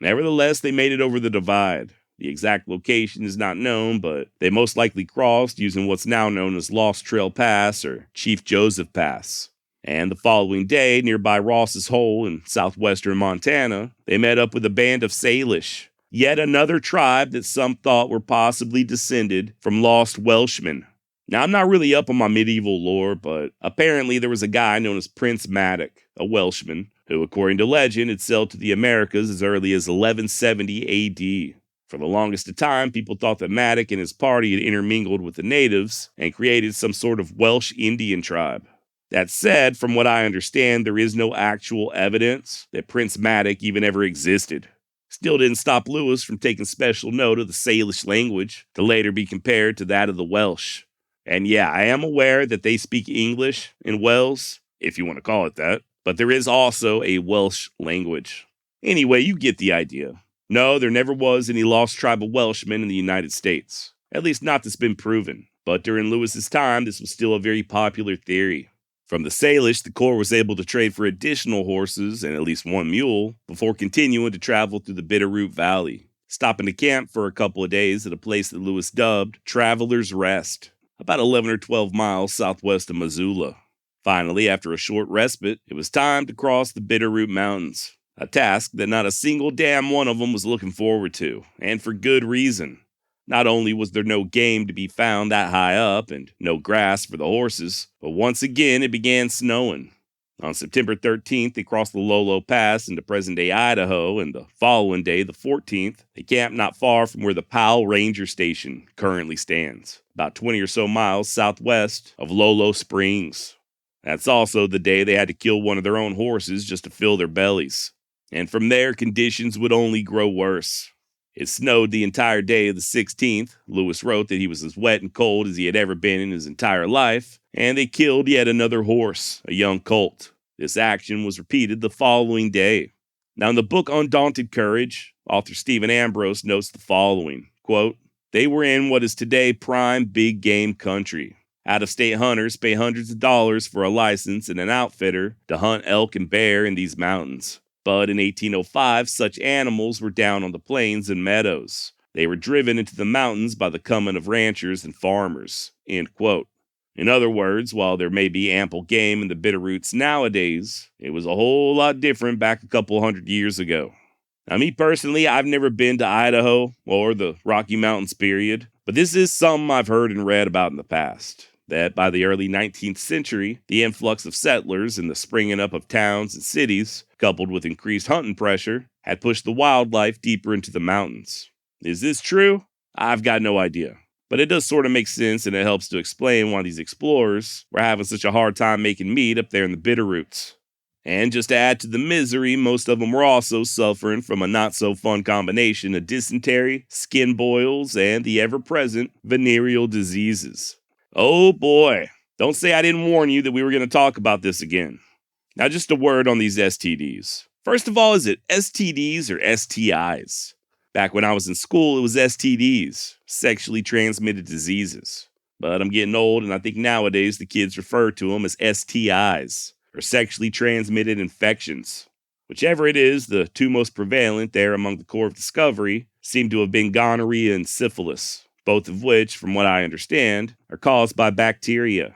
Nevertheless, they made it over the divide. The exact location is not known, but they most likely crossed using what's now known as Lost Trail Pass or Chief Joseph Pass. And the following day, nearby Ross's Hole in southwestern Montana, they met up with a band of Salish, yet another tribe that some thought were possibly descended from lost Welshmen. Now, I'm not really up on my medieval lore, but apparently there was a guy known as Prince Madoc, a Welshman, who, according to legend, had sailed to the Americas as early as 1170 A.D. For the longest of time, people thought that Madoc and his party had intermingled with the natives and created some sort of Welsh Indian tribe. That said, from what I understand, there is no actual evidence that Prince Madoc even ever existed. Still didn't stop Lewis from taking special note of the Salish language to later be compared to that of the Welsh. And yeah, I am aware that they speak English in Wales, if you want to call it that, but there is also a Welsh language. Anyway, you get the idea. No, there never was any lost tribe of Welshmen in the United States. At least not that's been proven. But during Lewis's time, this was still a very popular theory. From the Salish, the Corps was able to trade for additional horses and at least one mule before continuing to travel through the Bitterroot Valley, stopping to camp for a couple of days at a place that Lewis dubbed Traveler's Rest, about 11 or 12 miles southwest of Missoula. Finally, after a short respite, it was time to cross the Bitterroot Mountains, a task that not a single damn one of them was looking forward to, and for good reason. Not only was there no game to be found that high up and no grass for the horses, but once again it began snowing. On September 13th, they crossed the Lolo Pass into present-day Idaho, and the following day, the 14th, they camped not far from where the Powell Ranger Station currently stands, about 20 or so miles southwest of Lolo Springs. That's also the day they had to kill one of their own horses just to fill their bellies. And from there, conditions would only grow worse. It snowed the entire day of the 16th. Lewis wrote that he was as wet and cold as he had ever been in his entire life, and they killed yet another horse, a young colt. This action was repeated the following day. Now, in the book Undaunted Courage, author Stephen Ambrose notes the following, quote, "They were in what is today prime big game country. Out-of-state hunters pay hundreds of dollars for a license and an outfitter to hunt elk and bear in these mountains. But in 1805, such animals were down on the plains and meadows. They were driven into the mountains by the coming of ranchers and farmers." End quote. In other words, while there may be ample game in the Bitterroots nowadays, it was a whole lot different back a couple hundred years ago. Now, me personally, I've never been to Idaho or the Rocky Mountains period, but this is something I've heard and read about in the past. That by the early 19th century, the influx of settlers and the springing up of towns and cities, coupled with increased hunting pressure, had pushed the wildlife deeper into the mountains. Is this true? I've got no idea. But it does sort of make sense, and it helps to explain why these explorers were having such a hard time making meat up there in the Bitterroots. And just to add to the misery, most of them were also suffering from a not-so-fun combination of dysentery, skin boils, and the ever-present venereal diseases. Oh boy, don't say I didn't warn you that we were going to talk about this again. Now just a word on these STDs. First of all, is it STDs or STIs? Back when I was in school, it was STDs, sexually transmitted diseases. But I'm getting old, and I think nowadays the kids refer to them as STIs, or sexually transmitted infections. Whichever it is, the two most prevalent there among the Corps of Discovery seem to have been gonorrhea and syphilis, both of which, from what I understand, are caused by bacteria.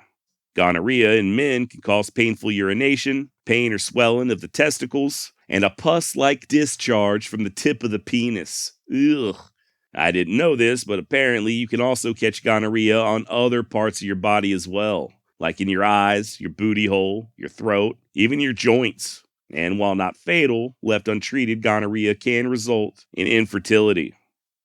Gonorrhea in men can cause painful urination, pain or swelling of the testicles, and a pus-like discharge from the tip of the penis. Ugh. I didn't know this, but apparently you can also catch gonorrhea on other parts of your body as well, like in your eyes, your booty hole, your throat, even your joints. And while not fatal, left untreated, gonorrhea can result in infertility.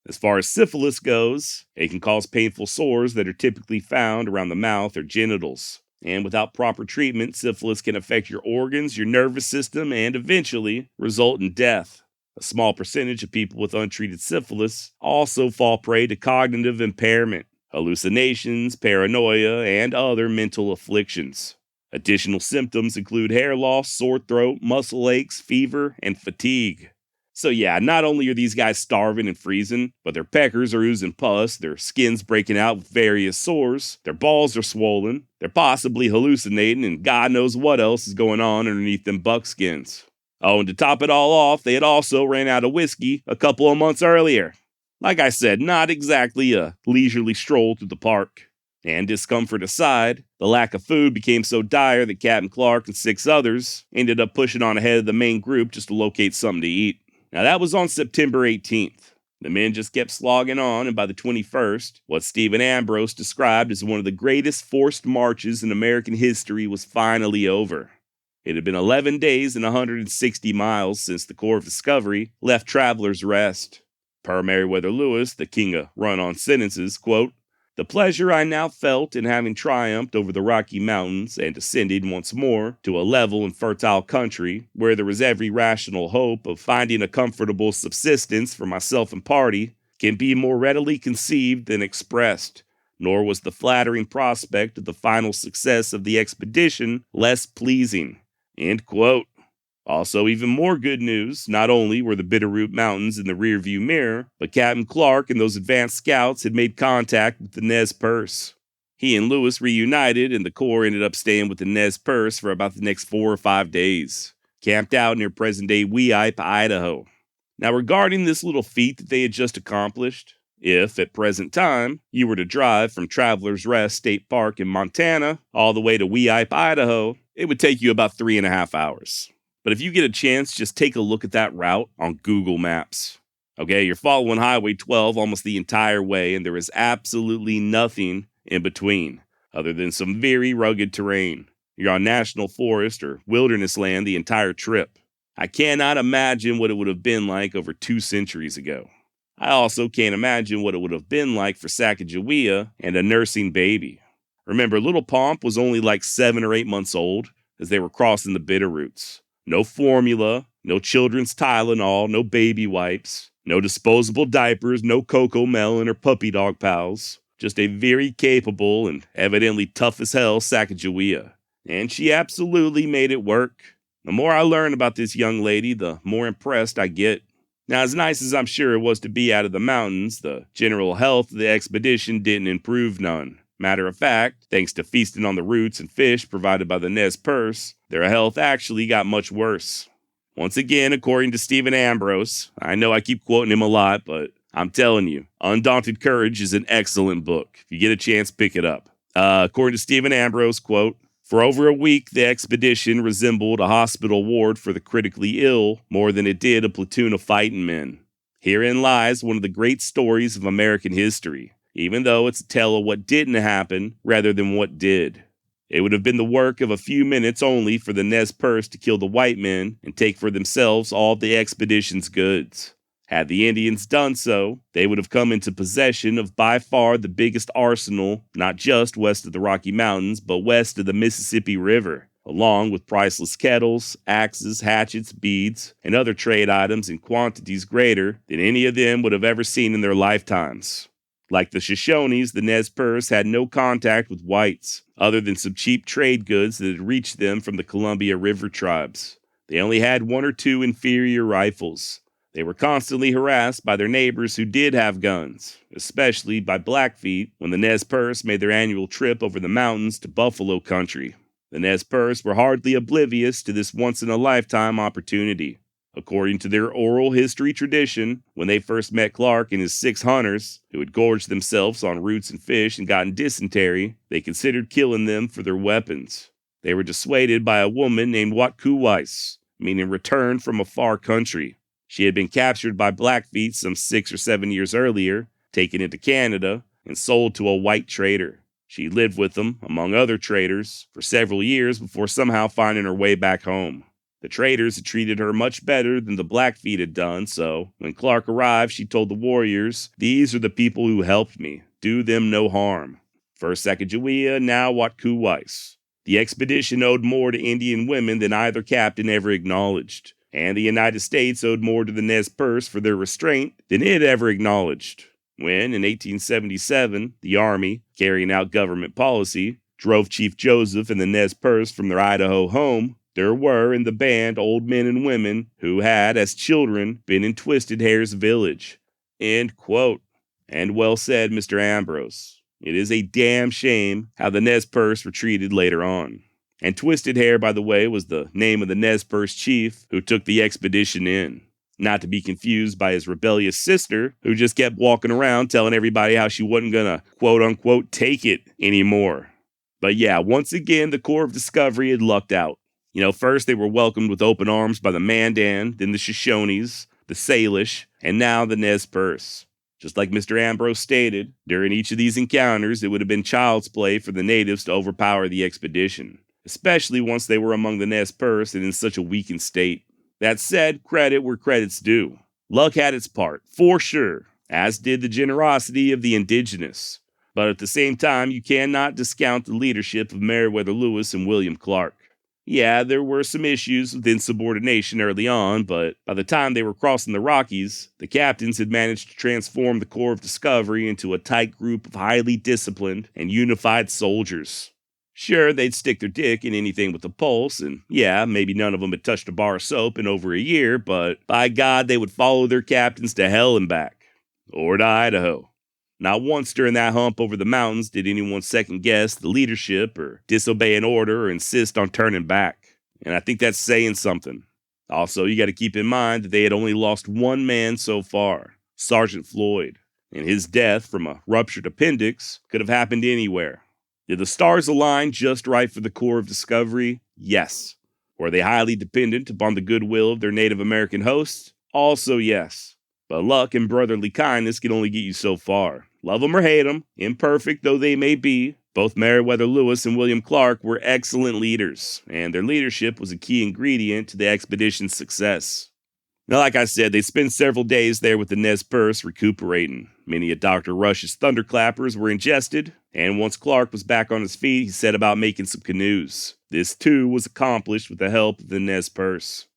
As far as syphilis goes, it can cause painful sores that are typically found around the mouth or genitals. And without proper treatment, syphilis can affect your organs, your nervous system, and eventually result in death. A small percentage of people with untreated syphilis also fall prey to cognitive impairment, hallucinations, paranoia, and other mental afflictions. Additional symptoms include hair loss, sore throat, muscle aches, fever, and fatigue. So yeah, not only are these guys starving and freezing, but their peckers are oozing pus, their skin's breaking out with various sores, their balls are swollen, they're possibly hallucinating, and God knows what else is going on underneath them buckskins. Oh, and to top it all off, they had also ran out of whiskey a couple of months earlier. Like I said, not exactly a leisurely stroll through the park. And discomfort aside, the lack of food became so dire that Captain Clark and 6 others ended up pushing on ahead of the main group just to locate something to eat. Now that was on September 18th. The men just kept slogging on, and by the 21st, what Stephen Ambrose described as one of the greatest forced marches in American history was finally over. It had been 11 days and 160 miles since the Corps of Discovery left Traveler's Rest. Per Meriwether Lewis, the king of run-on sentences, quote, "The pleasure I now felt in having triumphed over the Rocky Mountains and ascended once more to a level and fertile country where there was every rational hope of finding a comfortable subsistence for myself and party can be more readily conceived than expressed. nor was the flattering prospect of the final success of the expedition less pleasing. End quote. Also, even more good news, not only were the Bitterroot Mountains in the rearview mirror, but Captain Clark and those advanced scouts had made contact with the Nez Perce. He and Lewis reunited, and the Corps ended up staying with the Nez Perce for about the next 4 or 5 days, camped out near present-day Weippe, Idaho. Now, regarding this little feat that they had just accomplished, if, at present time, you were to drive from Traveler's Rest State Park in Montana all the way to Weippe, Idaho, it would take you about 3.5 hours. But if you get a chance, just take a look at that route on Google Maps. Okay, you're following Highway 12 almost the entire way, and there is absolutely nothing in between, other than some very rugged terrain. You're on national forest or wilderness land the entire trip. I cannot imagine what it would have been like over 2 centuries ago. I also can't imagine what it would have been like for Sacagawea and a nursing baby. Remember, little Pomp was only like 7 or 8 months old as they were crossing the Bitterroots. No formula, no children's Tylenol, no baby wipes, no disposable diapers, no Cocoa Melon or puppy dog pals. Just a very capable and evidently tough as hell Sacagawea. And she absolutely made it work. The more I learn about this young lady, the more impressed I get. Now, as nice as I'm sure it was to be out of the mountains, the general health of the expedition didn't improve none. Matter of fact, thanks to feasting on the roots and fish provided by the Nez Perce, their health actually got much worse. Once again, according to Stephen Ambrose, I know I keep quoting him a lot, but I'm telling you, Undaunted Courage is an excellent book. If you get a chance, pick it up. According to Stephen Ambrose, quote, "For over a week, the expedition resembled a hospital ward for the critically ill more than it did a platoon of fighting men. Herein lies one of the great stories of American history, even though it's a tale of what didn't happen rather than what did. It would have been the work of a few minutes only for the Nez Perce to kill the white men and take for themselves all the expedition's goods. Had the Indians done so, they would have come into possession of by far the biggest arsenal, not just west of the Rocky Mountains, but west of the Mississippi River, along with priceless kettles, axes, hatchets, beads, and other trade items in quantities greater than any of them would have ever seen in their lifetimes. Like the Shoshones, the Nez Perce had no contact with whites, other than some cheap trade goods that had reached them from the Columbia River tribes. They only had 1 or 2 inferior rifles. They were constantly harassed by their neighbors who did have guns, especially by Blackfeet when the Nez Perce made their annual trip over the mountains to Buffalo Country. The Nez Perce were hardly oblivious to this once-in-a-lifetime opportunity. According to their oral history tradition, when they first met Clark and his 6 hunters, who had gorged themselves on roots and fish and gotten dysentery, they considered killing them for their weapons. They were dissuaded by a woman named Watkuwais, meaning returned from a far country. She had been captured by Blackfeet some 6 or 7 years earlier, taken into Canada, and sold to a white trader. She lived with them, among other traders, for several years before somehow finding her way back home. The traders had treated her much better than the Blackfeet had done, so when Clark arrived, she told the warriors, "These are the people who helped me. Do them no harm." First Sacagawea, now Watkuwais. The expedition owed more to Indian women than either captain ever acknowledged, and the United States owed more to the Nez Perce for their restraint than it ever acknowledged. When, in 1877, the Army, carrying out government policy, drove Chief Joseph and the Nez Perce from their Idaho home, there were in the band old men and women who had, as children, been in Twisted Hair's village. End quote. And well said, Mr. Ambrose. It is a damn shame how the Nez Perce were treated later on. And Twisted Hair, by the way, was the name of the Nez Perce chief who took the expedition in. Not to be confused by his rebellious sister, who just kept walking around telling everybody how she wasn't gonna, quote-unquote, take it anymore. But yeah, once again, the Corps of Discovery had lucked out. First they were welcomed with open arms by the Mandan, then the Shoshones, the Salish, and now the Nez Perce. Just like Mr. Ambrose stated, during each of these encounters, it would have been child's play for the natives to overpower the expedition, especially once they were among the Nez Perce and in such a weakened state. That said, credit where credit's due. Luck had its part, for sure, as did the generosity of the indigenous. But at the same time, you cannot discount the leadership of Meriwether Lewis and William Clark. Yeah, there were some issues with insubordination early on, but by the time they were crossing the Rockies, the captains had managed to transform the Corps of Discovery into a tight group of highly disciplined and unified soldiers. Sure, they'd stick their dick in anything with a pulse, and yeah, maybe none of them had touched a bar of soap in over a year, but by God, they would follow their captains to hell and back. Or to Idaho. Not once during that hump over the mountains did anyone second guess the leadership or disobey an order or insist on turning back. And I think that's saying something. Also, you got to keep in mind that they had only lost one man so far, Sergeant Floyd, and his death from a ruptured appendix could have happened anywhere. Did the stars align just right for the Corps of Discovery? Yes. Were they highly dependent upon the goodwill of their Native American hosts? Also yes. But luck and brotherly kindness can only get you so far. Love them or hate them, imperfect though they may be, both Meriwether Lewis and William Clark were excellent leaders, and their leadership was a key ingredient to the expedition's success. Now, like I said, they spent several days there with the Nez Perce recuperating. Many of Dr. Rush's thunderclappers were ingested, and once Clark was back on his feet, he set about making some canoes. This, too, was accomplished with the help of the Nez Perce.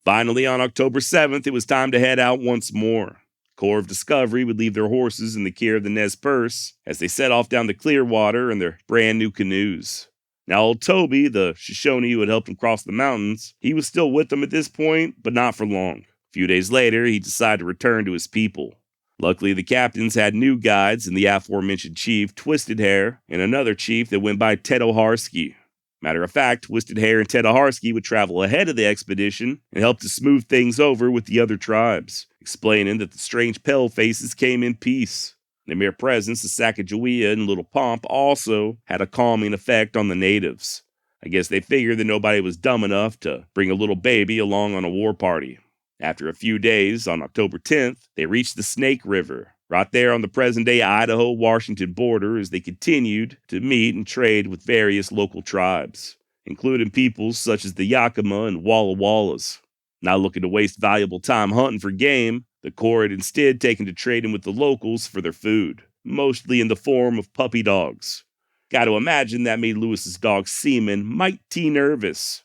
Finally, on October 7th, it was time to head out once more. Corps of Discovery would leave their horses in the care of the Nez Perce as they set off down the Clearwater in their brand new canoes. Now, old Toby, the Shoshone who had helped them cross the mountains, he was still with them at this point, but not for long. A few days later, he decided to return to his people. Luckily, the captains had new guides in the aforementioned chief, Twisted Hair, and another chief that went by Tedoharsky. Matter of fact, Twisted Hair and Tedoharsky would travel ahead of the expedition and help to smooth things over with the other tribes, explaining that the strange palefaces came in peace. The mere presence of Sacagawea and Little Pomp also had a calming effect on the natives. I guess they figured that nobody was dumb enough to bring a little baby along on a war party. After a few days, on October 10th, they reached the Snake River, right there on the present-day Idaho-Washington border as they continued to meet and trade with various local tribes, including peoples such as the Yakima and Walla Wallas. Not looking to waste valuable time hunting for game, the Corps had instead taken to trading with the locals for their food, mostly in the form of puppy dogs. Got to imagine that made Lewis's dog Seaman mighty nervous.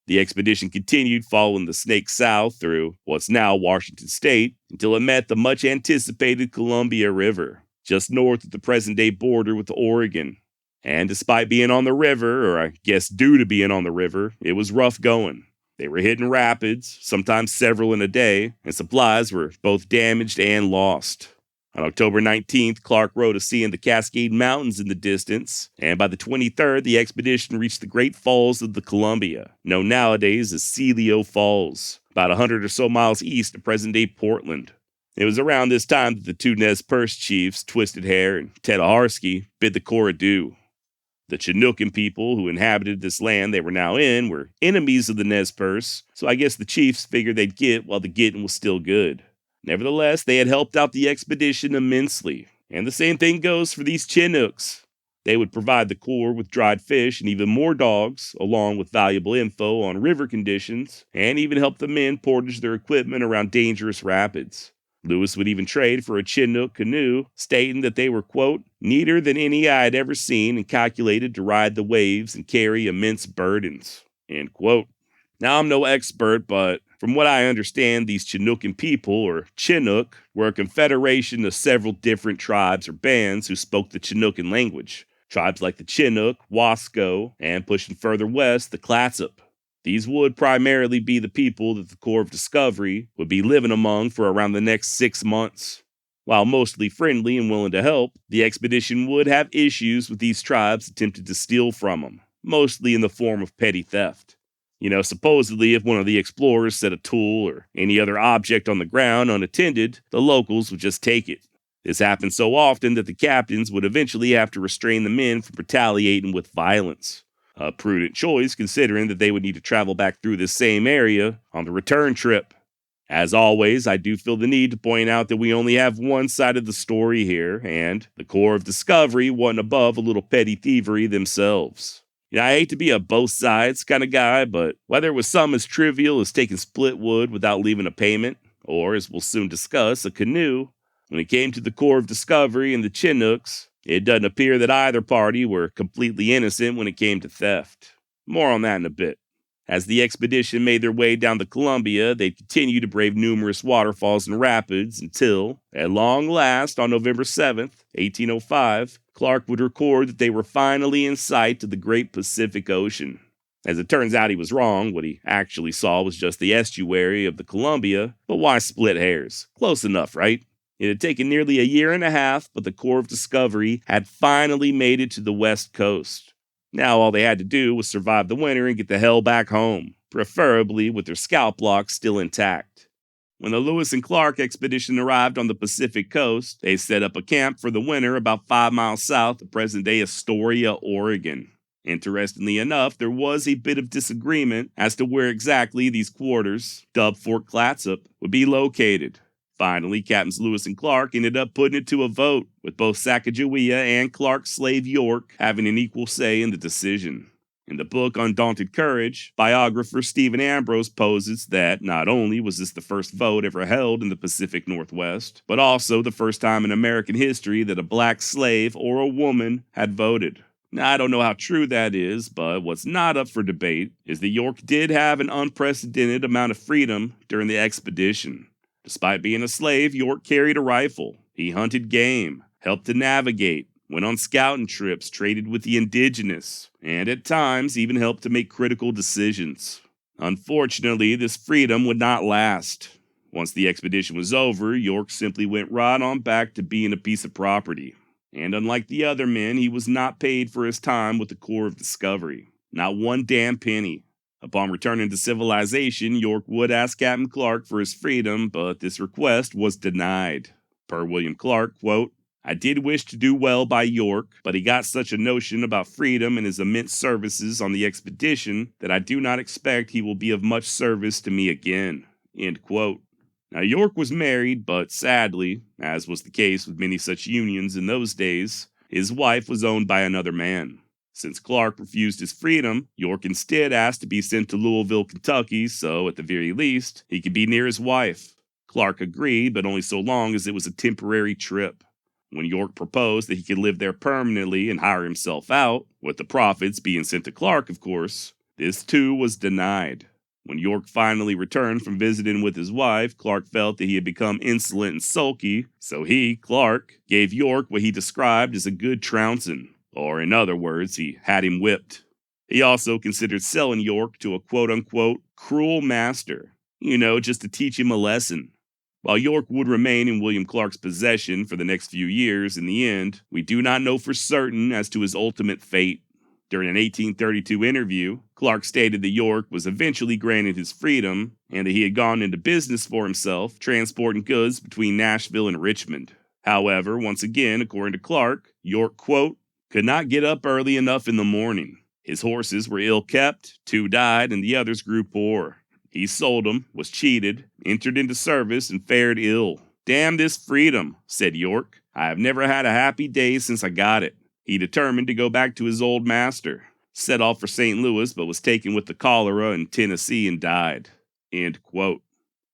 The expedition continued following the Snake south through what's now Washington State until it met the much-anticipated Columbia River, just north of the present-day border with Oregon. And despite being on the river, or I guess due to being on the river, it was rough going. They were hitting rapids, sometimes several in a day, and supplies were both damaged and lost. On October 19th, Clark rode a seeing the Cascade Mountains in the distance, and by the 23rd, the expedition reached the Great Falls of the Columbia, known nowadays as Celio Falls, about 100 or so miles east of present-day Portland. It was around this time that the two Nez Perce chiefs, Twisted Hair and Tedoharsky, bid the Corps adieu. The Chinookan people who inhabited this land they were now in were enemies of the Nez Perce, so I guess the chiefs figured they'd get while the getting was still good. Nevertheless, they had helped out the expedition immensely, and the same thing goes for these Chinooks. They would provide the Corps with dried fish and even more dogs, along with valuable info on river conditions, and even help the men portage their equipment around dangerous rapids. Lewis would even trade for a Chinook canoe, stating that they were, quote, neater than any I had ever seen and calculated to ride the waves and carry immense burdens, end quote. Now, I'm no expert, but from what I understand, these Chinookan people, or Chinook, were a confederation of several different tribes or bands who spoke the Chinookan language. Tribes like the Chinook, Wasco, and pushing further west, the Clatsop. These would primarily be the people that the Corps of Discovery would be living among for around the next 6 months. While mostly friendly and willing to help, the expedition would have issues with these tribes attempting to steal from them, mostly in the form of petty theft. You know, supposedly if one of the explorers set a tool or any other object on the ground unattended, the locals would just take it. This happened so often that the captains would eventually have to restrain the men from retaliating with violence. A prudent choice considering that they would need to travel back through this same area on the return trip. As always, I do feel the need to point out that we only have one side of the story here, and the Corps of Discovery wasn't above a little petty thievery themselves. I hate to be a both sides kind of guy, but whether it was something as trivial as taking split wood without leaving a payment, or, as we'll soon discuss, a canoe, when it came to the Corps of Discovery and the Chinooks, it doesn't appear that either party were completely innocent when it came to theft. More on that in a bit. As the expedition made their way down the Columbia, they continued to brave numerous waterfalls and rapids until, at long last, on November 7th, 1805, Clark would record that they were finally in sight of the great Pacific Ocean. As it turns out, he was wrong. What he actually saw was just the estuary of the Columbia, but why split hairs? Close enough, right? It had taken nearly a year and a half, but the Corps of Discovery had finally made it to the West Coast. Now all they had to do was survive the winter and get the hell back home, preferably with their scalp locks still intact. When the Lewis and Clark expedition arrived on the Pacific coast, they set up a camp for the winter about 5 miles south of present-day Astoria, Oregon. Interestingly enough, there was a bit of disagreement as to where exactly these quarters, dubbed Fort Clatsop, would be located. Finally, Captains Lewis and Clark ended up putting it to a vote, with both Sacagawea and Clark's slave York having an equal say in the decision. In the book Undaunted Courage, biographer Stephen Ambrose posits that not only was this the first vote ever held in the Pacific Northwest, but also the first time in American history that a black slave or a woman had voted. Now, I don't know how true that is, but what's not up for debate is that York did have an unprecedented amount of freedom during the expedition. Despite being a slave, York carried a rifle. He hunted game, helped to navigate, went on scouting trips, traded with the indigenous, and at times even helped to make critical decisions. Unfortunately, this freedom would not last. Once the expedition was over, York simply went right on back to being a piece of property. And unlike the other men, he was not paid for his time with the Corps of Discovery. Not one damn penny. Upon returning to civilization, York would ask Captain Clark for his freedom, but this request was denied. Per William Clark, quote, "I did wish to do well by York, but he got such a notion about freedom and his immense services on the expedition that I do not expect he will be of much service to me again." End quote. Now, York was married, but sadly, as was the case with many such unions in those days, his wife was owned by another man. Since Clark refused his freedom, York instead asked to be sent to Louisville, Kentucky, so at the very least, he could be near his wife. Clark agreed, but only so long as it was a temporary trip. When York proposed that he could live there permanently and hire himself out, with the profits being sent to Clark, of course, this too was denied. When York finally returned from visiting with his wife, Clark felt that he had become insolent and sulky, so he, Clark, gave York what he described as a good trouncing. Or in other words, he had him whipped. He also considered selling York to a quote-unquote cruel master, just to teach him a lesson. While York would remain in William Clark's possession for the next few years, in the end, we do not know for certain as to his ultimate fate. During an 1832 interview, Clark stated that York was eventually granted his freedom and that he had gone into business for himself, transporting goods between Nashville and Richmond. However, once again, according to Clark, York, quote, could not get up early enough in the morning. His horses were ill-kept, 2 died, and the others grew poor. He sold them, was cheated, entered into service, and fared ill. "Damn this freedom," said York. "I have never had a happy day since I got it." He determined to go back to his old master. Set off for St. Louis, but was taken with the cholera in Tennessee and died. End quote.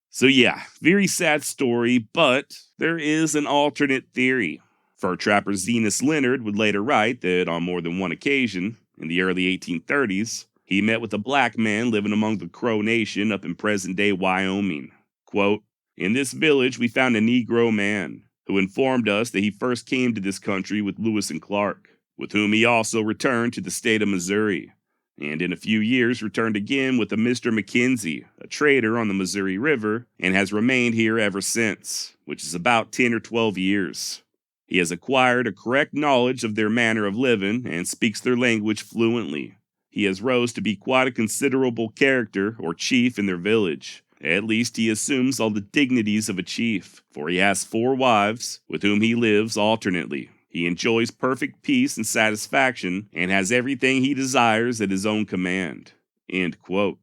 So yeah, very sad story, but there is an alternate theory. Fur trapper Zenas Leonard would later write that on more than one occasion, in the early 1830s, he met with a black man living among the Crow Nation up in present-day Wyoming. Quote, "In this village we found a Negro man, who informed us that he first came to this country with Lewis and Clark, with whom he also returned to the state of Missouri, and in a few years returned again with a Mr. Mackenzie, a trader on the Missouri River, and has remained here ever since, which is about 10 or 12 years. He has acquired a correct knowledge of their manner of living and speaks their language fluently. He has rose to be quite a considerable character or chief in their village. At least he assumes all the dignities of a chief, for he has 4 wives, with whom he lives alternately. He enjoys perfect peace and satisfaction, and has everything he desires at his own command." End quote.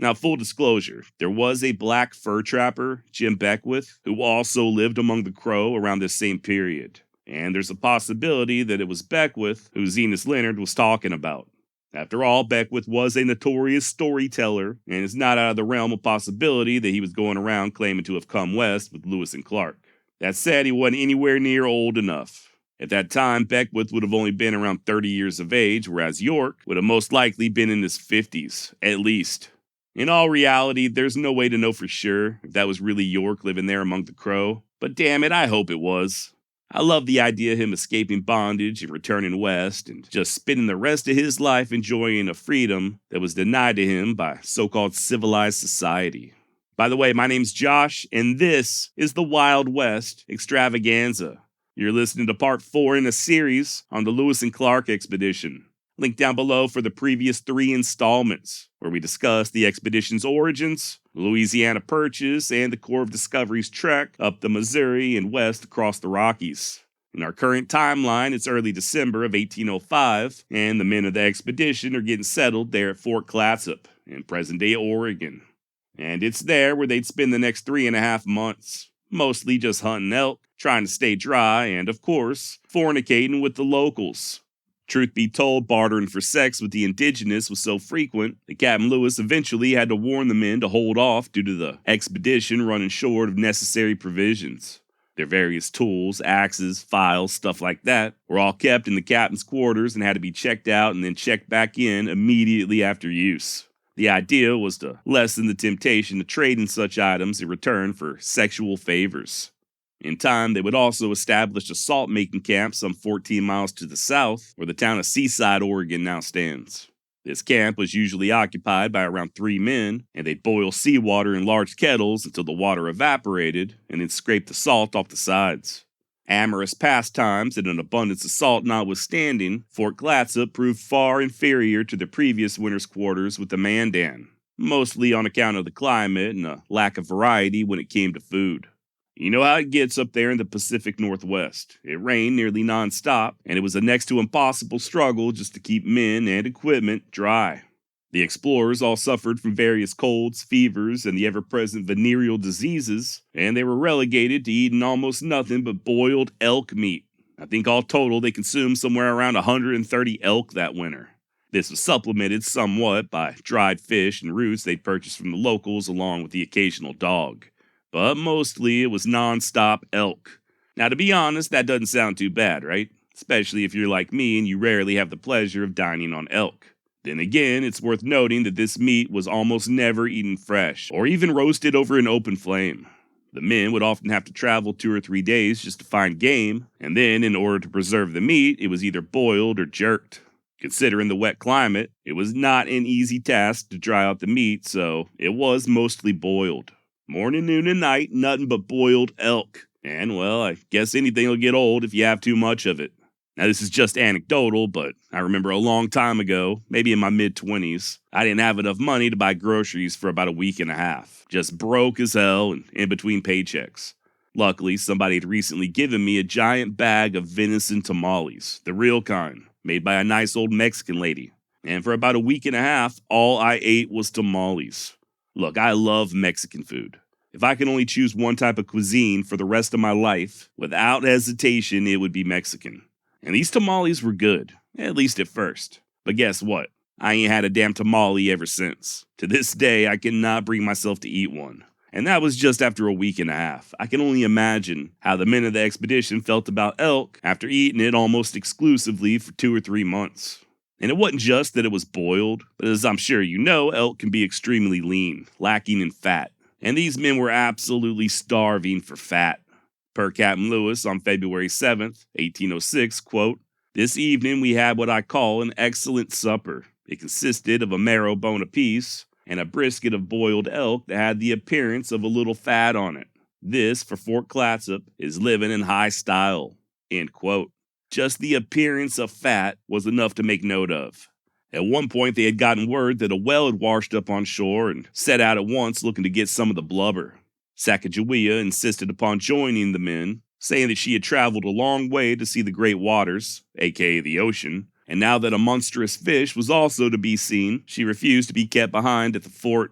Now, full disclosure, there was a black fur trapper, Jim Beckwith, who also lived among the Crow around this same period. And there's a possibility that it was Beckwith who Zenas Leonard was talking about. After all, Beckwith was a notorious storyteller, and it's not out of the realm of possibility that he was going around claiming to have come west with Lewis and Clark. That said, he wasn't anywhere near old enough. At that time, Beckwith would have only been around 30 years of age, whereas York would have most likely been in his 50s, at least. In all reality, there's no way to know for sure if that was really York living there among the Crow, but damn it, I hope it was. I love the idea of him escaping bondage and returning west and just spending the rest of his life enjoying a freedom that was denied to him by so-called civilized society. By the way, my name's Josh, and this is the Wild West Extravaganza. You're listening to part 4 in a series on the Lewis and Clark expedition. Link down below for the previous 3 installments, where we discuss the expedition's origins, Louisiana Purchase, and the Corps of Discovery's trek up the Missouri and west across the Rockies. In our current timeline, it's early December of 1805, and the men of the expedition are getting settled there at Fort Clatsop in present-day Oregon. And it's there where they'd spend the next 3.5 months, mostly just hunting elk, trying to stay dry, and, of course, fornicating with the locals. Truth be told, bartering for sex with the indigenous was so frequent that Captain Lewis eventually had to warn the men to hold off due to the expedition running short of necessary provisions. Their various tools, axes, files, stuff like that, were all kept in the captain's quarters and had to be checked out and then checked back in immediately after use. The idea was to lessen the temptation to trade in such items in return for sexual favors. In time, they would also establish a salt-making camp some 14 miles to the south, where the town of Seaside, Oregon now stands. This camp was usually occupied by around 3 men, and they'd boil seawater in large kettles until the water evaporated, and then scrape the salt off the sides. Amorous pastimes and an abundance of salt notwithstanding, Fort Clatsop proved far inferior to the previous winter's quarters with the Mandan, mostly on account of the climate and a lack of variety when it came to food. You know how it gets up there in the Pacific Northwest. It rained nearly nonstop, and it was a next to impossible struggle just to keep men and equipment dry. The explorers all suffered from various colds, fevers, and the ever-present venereal diseases, and they were relegated to eating almost nothing but boiled elk meat. I think all total they consumed somewhere around 130 elk that winter. This was supplemented somewhat by dried fish and roots they'd purchased from the locals along with the occasional dog. But mostly it was non-stop elk. Now, to be honest, that doesn't sound too bad, right? Especially if you're like me and you rarely have the pleasure of dining on elk. Then again, it's worth noting that this meat was almost never eaten fresh, or even roasted over an open flame. The men would often have to travel 2 or 3 days just to find game, and then in order to preserve the meat, it was either boiled or jerked. Considering the wet climate, it was not an easy task to dry out the meat, so it was mostly boiled. Morning, noon, and night, nothing but boiled elk. And, well, I guess anything will get old if you have too much of it. Now, this is just anecdotal, but I remember a long time ago, maybe in my mid-20s, I didn't have enough money to buy groceries for about a week and a half. Just broke as hell and in between paychecks. Luckily, somebody had recently given me a giant bag of venison tamales, the real kind, made by a nice old Mexican lady. And for about a week and a half, all I ate was tamales. Look, I love Mexican food. If I could only choose one type of cuisine for the rest of my life, without hesitation, it would be Mexican. And these tamales were good, at least at first. But guess what? I ain't had a damn tamale ever since. To this day, I cannot bring myself to eat one. And that was just after a week and a half. I can only imagine how the men of the expedition felt about elk after eating it almost exclusively for 2 or 3 months. And it wasn't just that it was boiled, but as I'm sure you know, elk can be extremely lean, lacking in fat. And these men were absolutely starving for fat. Per Captain Lewis on February 7th, 1806, quote, "This evening we had what I call an excellent supper. It consisted of a marrow bone apiece and a brisket of boiled elk that had the appearance of a little fat on it. This, for Fort Clatsop, is living in high style." End quote. Just the appearance of fat was enough to make note of. At one point, they had gotten word that a whale had washed up on shore and set out at once looking to get some of the blubber. Sacagawea insisted upon joining the men, saying that she had traveled a long way to see the great waters, aka the ocean, and now that a monstrous fish was also to be seen, she refused to be kept behind at the fort.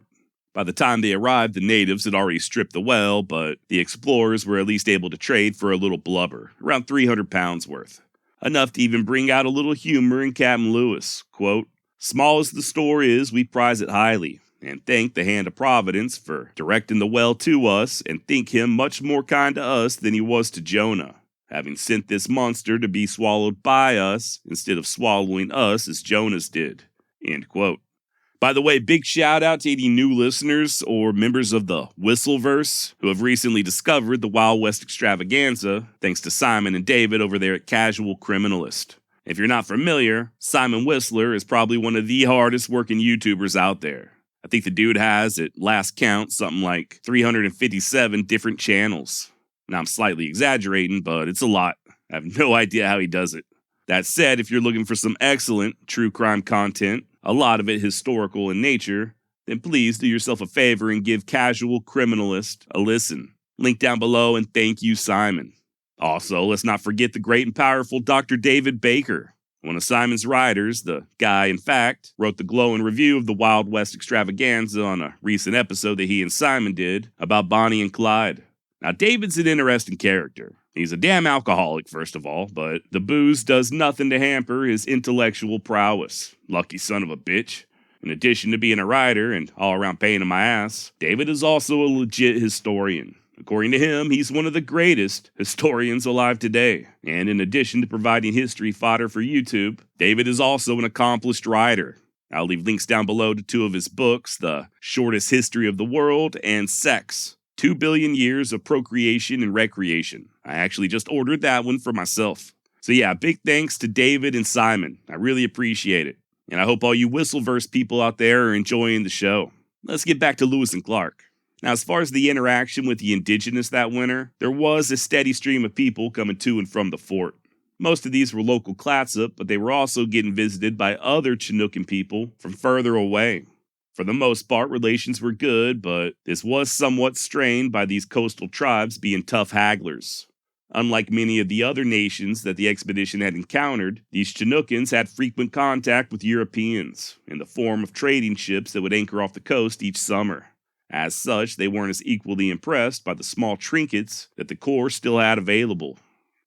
By the time they arrived, the natives had already stripped the whale, but the explorers were at least able to trade for a little blubber, around 300 pounds worth. Enough to even bring out a little humor in Captain Lewis, quote, "Small as the store is, we prize it highly, and thank the hand of Providence for directing the well to us, and think him much more kind to us than he was to Jonah. having sent this monster to be swallowed by us instead of swallowing us as Jonas did. End quote. By the way, big shout out to any new listeners or members of the Whistleverse who have recently discovered the Wild West Extravaganza, thanks to Simon and David over there at Casual Criminalist. If you're not familiar, Simon Whistler is probably one of the hardest working YouTubers out there. I think the dude has, at last count, something like 357 different channels. Now I'm slightly exaggerating, but it's a lot. I have no idea how he does it. That said, if you're looking for some excellent true crime content, a lot of it historical in nature, then please do yourself a favor and give Casual Criminalist a listen. Link down below, and thank you, Simon. Also, let's not forget the great and powerful Dr. David Baker. One of Simon's writers, the guy, in fact, wrote the glowing review of the Wild West Extravaganza on a recent episode that he and Simon did about Bonnie and Clyde. Now, David's an interesting character. He's a damn alcoholic, first of all, but the booze does nothing to hamper his intellectual prowess. Lucky son of a bitch. In addition to being a writer and all-around pain in my ass, David is also a legit historian. According to him, he's one of the greatest historians alive today. And in addition to providing history fodder for YouTube, David is also an accomplished writer. I'll leave links down below to two of his books, The Shortest History of the World and Sex, 2 Billion Years of Procreation and Recreation. I actually just ordered that one for myself. So yeah, big thanks to David and Simon. I really appreciate it. And I hope all you Whistleverse people out there are enjoying the show. Let's get back to Lewis and Clark. Now, as far as the interaction with the indigenous that winter, there was a steady stream of people coming to and from the fort. Most of these were local Clatsop, but they were also getting visited by other Chinookan people from further away. For the most part, relations were good, but this was somewhat strained by these coastal tribes being tough hagglers. Unlike many of the other nations that the expedition had encountered, these Chinookans had frequent contact with Europeans in the form of trading ships that would anchor off the coast each summer. As such, they weren't as equally impressed by the small trinkets that the Corps still had available.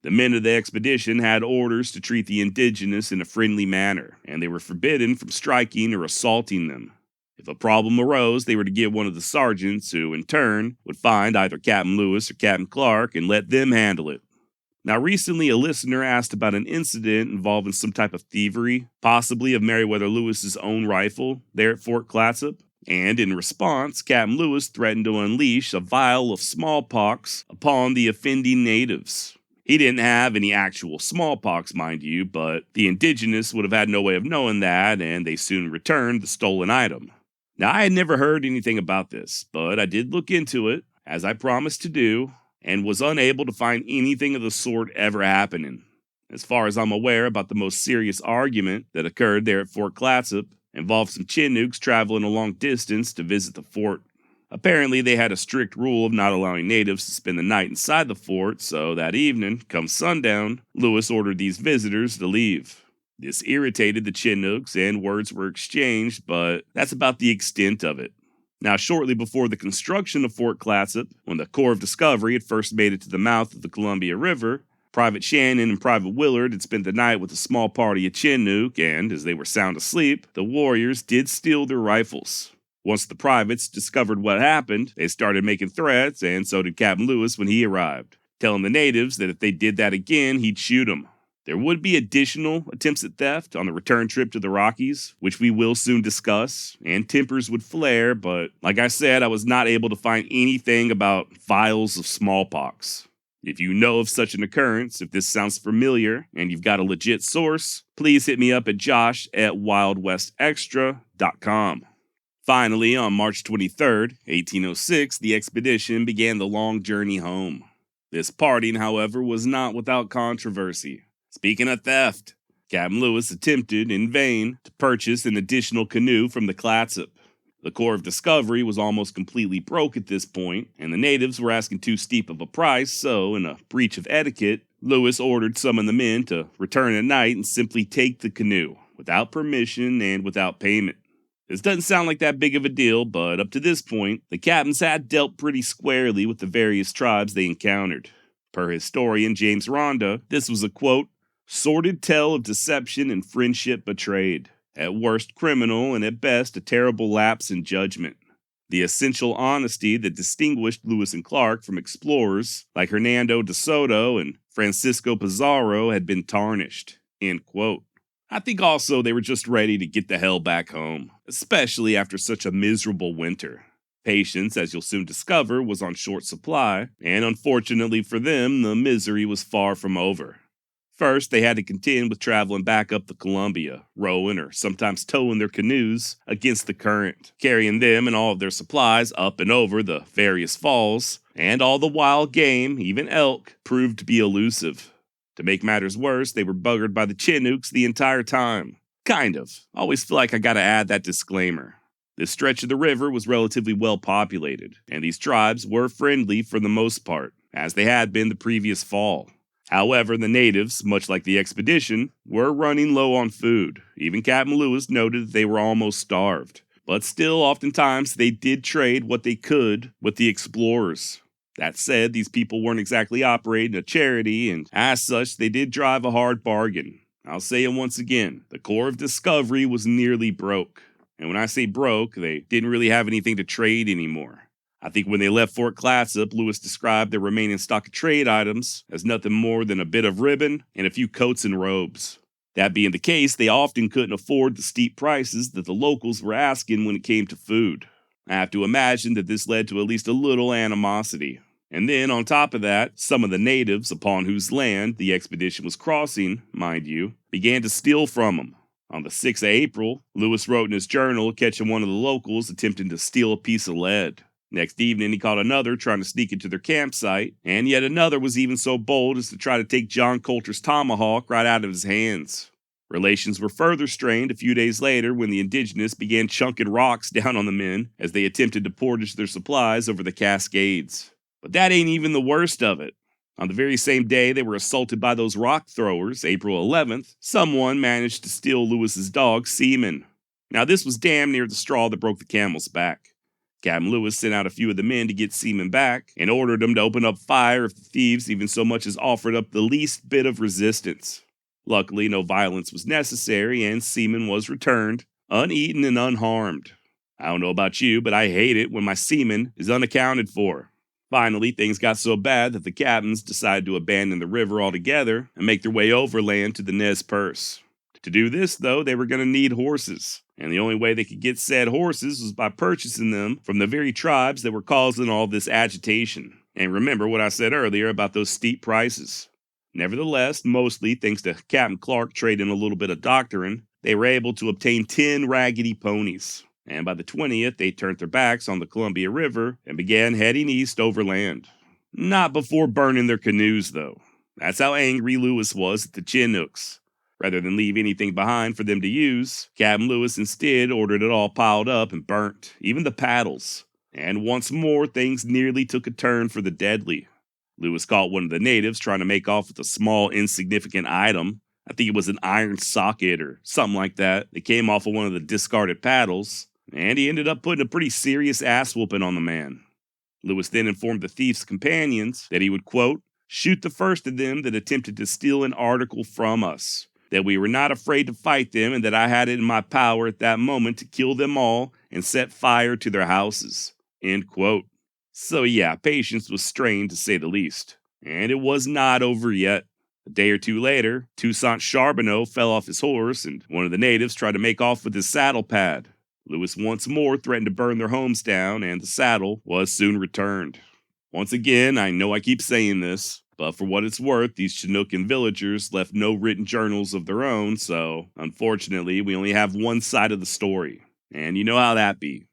The men of the expedition had orders to treat the indigenous in a friendly manner, and they were forbidden from striking or assaulting them. If a problem arose, they were to get one of the sergeants, who, in turn, would find either Captain Lewis or Captain Clark and let them handle it. Now, recently, a listener asked about an incident involving some type of thievery, possibly of Meriwether Lewis's own rifle, there at Fort Clatsop, and in response, Captain Lewis threatened to unleash a vial of smallpox upon the offending natives. He didn't have any actual smallpox, mind you, but the indigenous would have had no way of knowing that, and they soon returned the stolen item. Now, I had never heard anything about this, but I did look into it, as I promised to do, and was unable to find anything of the sort ever happening. As far as I'm aware, about the most serious argument that occurred there at Fort Clatsop involved some Chinooks traveling a long distance to visit the fort. Apparently, they had a strict rule of not allowing natives to spend the night inside the fort, so that evening, come sundown, Lewis ordered these visitors to leave. This irritated the Chinooks, and words were exchanged, but that's about the extent of it. Now, shortly before the construction of Fort Clatsop, when the Corps of Discovery had first made it to the mouth of the Columbia River, Private Shannon and Private Willard had spent the night with a small party of Chinook, and, as they were sound asleep, the warriors did steal their rifles. Once the privates discovered what happened, they started making threats, and so did Captain Lewis when he arrived, telling the natives that if they did that again, he'd shoot them. There would be additional attempts at theft on the return trip to the Rockies, which we will soon discuss, and tempers would flare, but like I said, I was not able to find anything about vials of smallpox. If you know of such an occurrence, if this sounds familiar, and you've got a legit source, please hit me up at josh@wildwestextra.com. Finally, on March 23rd, 1806, the expedition began the long journey home. This parting, however, was not without controversy. Speaking of theft, Captain Lewis attempted, in vain, to purchase an additional canoe from the Clatsop. The Corps of Discovery was almost completely broke at this point, and the natives were asking too steep of a price, so, in a breach of etiquette, Lewis ordered some of the men to return at night and simply take the canoe, without permission and without payment. This doesn't sound like that big of a deal, but up to this point, the captains had dealt pretty squarely with the various tribes they encountered. Per historian James Ronda, this was a, quote, sordid tale of deception and friendship betrayed, at worst criminal and at best a terrible lapse in judgment. The essential honesty that distinguished Lewis and Clark from explorers like Hernando de Soto and Francisco Pizarro had been tarnished, end quote. I think also they were just ready to get the hell back home, especially after such a miserable winter. Patience, as you'll soon discover, was on short supply, and unfortunately for them, the misery was far from over. First, they had to contend with traveling back up the Columbia, rowing or sometimes towing their canoes against the current, carrying them and all of their supplies up and over the various falls, and all the wild game, even elk, proved to be elusive. To make matters worse, they were buggered by the Chinooks the entire time. Kind of. Always feel like I gotta add that disclaimer. This stretch of the river was relatively well populated, and these tribes were friendly for the most part, as they had been the previous fall. However, the natives, much like the expedition, were running low on food. Even Captain Lewis noted that they were almost starved. But still, oftentimes, they did trade what they could with the explorers. That said, these people weren't exactly operating a charity, and as such, they did drive a hard bargain. I'll say it once again, the Corps of Discovery was nearly broke. And when I say broke, they didn't really have anything to trade anymore. I think when they left Fort Clatsop, Lewis described their remaining stock of trade items as nothing more than a bit of ribbon and a few coats and robes. That being the case, they often couldn't afford the steep prices that the locals were asking when it came to food. I have to imagine that this led to at least a little animosity. And then, on top of that, some of the natives, upon whose land the expedition was crossing, mind you, began to steal from them. On the 6th of April, Lewis wrote in his journal catching one of the locals attempting to steal a piece of lead. Next evening, he caught another trying to sneak into their campsite, and yet another was even so bold as to try to take John Coulter's tomahawk right out of his hands. Relations were further strained a few days later when the indigenous began chunking rocks down on the men as they attempted to portage their supplies over the Cascades. But that ain't even the worst of it. On the very same day they were assaulted by those rock throwers, April 11th, someone managed to steal Lewis's dog, Seaman. Now this was damn near the straw that broke the camel's back. Captain Lewis sent out a few of the men to get Seaman back and ordered them to open up fire if the thieves even so much as offered up the least bit of resistance. Luckily, no violence was necessary and Seaman was returned, uneaten and unharmed. I don't know about you, but I hate it when my seaman is unaccounted for. Finally, things got so bad that the captains decided to abandon the river altogether and make their way overland to the Nez Perce. To do this, though, they were going to need horses, and the only way they could get said horses was by purchasing them from the very tribes that were causing all this agitation. And remember what I said earlier about those steep prices. Nevertheless, mostly thanks to Captain Clark trading a little bit of doctrine, they were able to obtain 10 raggedy ponies. And by the 20th, they turned their backs on the Columbia River and began heading east overland. Not before burning their canoes, though. That's how angry Lewis was at the Chinooks. Rather than leave anything behind for them to use, Captain Lewis instead ordered it all piled up and burnt, even the paddles. And once more, things nearly took a turn for the deadly. Lewis caught one of the natives trying to make off with a small, insignificant item. I think it was an iron socket or something like that. That came off of one of the discarded paddles, and he ended up putting a pretty serious ass-whooping on the man. Lewis then informed the thief's companions that he would, quote, shoot the first of them that attempted to steal an article from us, that we were not afraid to fight them, and that I had it in my power at that moment to kill them all and set fire to their houses, end quote. So yeah, patience was strained to say the least. And it was not over yet. A day or two later, Toussaint Charbonneau fell off his horse, and one of the natives tried to make off with his saddle pad. Lewis once more threatened to burn their homes down, and the saddle was soon returned. Once again, I know I keep saying this, but for what it's worth, these Chinookan villagers left no written journals of their own, so unfortunately, we only have one side of the story. And you know how that be.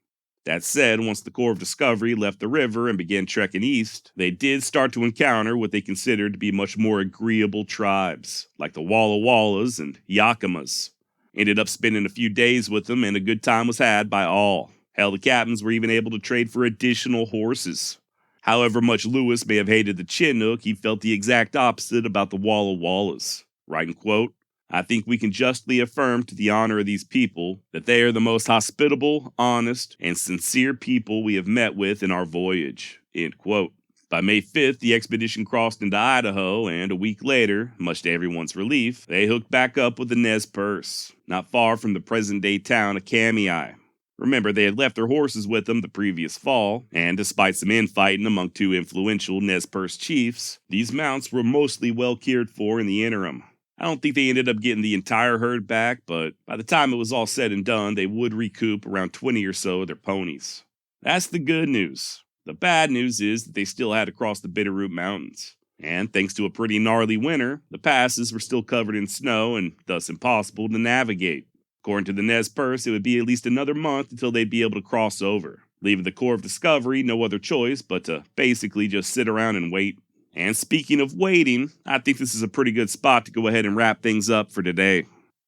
That said, once the Corps of Discovery left the river and began trekking east, they did start to encounter what they considered to be much more agreeable tribes, like the Walla Wallas and Yakimas. Ended up spending a few days with them, and a good time was had by all. Hell, the captains were even able to trade for additional horses. However much Lewis may have hated the Chinook, he felt the exact opposite about the Walla Wallas. Writing, quote, I think we can justly affirm to the honor of these people that they are the most hospitable, honest, and sincere people we have met with in our voyage, end quote. By May 5th, the expedition crossed into Idaho, and a week later, much to everyone's relief, they hooked back up with the Nez Perce, not far from the present-day town of Kamei. Remember, they had left their horses with them the previous fall, and despite some infighting among two influential Nez Perce chiefs, these mounts were mostly well cared for in the interim. I don't think they ended up getting the entire herd back, but by the time it was all said and done, they would recoup around 20 or so of their ponies. That's the good news. The bad news is that they still had to cross the Bitterroot Mountains. And thanks to a pretty gnarly winter, the passes were still covered in snow and thus impossible to navigate. According to the Nez Perce, it would be at least another month until they'd be able to cross over, leaving the Corps of Discovery no other choice but to basically just sit around and wait. And speaking of waiting, I think this is a pretty good spot to go ahead and wrap things up for today.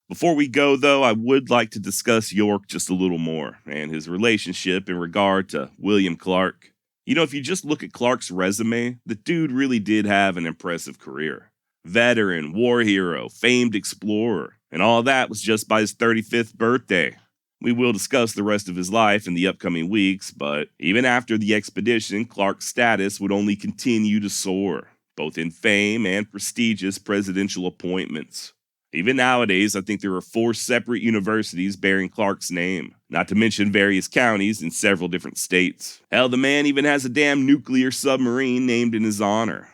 Before we go, though, I would like to discuss York just a little more, and his relationship in regard to William Clark. You know, if you just look at Clark's resume, the dude really did have an impressive career. Veteran, war hero, famed explorer, and all that was just by his 35th birthday. We will discuss the rest of his life in the upcoming weeks, but even after the expedition, Clark's status would only continue to soar, both in fame and prestigious presidential appointments. Even nowadays, I think there are 4 separate universities bearing Clark's name, not to mention various counties in several different states. Hell, the man even has a damn nuclear submarine named in his honor.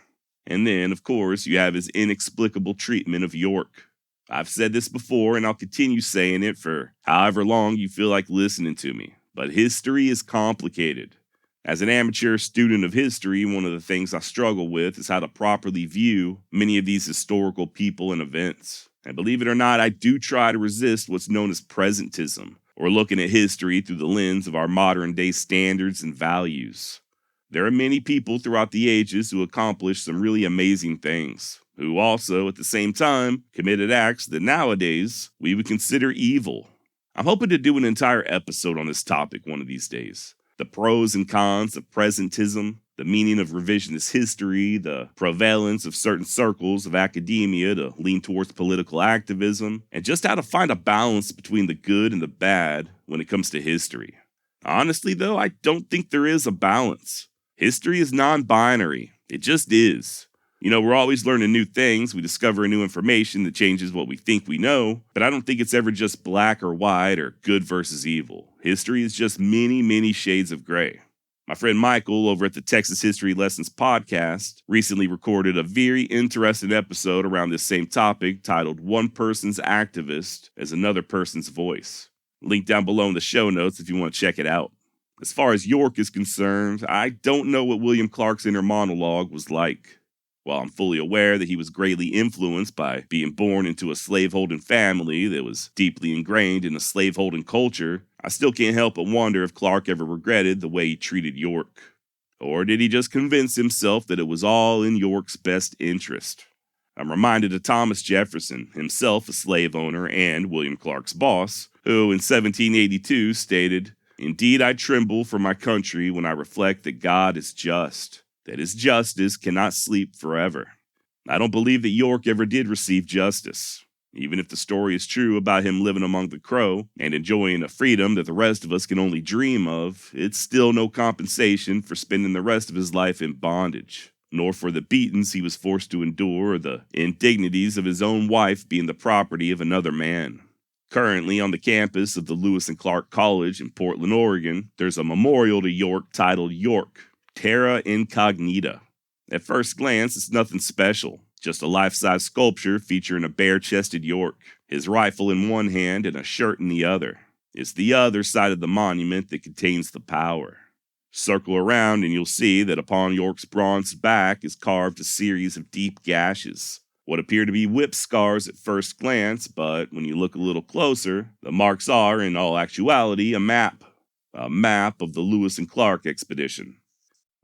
And then, of course, you have his inexplicable treatment of York. I've said this before, and I'll continue saying it for however long you feel like listening to me, but history is complicated. As an amateur student of history, one of the things I struggle with is how to properly view many of these historical people and events. And believe it or not, I do try to resist what's known as presentism, or looking at history through the lens of our modern-day standards and values. There are many people throughout the ages who accomplished some really amazing things, who also, at the same time, committed acts that nowadays we would consider evil. I'm hoping to do an entire episode on this topic one of these days. The pros and cons of presentism, the meaning of revisionist history, the prevalence of certain circles of academia to lean towards political activism, and just how to find a balance between the good and the bad when it comes to history. Honestly, though, I don't think there is a balance. History is non-binary. It just is. You know, we're always learning new things. We discover new information that changes what we think we know, but I don't think it's ever just black or white or good versus evil. History is just many, many shades of gray. My friend Michael over at the Texas History Lessons podcast recently recorded a very interesting episode around this same topic titled One Person's Activist as Another Person's Voice. Link down below in the show notes if you want to check it out. As far as York is concerned, I don't know what William Clark's inner monologue was like. While I'm fully aware that he was greatly influenced by being born into a slaveholding family that was deeply ingrained in a slaveholding culture, I still can't help but wonder if Clark ever regretted the way he treated York. Or did he just convince himself that it was all in York's best interest? I'm reminded of Thomas Jefferson, himself a slave owner and William Clark's boss, who in 1782 stated, "Indeed I tremble for my country when I reflect that God is just, that his justice cannot sleep forever." I don't believe that York ever did receive justice. Even if the story is true about him living among the Crow and enjoying a freedom that the rest of us can only dream of, it's still no compensation for spending the rest of his life in bondage, nor for the beatings he was forced to endure or the indignities of his own wife being the property of another man. Currently, on the campus of the Lewis and Clark College in Portland, Oregon, there's a memorial to York titled York, Terra Incognita. At first glance, it's nothing special, just a life-size sculpture featuring a bare-chested York, his rifle in one hand and a shirt in the other. It's the other side of the monument that contains the power. Circle around and you'll see that upon York's bronze back is carved a series of deep gashes, what appear to be whip scars at first glance, but when you look a little closer, the marks are, in all actuality, a map of the Lewis and Clark expedition.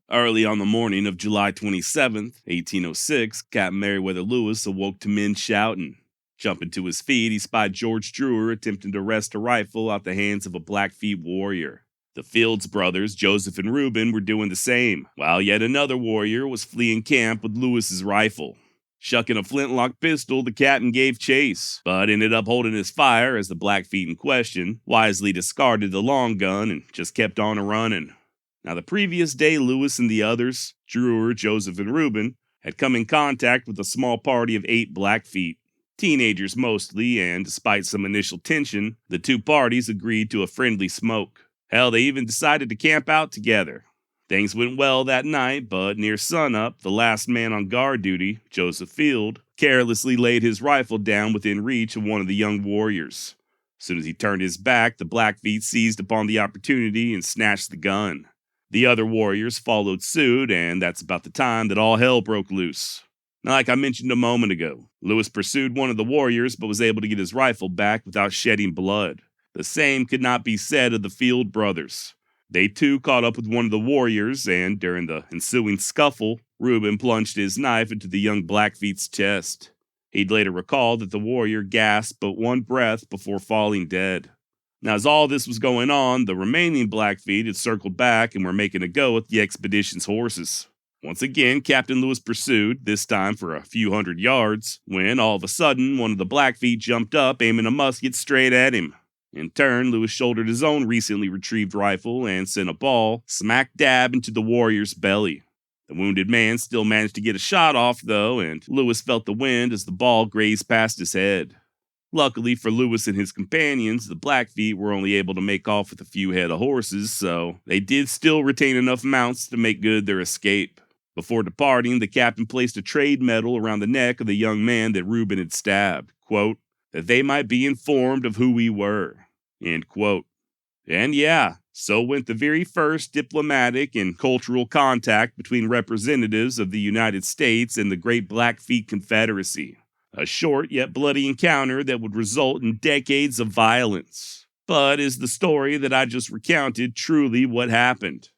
Early on the morning of July 27th, 1806, Captain Meriwether Lewis awoke to men shouting. Jumping to his feet, he spied George Drewer attempting to wrest a rifle out the hands of a Blackfeet warrior. The Fields brothers, Joseph and Reuben, were doing the same, while yet another warrior was fleeing camp with Lewis's rifle. Shucking a flintlock pistol, the captain gave chase, but ended up holding his fire as the Blackfeet in question wisely discarded the long gun and just kept on running. Now, the previous day, Lewis and the others, Drewer, Joseph, and Reuben, had come in contact with a small party of 8 Blackfeet. Teenagers mostly, and despite some initial tension, the two parties agreed to a friendly smoke. Hell, they even decided to camp out together. Things went well that night, but near sunup, the last man on guard duty, Joseph Field, carelessly laid his rifle down within reach of one of the young warriors. As soon as he turned his back, the Blackfeet seized upon the opportunity and snatched the gun. The other warriors followed suit, and that's about the time that all hell broke loose. Now, like I mentioned a moment ago, Lewis pursued one of the warriors but was able to get his rifle back without shedding blood. The same could not be said of the Field brothers. They too caught up with one of the warriors, and during the ensuing scuffle, Reuben plunged his knife into the young Blackfeet's chest. He'd later recall that the warrior gasped but one breath before falling dead. Now, as all this was going on, the remaining Blackfeet had circled back and were making a go at the expedition's horses. Once again, Captain Lewis pursued, this time for a few hundred yards, when all of a sudden one of the Blackfeet jumped up, aiming a musket straight at him. In turn, Lewis shouldered his own recently retrieved rifle and sent a ball smack dab into the warrior's belly. The wounded man still managed to get a shot off, though, and Lewis felt the wind as the ball grazed past his head. Luckily for Lewis and his companions, the Blackfeet were only able to make off with a few head of horses, so they did still retain enough mounts to make good their escape. Before departing, the captain placed a trade medal around the neck of the young man that Reuben had stabbed, quote, that they might be informed of who we were, end quote. And yeah, so went the very first diplomatic and cultural contact between representatives of the United States and the Great Blackfeet Confederacy. A short yet bloody encounter that would result in decades of violence. But is the story that I just recounted truly what happened?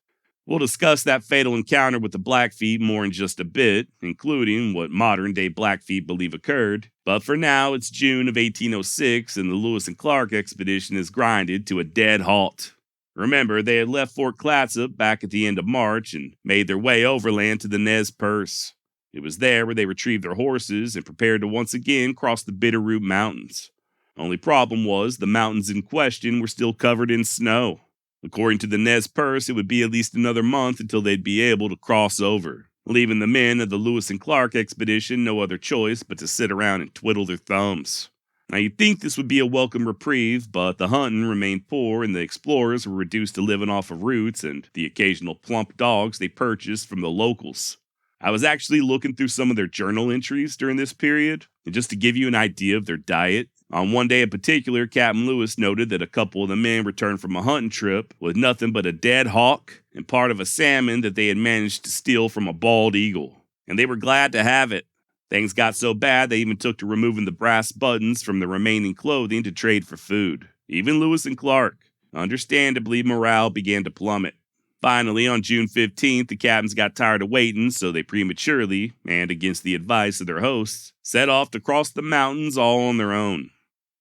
We'll discuss that fatal encounter with the Blackfeet more in just a bit, including what modern-day Blackfeet believe occurred. But for now, it's June of 1806, and the Lewis and Clark expedition is grinded to a dead halt. Remember, they had left Fort Clatsop back at the end of March and made their way overland to the Nez Perce. It was there where they retrieved their horses and prepared to once again cross the Bitterroot Mountains. Only problem was the mountains in question were still covered in snow. According to the Nez Perce, it would be at least another month until they'd be able to cross over, leaving the men of the Lewis and Clark expedition no other choice but to sit around and twiddle their thumbs. Now, you'd think this would be a welcome reprieve, but the hunting remained poor and the explorers were reduced to living off of roots and the occasional plump dogs they purchased from the locals. I was actually looking through some of their journal entries during this period, and just to give you an idea of their diet, on one day in particular, Captain Lewis noted that a couple of the men returned from a hunting trip with nothing but a dead hawk and part of a salmon that they had managed to steal from a bald eagle, and they were glad to have it. Things got so bad they even took to removing the brass buttons from the remaining clothing to trade for food. Even Lewis and Clark. Understandably, morale began to plummet. Finally, on June 15th, the captains got tired of waiting, so they prematurely, and against the advice of their hosts, set off to cross the mountains all on their own.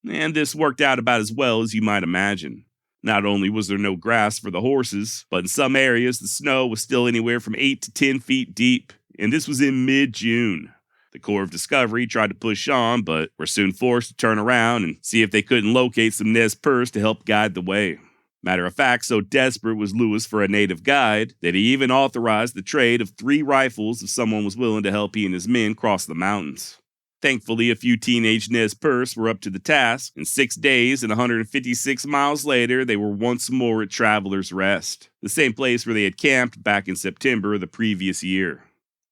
And this worked out about as well as you might imagine. Not only was there no grass for the horses, but in some areas the snow was still anywhere from 8 to 10 feet deep, and this was in mid-June. The Corps of Discovery tried to push on, but were soon forced to turn around and see if they couldn't locate some Nez Perce to help guide the way. Matter of fact, so desperate was Lewis for a native guide that he even authorized the trade of 3 rifles if someone was willing to help he and his men cross the mountains. Thankfully, a few teenage Nez Perce were up to the task, and 6 days and 156 miles later, they were once more at Traveler's Rest, the same place where they had camped back in September of the previous year.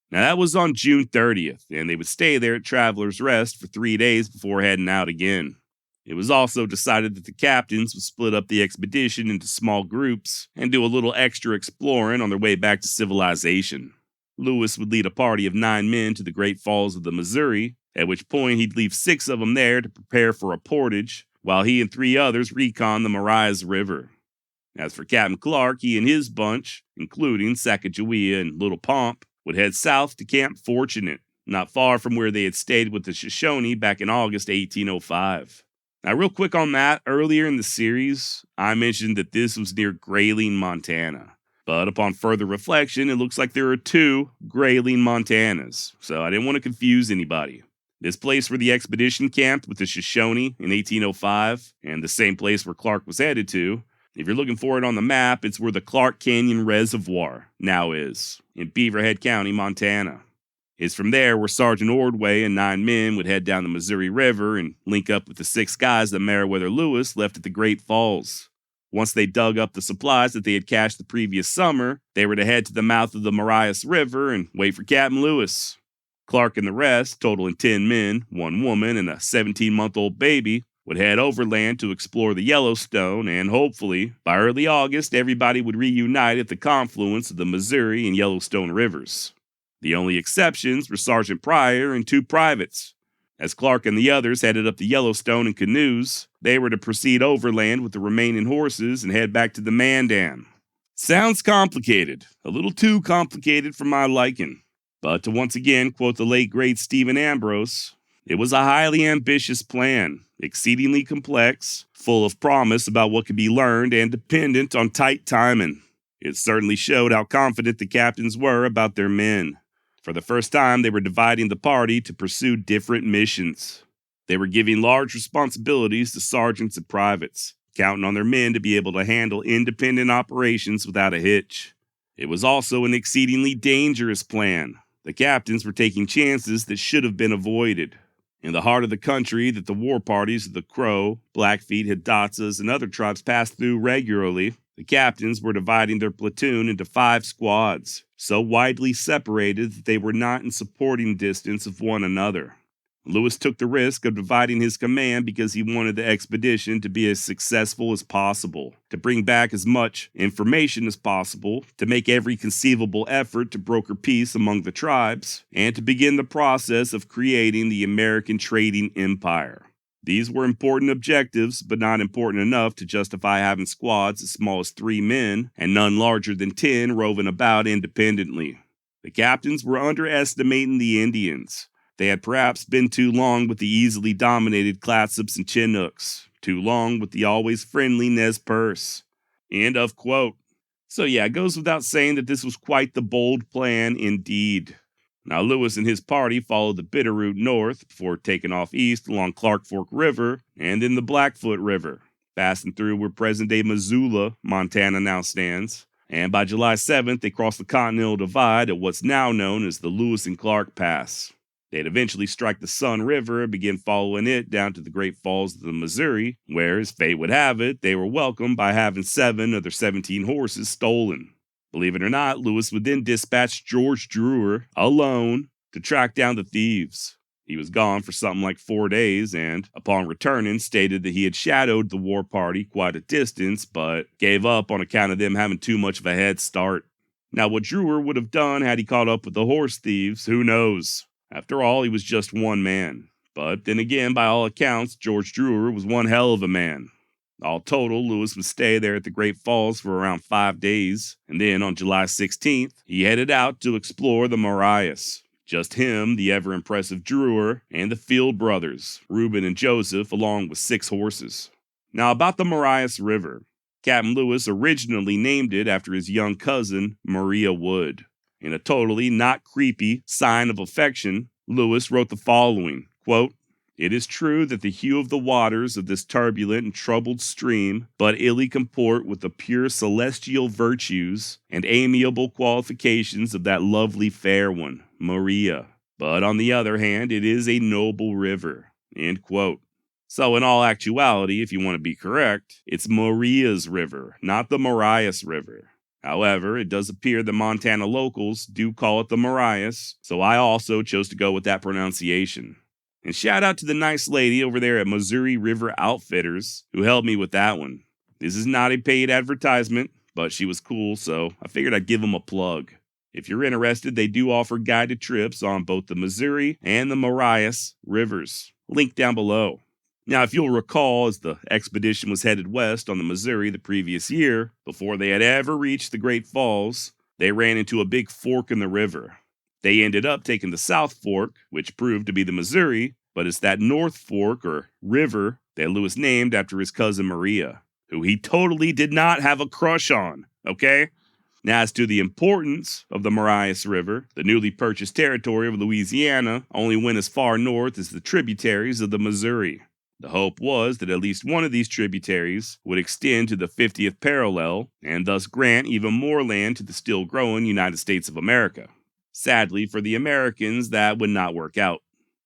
Now, that was on June 30th, and they would stay there at Traveler's Rest for 3 days before heading out again. It was also decided that the captains would split up the expedition into small groups and do a little extra exploring on their way back to civilization. Lewis would lead a party of 9 men to the Great Falls of the Missouri, at which point he'd leave 6 of them there to prepare for a portage, while he and 3 others recon the Marias River. As for Captain Clark, he and his bunch, including Sacagawea and Little Pomp, would head south to Camp Fortunate, not far from where they had stayed with the Shoshone back in August 1805. Now, real quick on that, earlier in the series, I mentioned that this was near Grayling, Montana. But upon further reflection, it looks like there are 2 Grayling, Montanas, so I didn't want to confuse anybody. This place where the expedition camped with the Shoshone in 1805, and the same place where Clark was headed to, if you're looking for it on the map, it's where the Clark Canyon Reservoir now is, in Beaverhead County, Montana. It's from there where Sergeant Ordway and 9 men would head down the Missouri River and link up with the 6 guys that Meriwether Lewis left at the Great Falls. Once they dug up the supplies that they had cached the previous summer, they were to head to the mouth of the Marias River and wait for Captain Lewis. Clark and the rest, totaling 10 men, 1 woman, and a 17-month-old baby, would head overland to explore the Yellowstone, and hopefully, by early August, everybody would reunite at the confluence of the Missouri and Yellowstone rivers. The only exceptions were Sergeant Pryor and 2 privates. As Clark and the others headed up the Yellowstone in canoes, they were to proceed overland with the remaining horses and head back to the Mandan. Sounds complicated, a little too complicated for my liking. But to once again quote the late great Stephen Ambrose, it was a highly ambitious plan, exceedingly complex, full of promise about what could be learned and dependent on tight timing. It certainly showed how confident the captains were about their men. For the first time, they were dividing the party to pursue different missions. They were giving large responsibilities to sergeants and privates, counting on their men to be able to handle independent operations without a hitch. It was also an exceedingly dangerous plan. The captains were taking chances that should have been avoided. In the heart of the country that the war parties of the Crow, Blackfeet, Hidatsas, and other tribes passed through regularly, the captains were dividing their platoon into 5 squads, so widely separated that they were not in supporting distance of one another. Lewis took the risk of dividing his command because he wanted the expedition to be as successful as possible, to bring back as much information as possible, to make every conceivable effort to broker peace among the tribes, and to begin the process of creating the American trading empire. These were important objectives, but not important enough to justify having squads as small as 3 men and none larger than 10 roving about independently. The captains were underestimating the Indians. They had perhaps been too long with the easily dominated Clatsops and Chinooks, too long with the always friendly Nez Perce. End of quote. So yeah, it goes without saying that this was quite the bold plan indeed. Now, Lewis and his party followed the Bitterroot north before taking off east along Clark Fork River and then the Blackfoot River, passing through where present-day Missoula, Montana now stands. And by July 7th, they crossed the Continental Divide at what's now known as the Lewis and Clark Pass. They'd eventually strike the Sun River and begin following it down to the Great Falls of the Missouri, where, as fate would have it, they were welcomed by having 7 of their 17 horses stolen. Believe it or not, Lewis would then dispatch George Drewer, alone, to track down the thieves. He was gone for something like 4 days and, upon returning, stated that he had shadowed the war party quite a distance, but gave up on account of them having too much of a head start. Now, what Drewer would have done had he caught up with the horse thieves, who knows? After all, he was just one man. But then again, by all accounts, George Drewer was one hell of a man. All total, Lewis would stay there at the Great Falls for around 5 days, and then on July 16th, he headed out to explore the Marias. Just him, the ever-impressive Drewer, and the Field brothers, Reuben and Joseph, along with 6 horses. Now about the Marias River. Captain Lewis originally named it after his young cousin, Maria Wood. In a totally not creepy sign of affection, Lewis wrote the following, quote, "It is true that the hue of the waters of this turbulent and troubled stream but illy comport with the pure celestial virtues and amiable qualifications of that lovely fair one, Maria. But on the other hand, it is a noble river." End quote. So in all actuality, if you want to be correct, it's Maria's River, not the Marias River. However, it does appear that Montana locals do call it the Marias, so I also chose to go with that pronunciation. And shout out to the nice lady over there at Missouri River Outfitters who helped me with that one. This is not a paid advertisement, but she was cool, so I figured I'd give them a plug. If you're interested, they do offer guided trips on both the Missouri and the Marias rivers. Link down below. Now, if you'll recall, as the expedition was headed west on the Missouri the previous year, before they had ever reached the Great Falls, they ran into a big fork in the river. They ended up taking the South Fork, which proved to be the Missouri, but it's that North Fork, or river, that Lewis named after his cousin Maria, who he totally did not have a crush on, okay? Now, as to the importance of the Marias River, the newly purchased territory of Louisiana only went as far north as the tributaries of the Missouri. The hope was that at least one of these tributaries would extend to the 50th parallel and thus grant even more land to the still growing United States of America. Sadly for the Americans, that would not work out.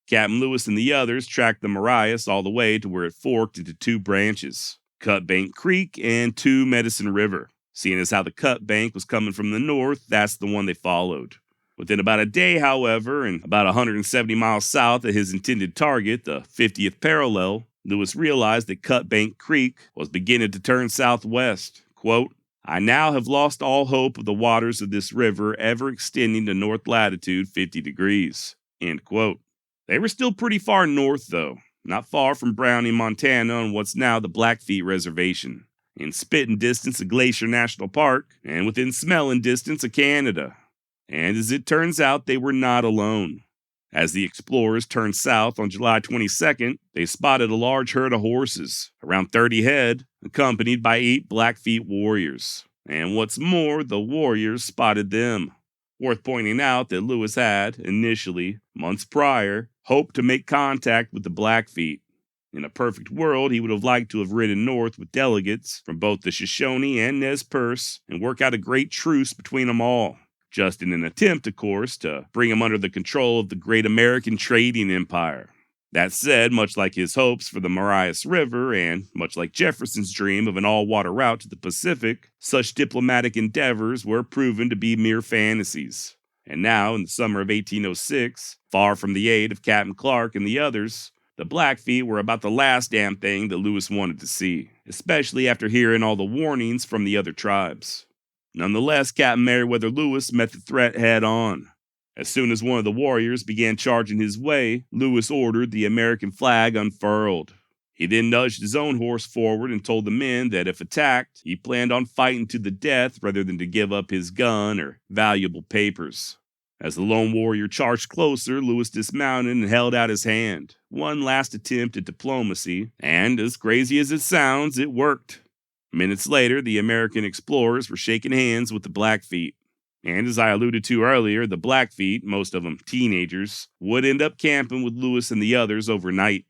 Captain Lewis and the others tracked the Marias all the way to where it forked into two branches, Cut Bank Creek and Two Medicine River. Seeing as how the Cut Bank was coming from the north, that's the one they followed. Within about a day, however, and about 170 miles south of his intended target, the 50th parallel, Lewis realized that Cut Bank Creek was beginning to turn southwest. Quote, "I now have lost all hope of the waters of this river ever extending to north latitude 50 degrees. End quote. They were still pretty far north, though, not far from Browning, Montana, on what's now the Blackfeet Reservation, in spitting distance of Glacier National Park, and within smelling distance of Canada. And as it turns out, they were not alone. As the explorers turned south on July 22nd, they spotted a large herd of horses, around 30 head, accompanied by 8 Blackfeet warriors. And what's more, the warriors spotted them. Worth pointing out that Lewis had, initially, months prior, hoped to make contact with the Blackfeet. In a perfect world, he would have liked to have ridden north with delegates from both the Shoshone and Nez Perce and work out a great truce between them all. Just in an attempt, of course, to bring him under the control of the great American trading empire. That said, much like his hopes for the Marias River, and much like Jefferson's dream of an all-water route to the Pacific, such diplomatic endeavors were proven to be mere fantasies. And now, in the summer of 1806, far from the aid of Captain Clark and the others, the Blackfeet were about the last damn thing that Lewis wanted to see, especially after hearing all the warnings from the other tribes. Nonetheless, Captain Meriwether Lewis met the threat head on. As soon as one of the warriors began charging his way, Lewis ordered the American flag unfurled. He then nudged his own horse forward and told the men that if attacked, he planned on fighting to the death rather than to give up his gun or valuable papers. As the lone warrior charged closer, Lewis dismounted and held out his hand. One last attempt at diplomacy, and as crazy as it sounds, it worked. Minutes later, the American explorers were shaking hands with the Blackfeet. And as I alluded to earlier, the Blackfeet, most of them teenagers, would end up camping with Lewis and the others overnight.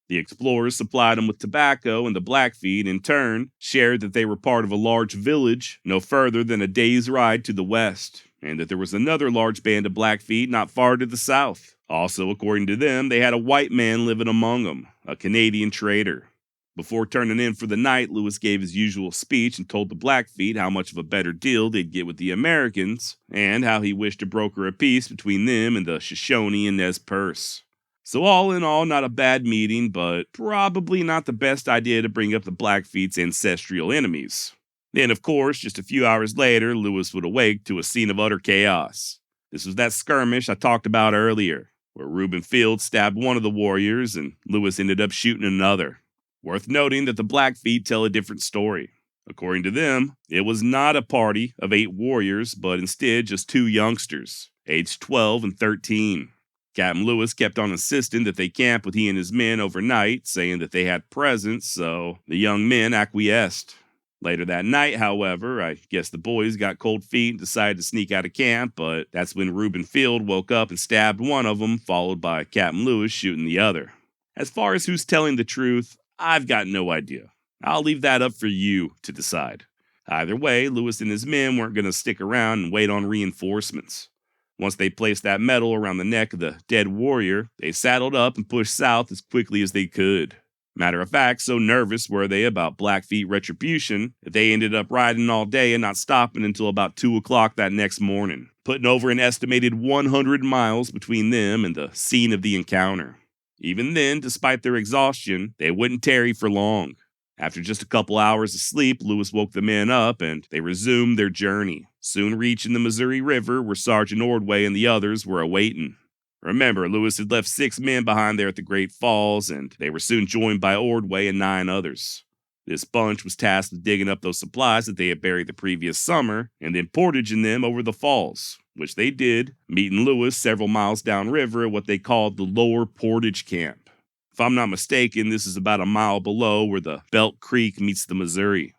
The explorers supplied them with tobacco, and the Blackfeet, in turn, shared that they were part of a large village no further than a day's ride to the west, and that there was another large band of Blackfeet not far to the south. Also, according to them, they had a white man living among them, a Canadian trader. Before turning in for the night, Lewis gave his usual speech and told the Blackfeet how much of a better deal they'd get with the Americans, and how he wished to broker a peace between them and the Shoshone and Nez Perce. So all in all, not a bad meeting, but probably not the best idea to bring up the Blackfeet's ancestral enemies. Then, of course, just a few hours later, Lewis would awake to a scene of utter chaos. This was that skirmish I talked about earlier, where Reuben Field stabbed one of the warriors and Lewis ended up shooting another. Worth noting that the Blackfeet tell a different story. According to them, it was not a party of 8 warriors, but instead just 2 youngsters, aged 12 and 13. Captain Lewis kept on insisting that they camp with he and his men overnight, saying that they had presents, so the young men acquiesced. Later that night, however, I guess the boys got cold feet and decided to sneak out of camp, but that's when Reuben Field woke up and stabbed one of them, followed by Captain Lewis shooting the other. As far as who's telling the truth, I've got no idea. I'll leave that up for you to decide. Either way, Lewis and his men weren't going to stick around and wait on reinforcements. Once they placed that medal around the neck of the dead warrior, they saddled up and pushed south as quickly as they could. Matter of fact, so nervous were they about Blackfeet retribution that they ended up riding all day and not stopping until about 2 o'clock that next morning, putting over an estimated 100 miles between them and the scene of the encounter. Even then, despite their exhaustion, they wouldn't tarry for long. After just a couple hours of sleep, Lewis woke the men up and they resumed their journey, soon reaching the Missouri River where Sergeant Ordway and the others were awaiting. Remember, Lewis had left 6 men behind there at the Great Falls, and they were soon joined by Ordway and 9 others. This bunch was tasked with digging up those supplies that they had buried the previous summer and then portaging them over the falls, which they did, meeting Lewis several miles downriver at what they called the Lower Portage Camp. If I'm not mistaken, this is about a mile below where the Belt Creek meets the Missouri.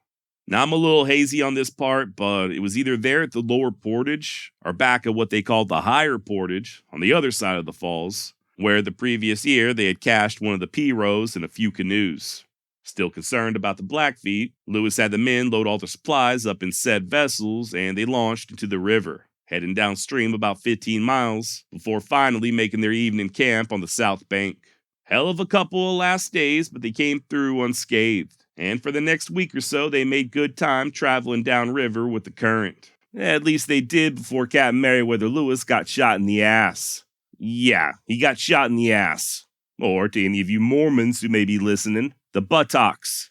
Now, I'm a little hazy on this part, but it was either there at the Lower Portage or back at what they called the Higher Portage on the other side of the falls, where the previous year they had cached one of the pirogues and a few canoes. Still concerned about the Blackfeet, Lewis had the men load all the supplies up in said vessels and they launched into the river. heading downstream about 15 miles before finally making their evening camp on the south bank. Hell of a couple of last days, but they came through unscathed, and for the next week or so they made good time traveling downriver with the current. At least they did before Captain Meriwether Lewis got shot in the ass. Yeah, he got shot in the ass. Or, to any of you Mormons who may be listening, the buttocks.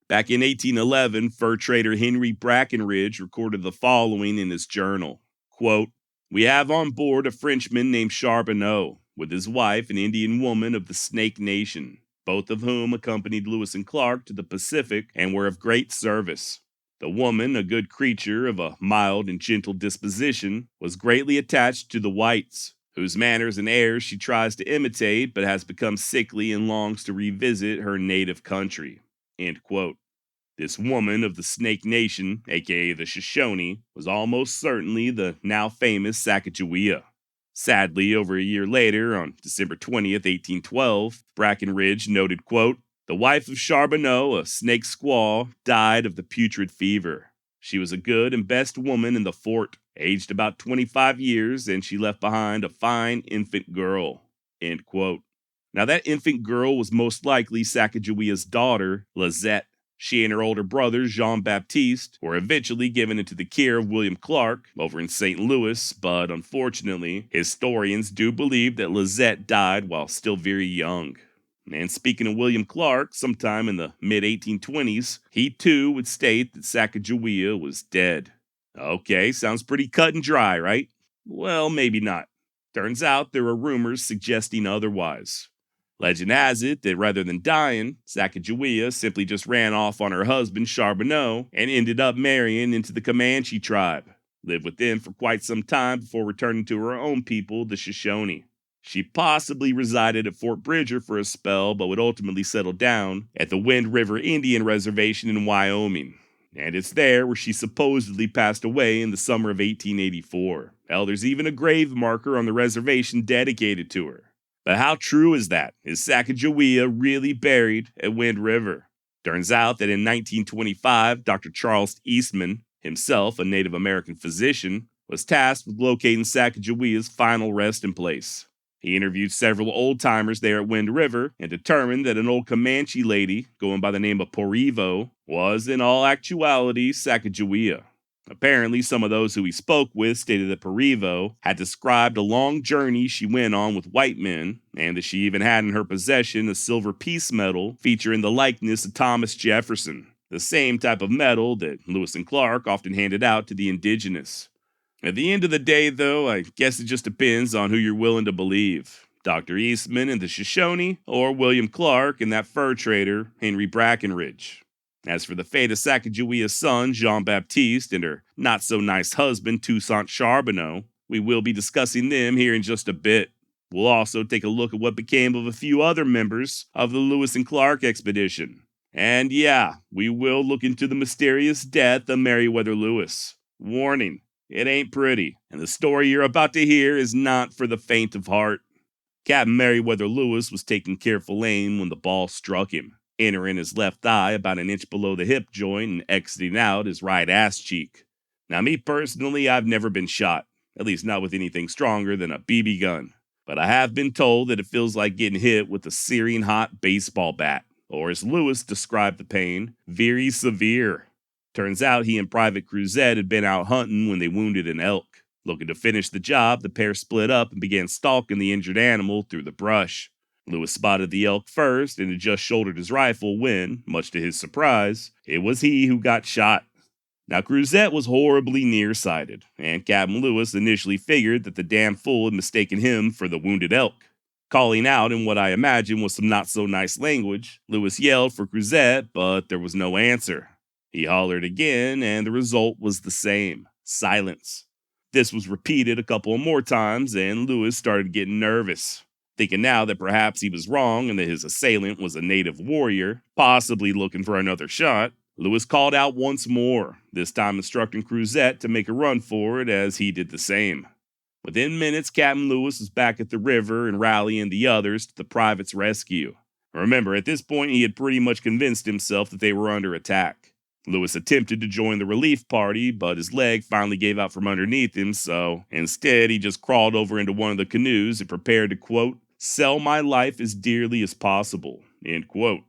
Back in 1811, fur trader Henry Brackenridge recorded the following in his journal. Quote, "We have on board a Frenchman named Charbonneau, with his wife, an Indian woman of the Snake Nation, both of whom accompanied Lewis and Clark to the Pacific and were of great service. The woman, a good creature of a mild and gentle disposition, was greatly attached to the whites, whose manners and airs she tries to imitate but has become sickly and longs to revisit her native country." End quote. This woman of the Snake Nation, aka the Shoshone, was almost certainly the now famous Sacagawea. Sadly, over a year later, on December 20th, 1812, Brackenridge noted, quote, "The wife of Charbonneau, a snake squaw, died of the putrid fever. She was a good and best woman in the fort, aged about 25 years, and she left behind a fine infant girl." End quote. Now that infant girl was most likely Sacagawea's daughter, Lizette. She and her older brother, Jean-Baptiste, were eventually given into the care of William Clark over in St. Louis, but unfortunately, historians do believe that Lizette died while still very young. And speaking of William Clark, sometime in the mid-1820s, he too would state that Sacagawea was dead. Okay, sounds pretty cut and dry, right? Well, maybe not. Turns out there are rumors suggesting otherwise. Legend has it that rather than dying, Sacagawea simply just ran off on her husband Charbonneau and ended up marrying into the Comanche tribe. Lived with them for quite some time before returning to her own people, the Shoshone. She possibly resided at Fort Bridger for a spell, but would ultimately settle down at the Wind River Indian Reservation in Wyoming. And it's there where she supposedly passed away in the summer of 1884. Hell, there's even a grave marker on the reservation dedicated to her. But how true is that? Is Sacagawea really buried at Wind River? Turns out that in 1925, Dr. Charles Eastman, himself a Native American physician, was tasked with locating Sacagawea's final resting place. He interviewed several old-timers there at Wind River and determined that an old Comanche lady, going by the name of Porivo, was in all actuality Sacagawea. Apparently, some of those who he spoke with stated that Porivo had described a long journey she went on with white men, and that she even had in her possession a silver peace medal featuring the likeness of Thomas Jefferson, the same type of medal that Lewis and Clark often handed out to the indigenous. At the end of the day, though, I guess it just depends on who you're willing to believe. Dr. Eastman and the Shoshone, or William Clark and that fur trader, Henry Brackenridge. As for the fate of Sacagawea's son, Jean-Baptiste, and her not-so-nice husband, Toussaint Charbonneau, we will be discussing them here in just a bit. We'll also take a look at what became of a few other members of the Lewis and Clark expedition. And yeah, we will look into the mysterious death of Meriwether Lewis. Warning, it ain't pretty, and the story you're about to hear is not for the faint of heart. Captain Meriwether Lewis was taking careful aim when the ball struck him, entering his left eye about an inch below the hip joint and exiting out his right ass cheek. Now, me personally, I've never been shot, at least not with anything stronger than a BB gun. But I have been told that it feels like getting hit with a searing hot baseball bat, or as Lewis described the pain, very severe. Turns out he and Private Cruzette had been out hunting when they wounded an elk. Looking to finish the job, the pair split up and began stalking the injured animal through the brush. Lewis spotted the elk first and had just shouldered his rifle when, much to his surprise, it was he who got shot. Now, Cruzette was horribly nearsighted, and Captain Lewis initially figured that the damn fool had mistaken him for the wounded elk. Calling out in what I imagine was some not-so-nice language, Lewis yelled for Cruzette, but there was no answer. He hollered again, and the result was the same: silence. This was repeated a couple more times, and Lewis started getting nervous. Thinking now that perhaps he was wrong and that his assailant was a native warrior, possibly looking for another shot, Lewis called out once more, this time instructing Cruzette to make a run for it as he did the same. Within minutes, Captain Lewis was back at the river and rallying the others to the private's rescue. Remember, at this point he had pretty much convinced himself that they were under attack. Lewis attempted to join the relief party, but his leg finally gave out from underneath him, so instead he just crawled over into one of the canoes and prepared to, quote, sell my life as dearly as possible, end quote.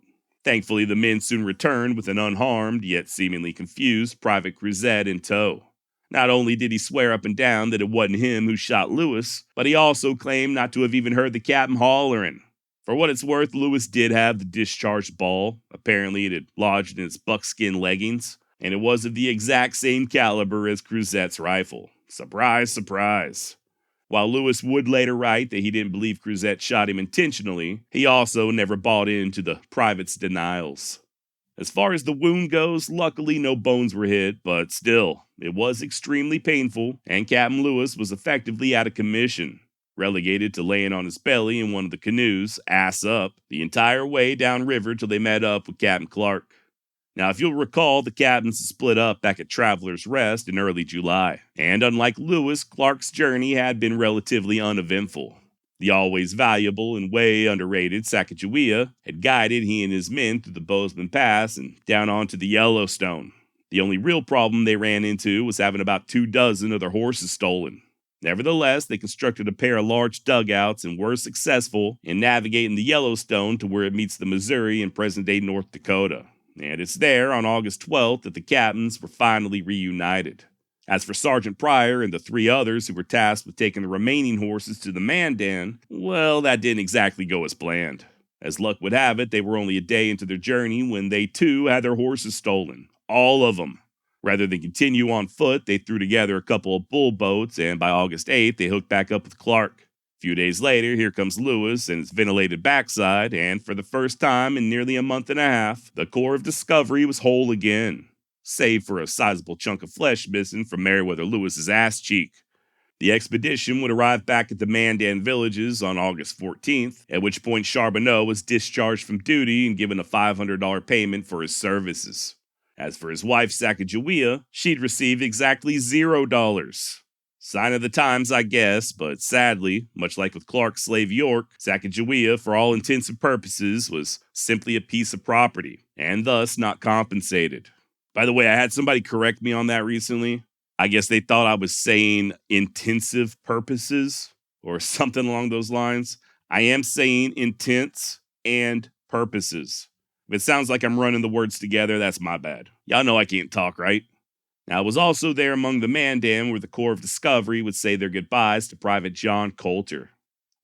Thankfully, the men soon returned with an unharmed, yet seemingly confused, Private Cruzet in tow. Not only did he swear up and down that it wasn't him who shot Lewis, but he also claimed not to have even heard the captain hollering. For what it's worth, Lewis did have the discharged ball. Apparently, it had lodged in his buckskin leggings, and it was of the exact same caliber as Cruzet's rifle. Surprise, surprise. While Lewis would later write that he didn't believe Cruzet shot him intentionally, he also never bought into the private's denials. As far as the wound goes, luckily no bones were hit, but still, it was extremely painful, and Captain Lewis was effectively out of commission, relegated to laying on his belly in one of the canoes, ass up, the entire way downriver till they met up with Captain Clark. Now, if you'll recall, the captains split up back at Traveler's Rest in early July, and unlike Lewis, Clark's journey had been relatively uneventful. The always valuable and way underrated Sacagawea had guided he and his men through the Bozeman Pass and down onto the Yellowstone. The only real problem they ran into was having about 24 of their horses stolen. Nevertheless, they constructed a pair of large dugouts and were successful in navigating the Yellowstone to where it meets the Missouri in present-day North Dakota. And it's there on August 12th that the captains were finally reunited. As for Sergeant Pryor and the 3 others who were tasked with taking the remaining horses to the Mandan, well, that didn't exactly go as planned. As luck would have it, they were only a day into their journey when they too had their horses stolen. All of them. Rather than continue on foot, they threw together a couple of bull boats, and by August 8th, they hooked back up with Clark. A few days later, here comes Lewis and his ventilated backside, and for the first time in nearly a month and a half, the Corps of Discovery was whole again, save for a sizable chunk of flesh missing from Meriwether Lewis's ass cheek. The expedition would arrive back at the Mandan villages on August 14th, at which point Charbonneau was discharged from duty and given a $500 payment for his services. As for his wife, Sacagawea, she'd received exactly $0. Sign of the times, I guess, but sadly, much like with Clark's slave York, Sacagawea, for all intents and purposes, was simply a piece of property, and thus not compensated. By the way, I had somebody correct me on that recently. I guess they thought I was saying intensive purposes, or something along those lines. I am saying intents and purposes. If it sounds like I'm running the words together, that's my bad. Y'all know I can't talk, right? Now, I was also there among the Mandan where the Corps of Discovery would say their goodbyes to Private John Coulter.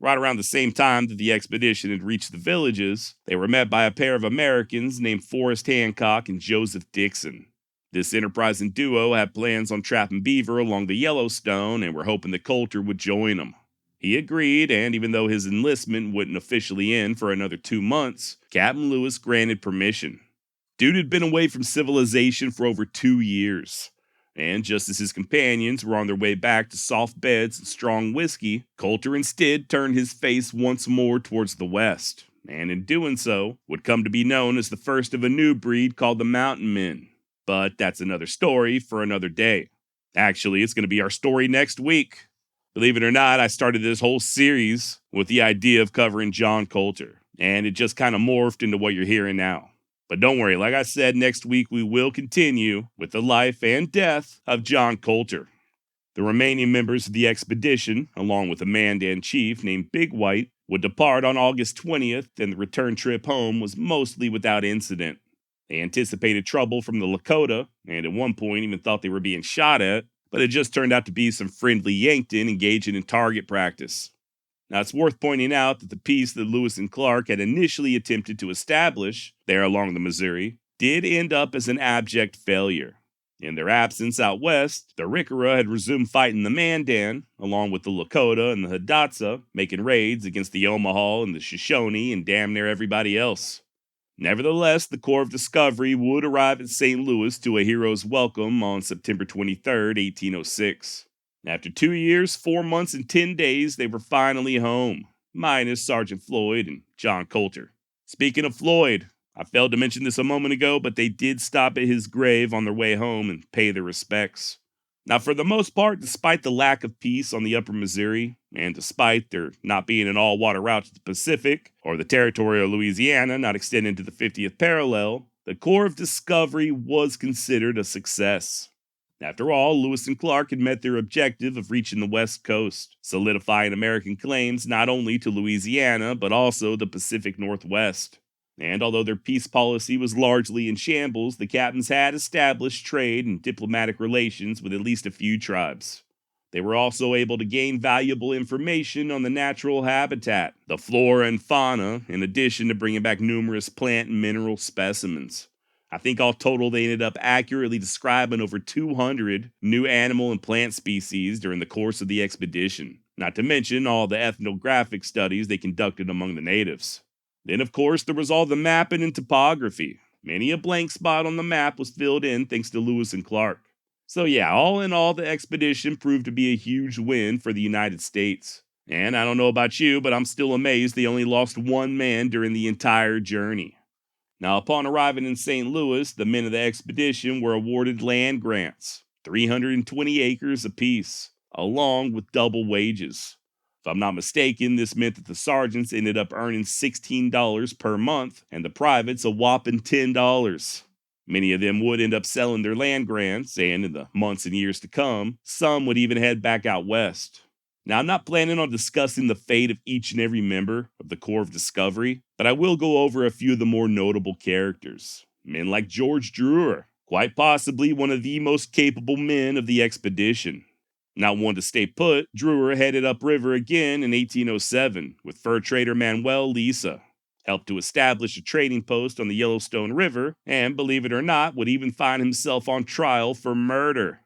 Right around the same time that the expedition had reached the villages, they were met by a pair of Americans named Forrest Hancock and Joseph Dixon. This enterprising duo had plans on trapping beaver along the Yellowstone and were hoping that Coulter would join them. He agreed, and even though his enlistment wouldn't officially end for another 2 months, Captain Lewis granted permission. Dude had been away from civilization for over 2 years, and just as his companions were on their way back to soft beds and strong whiskey, Coulter instead turned his face once more towards the west, and in doing so, would come to be known as the first of a new breed called the Mountain Men. But that's another story for another day. Actually, it's going to be our story next week. Believe it or not, I started this whole series with the idea of covering John Coulter, and it just kind of morphed into what you're hearing now. But don't worry, like I said, next week we will continue with the life and death of John Coulter. The remaining members of the expedition, along with a Mandan chief named Big White, would depart on August 20th, and the return trip home was mostly without incident. They anticipated trouble from the Lakota, and at one point even thought they were being shot at, but it just turned out to be some friendly Yankton engaging in target practice. Now, it's worth pointing out that the peace that Lewis and Clark had initially attempted to establish there along the Missouri did end up as an abject failure. In their absence out west, the Arikara had resumed fighting the Mandan, along with the Lakota and the Hidatsa, making raids against the Omaha and the Shoshone and damn near everybody else. Nevertheless, the Corps of Discovery would arrive at St. Louis to a hero's welcome on September 23, 1806. After 2 years, 4 months, and 10 days, they were finally home, minus Sergeant Floyd and John Coulter. Speaking of Floyd, I failed to mention this a moment ago, but they did stop at his grave on their way home and pay their respects. Now, for the most part, despite the lack of peace on the upper Missouri, and despite there not being an all-water route to the Pacific, or the Territory of Louisiana not extending to the 50th parallel, the Corps of Discovery was considered a success. After all, Lewis and Clark had met their objective of reaching the West Coast, solidifying American claims not only to Louisiana but also the Pacific Northwest. And although their peace policy was largely in shambles, the captains had established trade and diplomatic relations with at least a few tribes. They were also able to gain valuable information on the natural habitat, the flora and fauna, in addition to bringing back numerous plant and mineral specimens. I think all total they ended up accurately describing over 200 new animal and plant species during the course of the expedition, not to mention all the ethnographic studies they conducted among the natives. Then, of course, there was all the mapping and topography. Many a blank spot on the map was filled in thanks to Lewis and Clark. So yeah, all in all, the expedition proved to be a huge win for the United States. And I don't know about you, but I'm still amazed they only lost one man during the entire journey. Now, upon arriving in St. Louis, the men of the expedition were awarded land grants, 320 acres apiece, along with double wages. If I'm not mistaken, this meant that the sergeants ended up earning $16 per month, and the privates a whopping $10. Many of them would end up selling their land grants, and in the months and years to come, some would even head back out west. Now, I'm not planning on discussing the fate of each and every member of the Corps of Discovery, but I will go over a few of the more notable characters. Men like George Drewer, quite possibly one of the most capable men of the expedition. Not one to stay put, Drewer headed upriver again in 1807 with fur trader Manuel Lisa, helped to establish a trading post on the Yellowstone River, and believe it or not, would even find himself on trial for murder.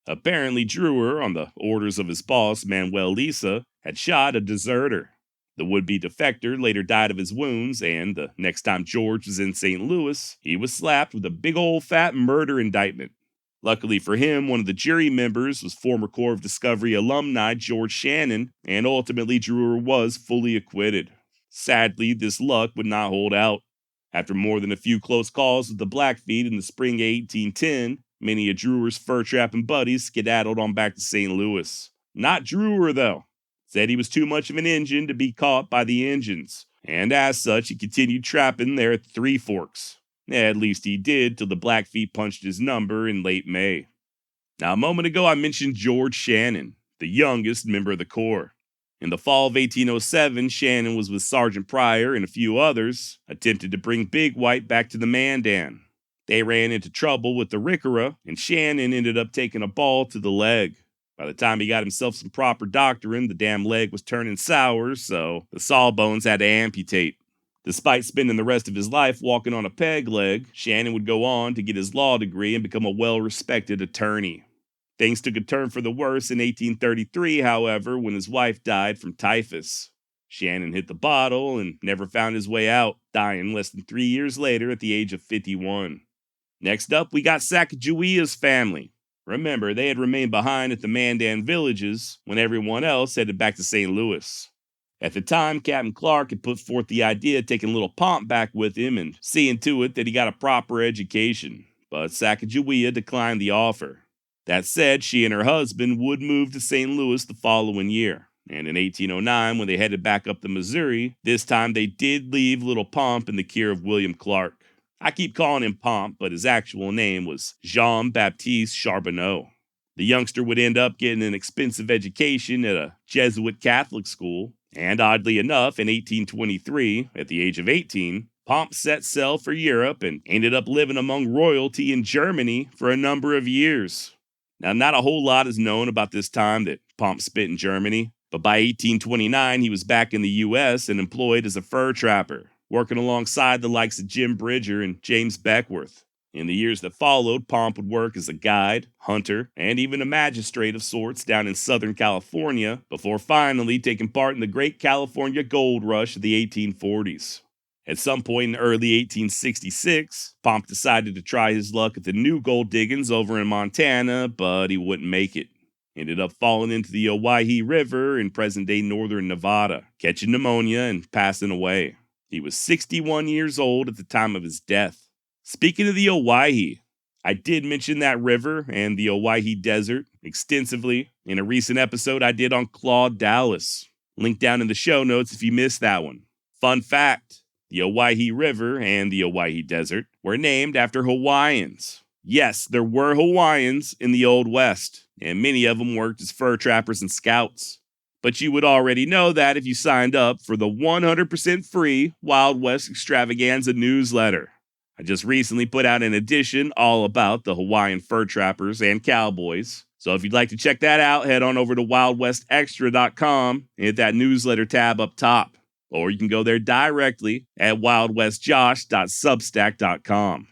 Apparently, Drewer, on the orders of his boss, Manuel Lisa, had shot a deserter. The would-be defector later died of his wounds, and the next time George was in St. Louis, he was slapped with a big old fat murder indictment. Luckily for him, one of the jury members was former Corps of Discovery alumni George Shannon, and ultimately Drewer was fully acquitted. Sadly, this luck would not hold out. After more than a few close calls with the Blackfeet in the spring of 1810, many of Drewer's fur-trapping buddies skedaddled on back to St. Louis. Not Drewer, though. Said he was too much of an Injun to be caught by the Injuns, and as such, he continued trapping there at Three Forks. At least he did, till the Blackfeet punched his number in late May. Now, a moment ago, I mentioned George Shannon, the youngest member of the Corps. In the fall of 1807, Shannon was with Sergeant Pryor and a few others, attempted to bring Big White back to the Mandan. They ran into trouble with the Rickera, and Shannon ended up taking a ball to the leg. By the time he got himself some proper doctoring, the damn leg was turning sour, so the sawbones had to amputate. Despite spending the rest of his life walking on a peg leg, Shannon would go on to get his law degree and become a well-respected attorney. Things took a turn for the worse in 1833, however, when his wife died from typhus. Shannon hit the bottle and never found his way out, dying less than 3 years later at the age of 51. Next up, we got Sacagawea's family. Remember, they had remained behind at the Mandan villages when everyone else headed back to St. Louis. At the time, Captain Clark had put forth the idea of taking little Pomp back with him and seeing to it that he got a proper education, but Sacagawea declined the offer. That said, she and her husband would move to St. Louis the following year, and in 1809, when they headed back up the Missouri, this time they did leave little Pomp in the care of William Clark. I keep calling him Pomp, but his actual name was Jean-Baptiste Charbonneau. The youngster would end up getting an expensive education at a Jesuit Catholic school, and oddly enough, in 1823, at the age of 18, Pomp set sail for Europe and ended up living among royalty in Germany for a number of years. Now, not a whole lot is known about this time that Pomp spent in Germany, but by 1829 he was back in the U.S. and employed as a fur trapper, working alongside the likes of Jim Bridger and James Beckworth. In the years that followed, Pomp would work as a guide, hunter, and even a magistrate of sorts down in Southern California, before finally taking part in the Great California Gold Rush of the 1840s. At some point in early 1866, Pomp decided to try his luck at the new gold diggings over in Montana, but he wouldn't make it. Ended up falling into the Owyhee River in present-day northern Nevada, catching pneumonia and passing away. He was 61 years old at the time of his death. Speaking of the Owyhee, I did mention that river and the Owyhee Desert extensively in a recent episode I did on Claude Dallas. Link down in the show notes if you missed that one. Fun fact, The Owyhee River and the Owyhee Desert were named after Hawaiians. Yes, there were Hawaiians in the Old West, and many of them worked as fur trappers and scouts. But you would already know that if you signed up for the 100% free Wild West Extravaganza newsletter. I just recently put out an edition all about the Hawaiian fur trappers and cowboys. So if you'd like to check that out, head on over to wildwestextra.com and hit that newsletter tab up top. Or you can go there directly at wildwestjosh.substack.com.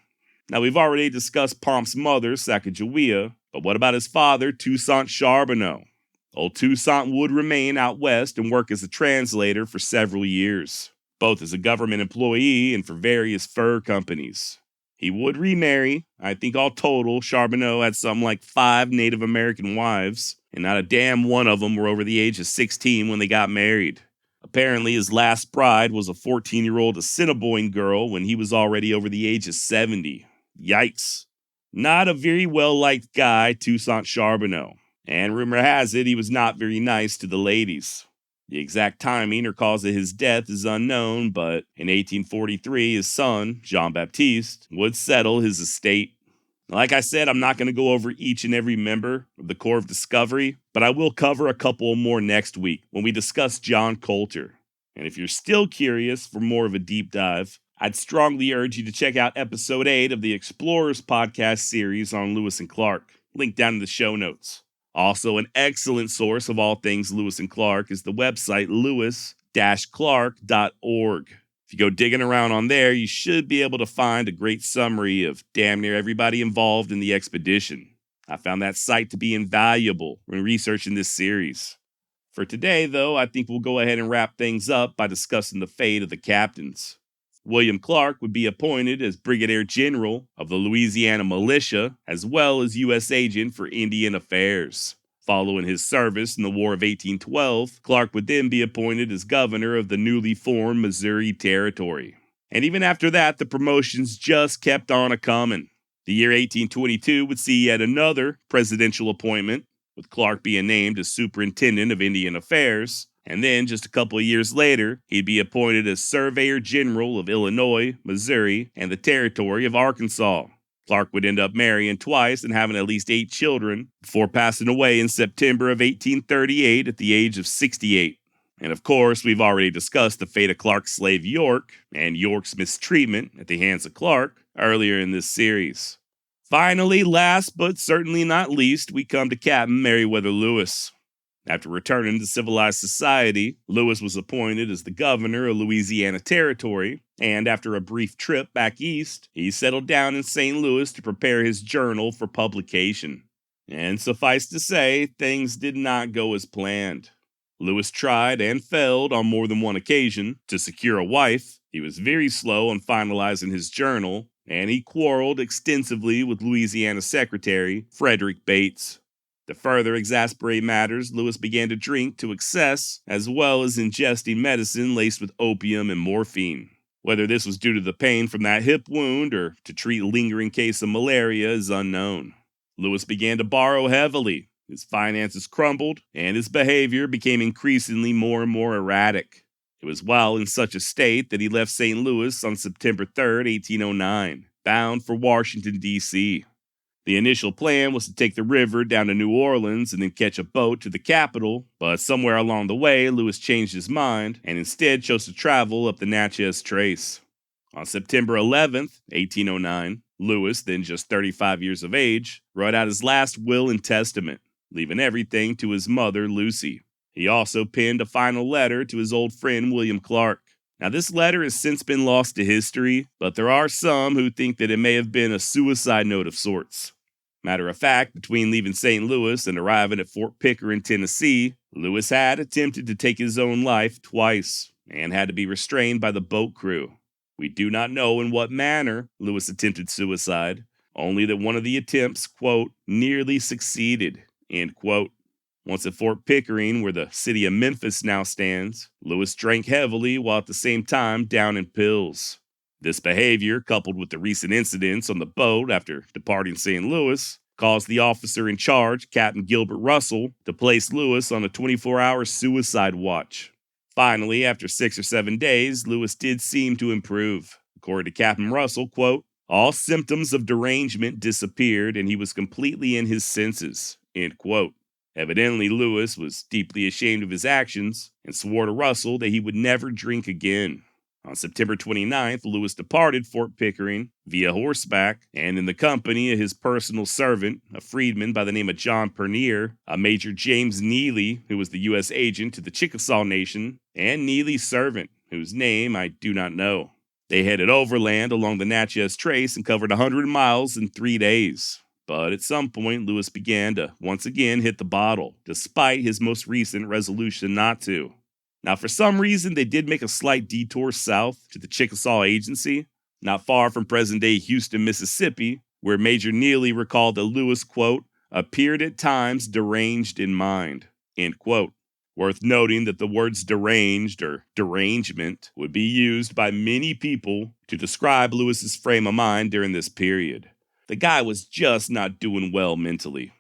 Now, we've already discussed Pomp's mother, Sacagawea, but what about his father, Toussaint Charbonneau? Old Toussaint would remain out west and work as a translator for several years, both as a government employee and for various fur companies. He would remarry. I think all total, Charbonneau had something like 5 Native American wives, and not a damn one of them were over the age of 16 when they got married. Apparently, his last bride was a 14-year-old Assiniboine girl when he was already over the age of 70. Yikes. Not a very well-liked guy, Toussaint Charbonneau. And rumor has it he was not very nice to the ladies. The exact timing or cause of his death is unknown, but in 1843, his son, Jean-Baptiste, would settle his estate. Like I said, I'm not going to go over each and every member of the Corps of Discovery, but I will cover a couple more next week when we discuss John Coulter. And if you're still curious for more of a deep dive, I'd strongly urge you to check out episode 8 of the Explorers podcast series on Lewis and Clark, linked down in the show notes. Also, an excellent source of all things Lewis and Clark is the website lewis-clark.org. If you go digging around on there, you should be able to find a great summary of damn near everybody involved in the expedition. I found that site to be invaluable when researching this series. For today, though, I think we'll go ahead and wrap things up by discussing the fate of the captains. William Clark would be appointed as Brigadier General of the Louisiana Militia, as well as U.S. Agent for Indian Affairs. Following his service in the War of 1812, Clark would then be appointed as governor of the newly formed Missouri Territory. And even after that, the promotions just kept on a-coming. The year 1822 would see yet another presidential appointment, with Clark being named as Superintendent of Indian Affairs. And then, just a couple of years later, he'd be appointed as Surveyor General of Illinois, Missouri, and the Territory of Arkansas. Clark would end up marrying twice and having at least 8 children before passing away in September of 1838 at the age of 68. And of course, we've already discussed the fate of Clark's slave York and York's mistreatment at the hands of Clark earlier in this series. Finally, last but certainly not least, we come to Captain Meriwether Lewis. After returning to civilized society, Lewis was appointed as the governor of Louisiana Territory, and after a brief trip back east, he settled down in St. Louis to prepare his journal for publication. And suffice to say, things did not go as planned. Lewis tried and failed on more than one occasion to secure a wife. He was very slow on finalizing his journal, and he quarreled extensively with Louisiana Secretary Frederick Bates. To further exasperate matters, Lewis began to drink to excess, as well as ingesting medicine laced with opium and morphine. Whether this was due to the pain from that hip wound or to treat a lingering case of malaria is unknown. Lewis began to borrow heavily, his finances crumbled, and his behavior became increasingly more and more erratic. It was while in such a state that he left St. Louis on September 3, 1809, bound for Washington, D.C. The initial plan was to take the river down to New Orleans and then catch a boat to the capital, but somewhere along the way, Lewis changed his mind and instead chose to travel up the Natchez Trace. On September 11th, 1809, Lewis, then just 35 years of age, wrote out his last will and testament, leaving everything to his mother, Lucy. He also penned a final letter to his old friend, William Clark. Now, this letter has since been lost to history, but there are some who think that it may have been a suicide note of sorts. Matter of fact, between leaving St. Louis and arriving at Fort Pickering, Tennessee, Lewis had attempted to take his own life twice and had to be restrained by the boat crew. We do not know in what manner Lewis attempted suicide, only that one of the attempts, quote, nearly succeeded, end quote. Once at Fort Pickering, where the city of Memphis now stands, Lewis drank heavily while at the same time downing pills. This behavior, coupled with the recent incidents on the boat after departing St. Louis, caused the officer in charge, Captain Gilbert Russell, to place Lewis on a 24-hour suicide watch. Finally, after 6 or 7 days, Lewis did seem to improve. According to Captain Russell, quote, all symptoms of derangement disappeared and he was completely in his senses, end quote. Evidently, Lewis was deeply ashamed of his actions and swore to Russell that he would never drink again. On September 29th, Lewis departed Fort Pickering via horseback and in the company of his personal servant, a freedman by the name of John Pernier, a Major James Neely, who was the U.S. agent to the Chickasaw Nation, and Neely's servant, whose name I do not know. They headed overland along the Natchez Trace and covered 100 miles in 3 days. But at some point, Lewis began to once again hit the bottle, despite his most recent resolution not to. Now, for some reason, they did make a slight detour south to the Chickasaw Agency, not far from present-day Houston, Mississippi, where Major Neely recalled that Lewis, quote, appeared at times deranged in mind, end quote. Worth noting that the words deranged or derangement would be used by many people to describe Lewis's frame of mind during this period. The guy was just not doing well mentally.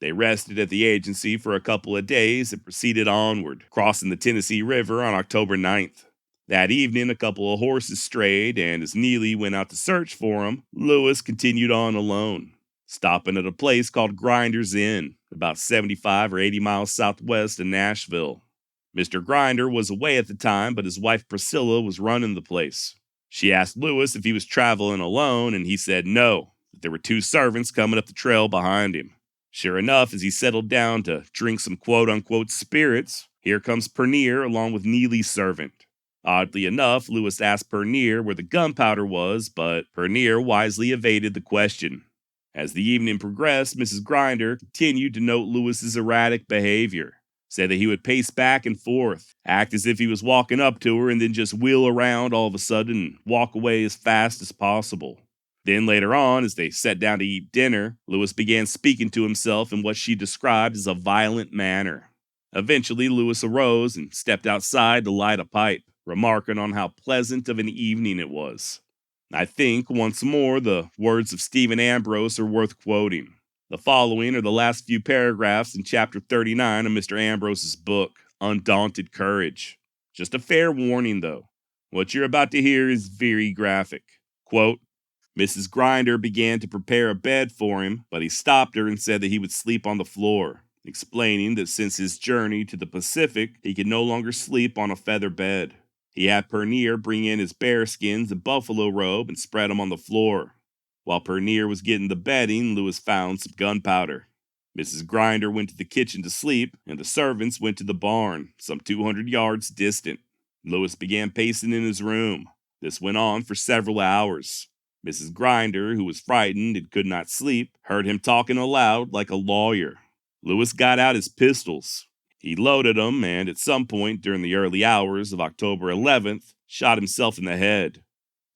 They rested at the agency for a couple of days and proceeded onward, crossing the Tennessee River on October 9th. That evening, a couple of horses strayed, and as Neely went out to search for them, Lewis continued on alone, stopping at a place called Grinder's Inn, about 75 or 80 miles southwest of Nashville. Mr. Grinder was away at the time, but his wife Priscilla was running the place. She asked Lewis if he was traveling alone, and he said no, that there were 2 servants coming up the trail behind him. Sure enough, as he settled down to drink some quote-unquote spirits, here comes Pernier along with Neely's servant. Oddly enough, Lewis asked Pernier where the gunpowder was, but Pernier wisely evaded the question. As the evening progressed, Mrs. Grinder continued to note Lewis's erratic behavior, said that he would pace back and forth, act as if he was walking up to her and then just wheel around all of a sudden and walk away as fast as possible. Then later on, as they sat down to eat dinner, Lewis began speaking to himself in what she described as a violent manner. Eventually, Lewis arose and stepped outside to light a pipe, remarking on how pleasant of an evening it was. I think, once more, the words of Stephen Ambrose are worth quoting. The following are the last few paragraphs in chapter 39 of Mr. Ambrose's book, Undaunted Courage. Just a fair warning, though. What you're about to hear is very graphic. Quote, Mrs. Grinder began to prepare a bed for him, but he stopped her and said that he would sleep on the floor, explaining that since his journey to the Pacific, he could no longer sleep on a feather bed. He had Pernier bring in his bearskins and buffalo robe and spread them on the floor. While Pernier was getting the bedding, Lewis found some gunpowder. Mrs. Grinder went to the kitchen to sleep, and the servants went to the barn, some 200 yards distant. Lewis began pacing in his room. This went on for several hours. Mrs. Grinder, who was frightened and could not sleep, heard him talking aloud like a lawyer. Lewis got out his pistols. He loaded them and at some point during the early hours of October 11th, shot himself in the head.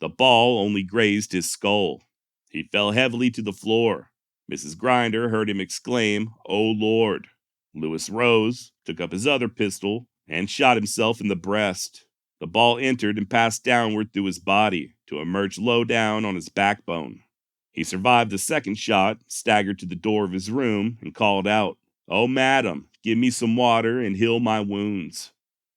The ball only grazed his skull. He fell heavily to the floor. Mrs. Grinder heard him exclaim, "Oh Lord." Lewis rose, took up his other pistol, and shot himself in the breast. The ball entered and passed downward through his body to emerge low down on his backbone. He survived the second shot, staggered to the door of his room, and called out, "Oh, madam, give me some water and heal my wounds."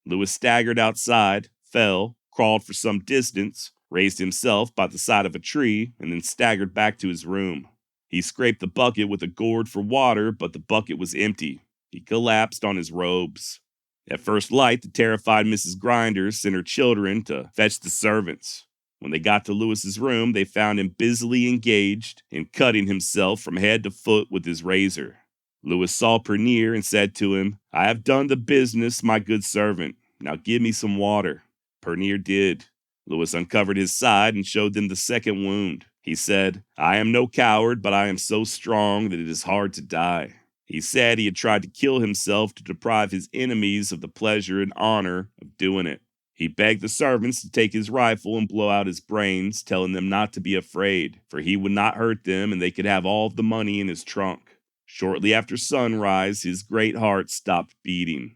Lewis staggered outside, fell, crawled for some distance, raised himself by the side of a tree, and then staggered back to his room. He scraped the bucket with a gourd for water, but the bucket was empty. He collapsed on his robes. At first light, the terrified Mrs. Grinder sent her children to fetch the servants. When they got to Lewis's room, they found him busily engaged in cutting himself from head to foot with his razor. Lewis saw Pernier and said to him, "I have done the business, my good servant. Now give me some water." Pernier did. Lewis uncovered his side and showed them the second wound. He said, "I am no coward, but I am so strong that it is hard to die." He said he had tried to kill himself to deprive his enemies of the pleasure and honor of doing it. He begged the servants to take his rifle and blow out his brains, telling them not to be afraid, for he would not hurt them and they could have all of the money in his trunk. Shortly after sunrise, his great heart stopped beating.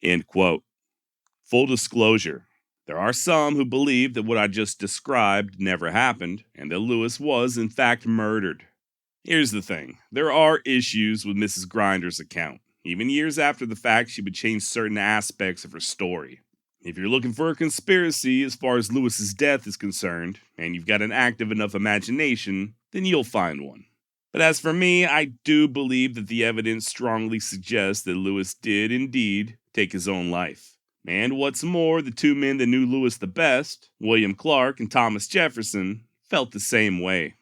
End quote. Full disclosure, there are some who believe that what I just described never happened, and that Lewis was, in fact, murdered. Here's the thing. There are issues with Mrs. Grinder's account. Even years after the fact, she would change certain aspects of her story. If you're looking for a conspiracy as far as Lewis's death is concerned, and you've got an active enough imagination, then you'll find one. But as for me, I do believe that the evidence strongly suggests that Lewis did indeed take his own life. And what's more, the two men that knew Lewis the best, William Clark and Thomas Jefferson, felt the same way.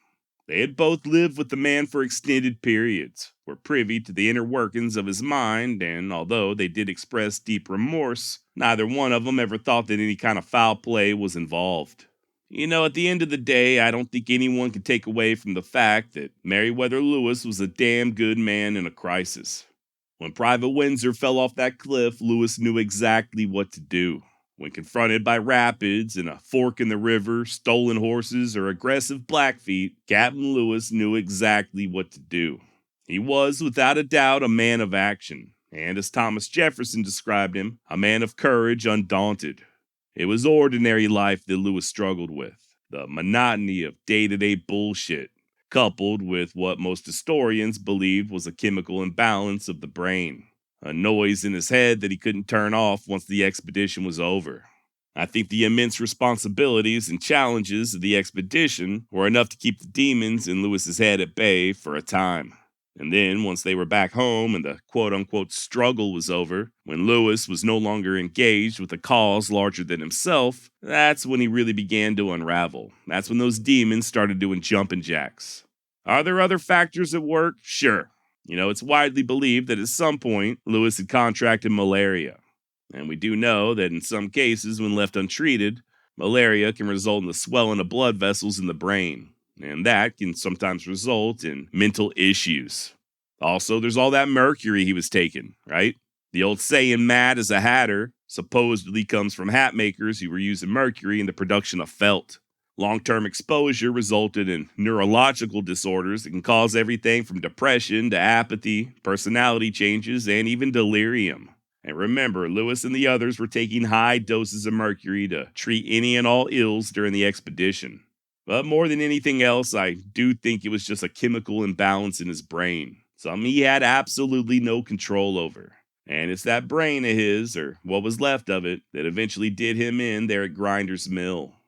They had both lived with the man for extended periods, were privy to the inner workings of his mind, and although they did express deep remorse, neither one of them ever thought that any kind of foul play was involved. At the end of the day, I don't think anyone can take away from the fact that Meriwether Lewis was a damn good man in a crisis. When Private Windsor fell off that cliff, Lewis knew exactly what to do. When confronted by rapids and a fork in the river, stolen horses, or aggressive Blackfeet, Captain Lewis knew exactly what to do. He was, without a doubt, a man of action, and as Thomas Jefferson described him, a man of courage undaunted. It was ordinary life that Lewis struggled with, the monotony of day-to-day bullshit, coupled with what most historians believed was a chemical imbalance of the brain. A noise in his head that he couldn't turn off once the expedition was over. I think the immense responsibilities and challenges of the expedition were enough to keep the demons in Lewis's head at bay for a time. And then, once they were back home and the quote-unquote struggle was over, when Lewis was no longer engaged with a cause larger than himself, that's when he really began to unravel. That's when those demons started doing jumping jacks. Are there other factors at work? Sure. It's widely believed that at some point, Lewis had contracted malaria. And we do know that in some cases, when left untreated, malaria can result in the swelling of blood vessels in the brain. And that can sometimes result in mental issues. Also, there's all that mercury he was taking, right? The old saying, mad as a hatter, supposedly comes from hat makers who were using mercury in the production of felt. Long-term exposure resulted in neurological disorders that can cause everything from depression to apathy, personality changes, and even delirium. And remember, Lewis and the others were taking high doses of mercury to treat any and all ills during the expedition. But more than anything else, I do think it was just a chemical imbalance in his brain, something he had absolutely no control over. And it's that brain of his, or what was left of it, that eventually did him in there at Grinder's Mill.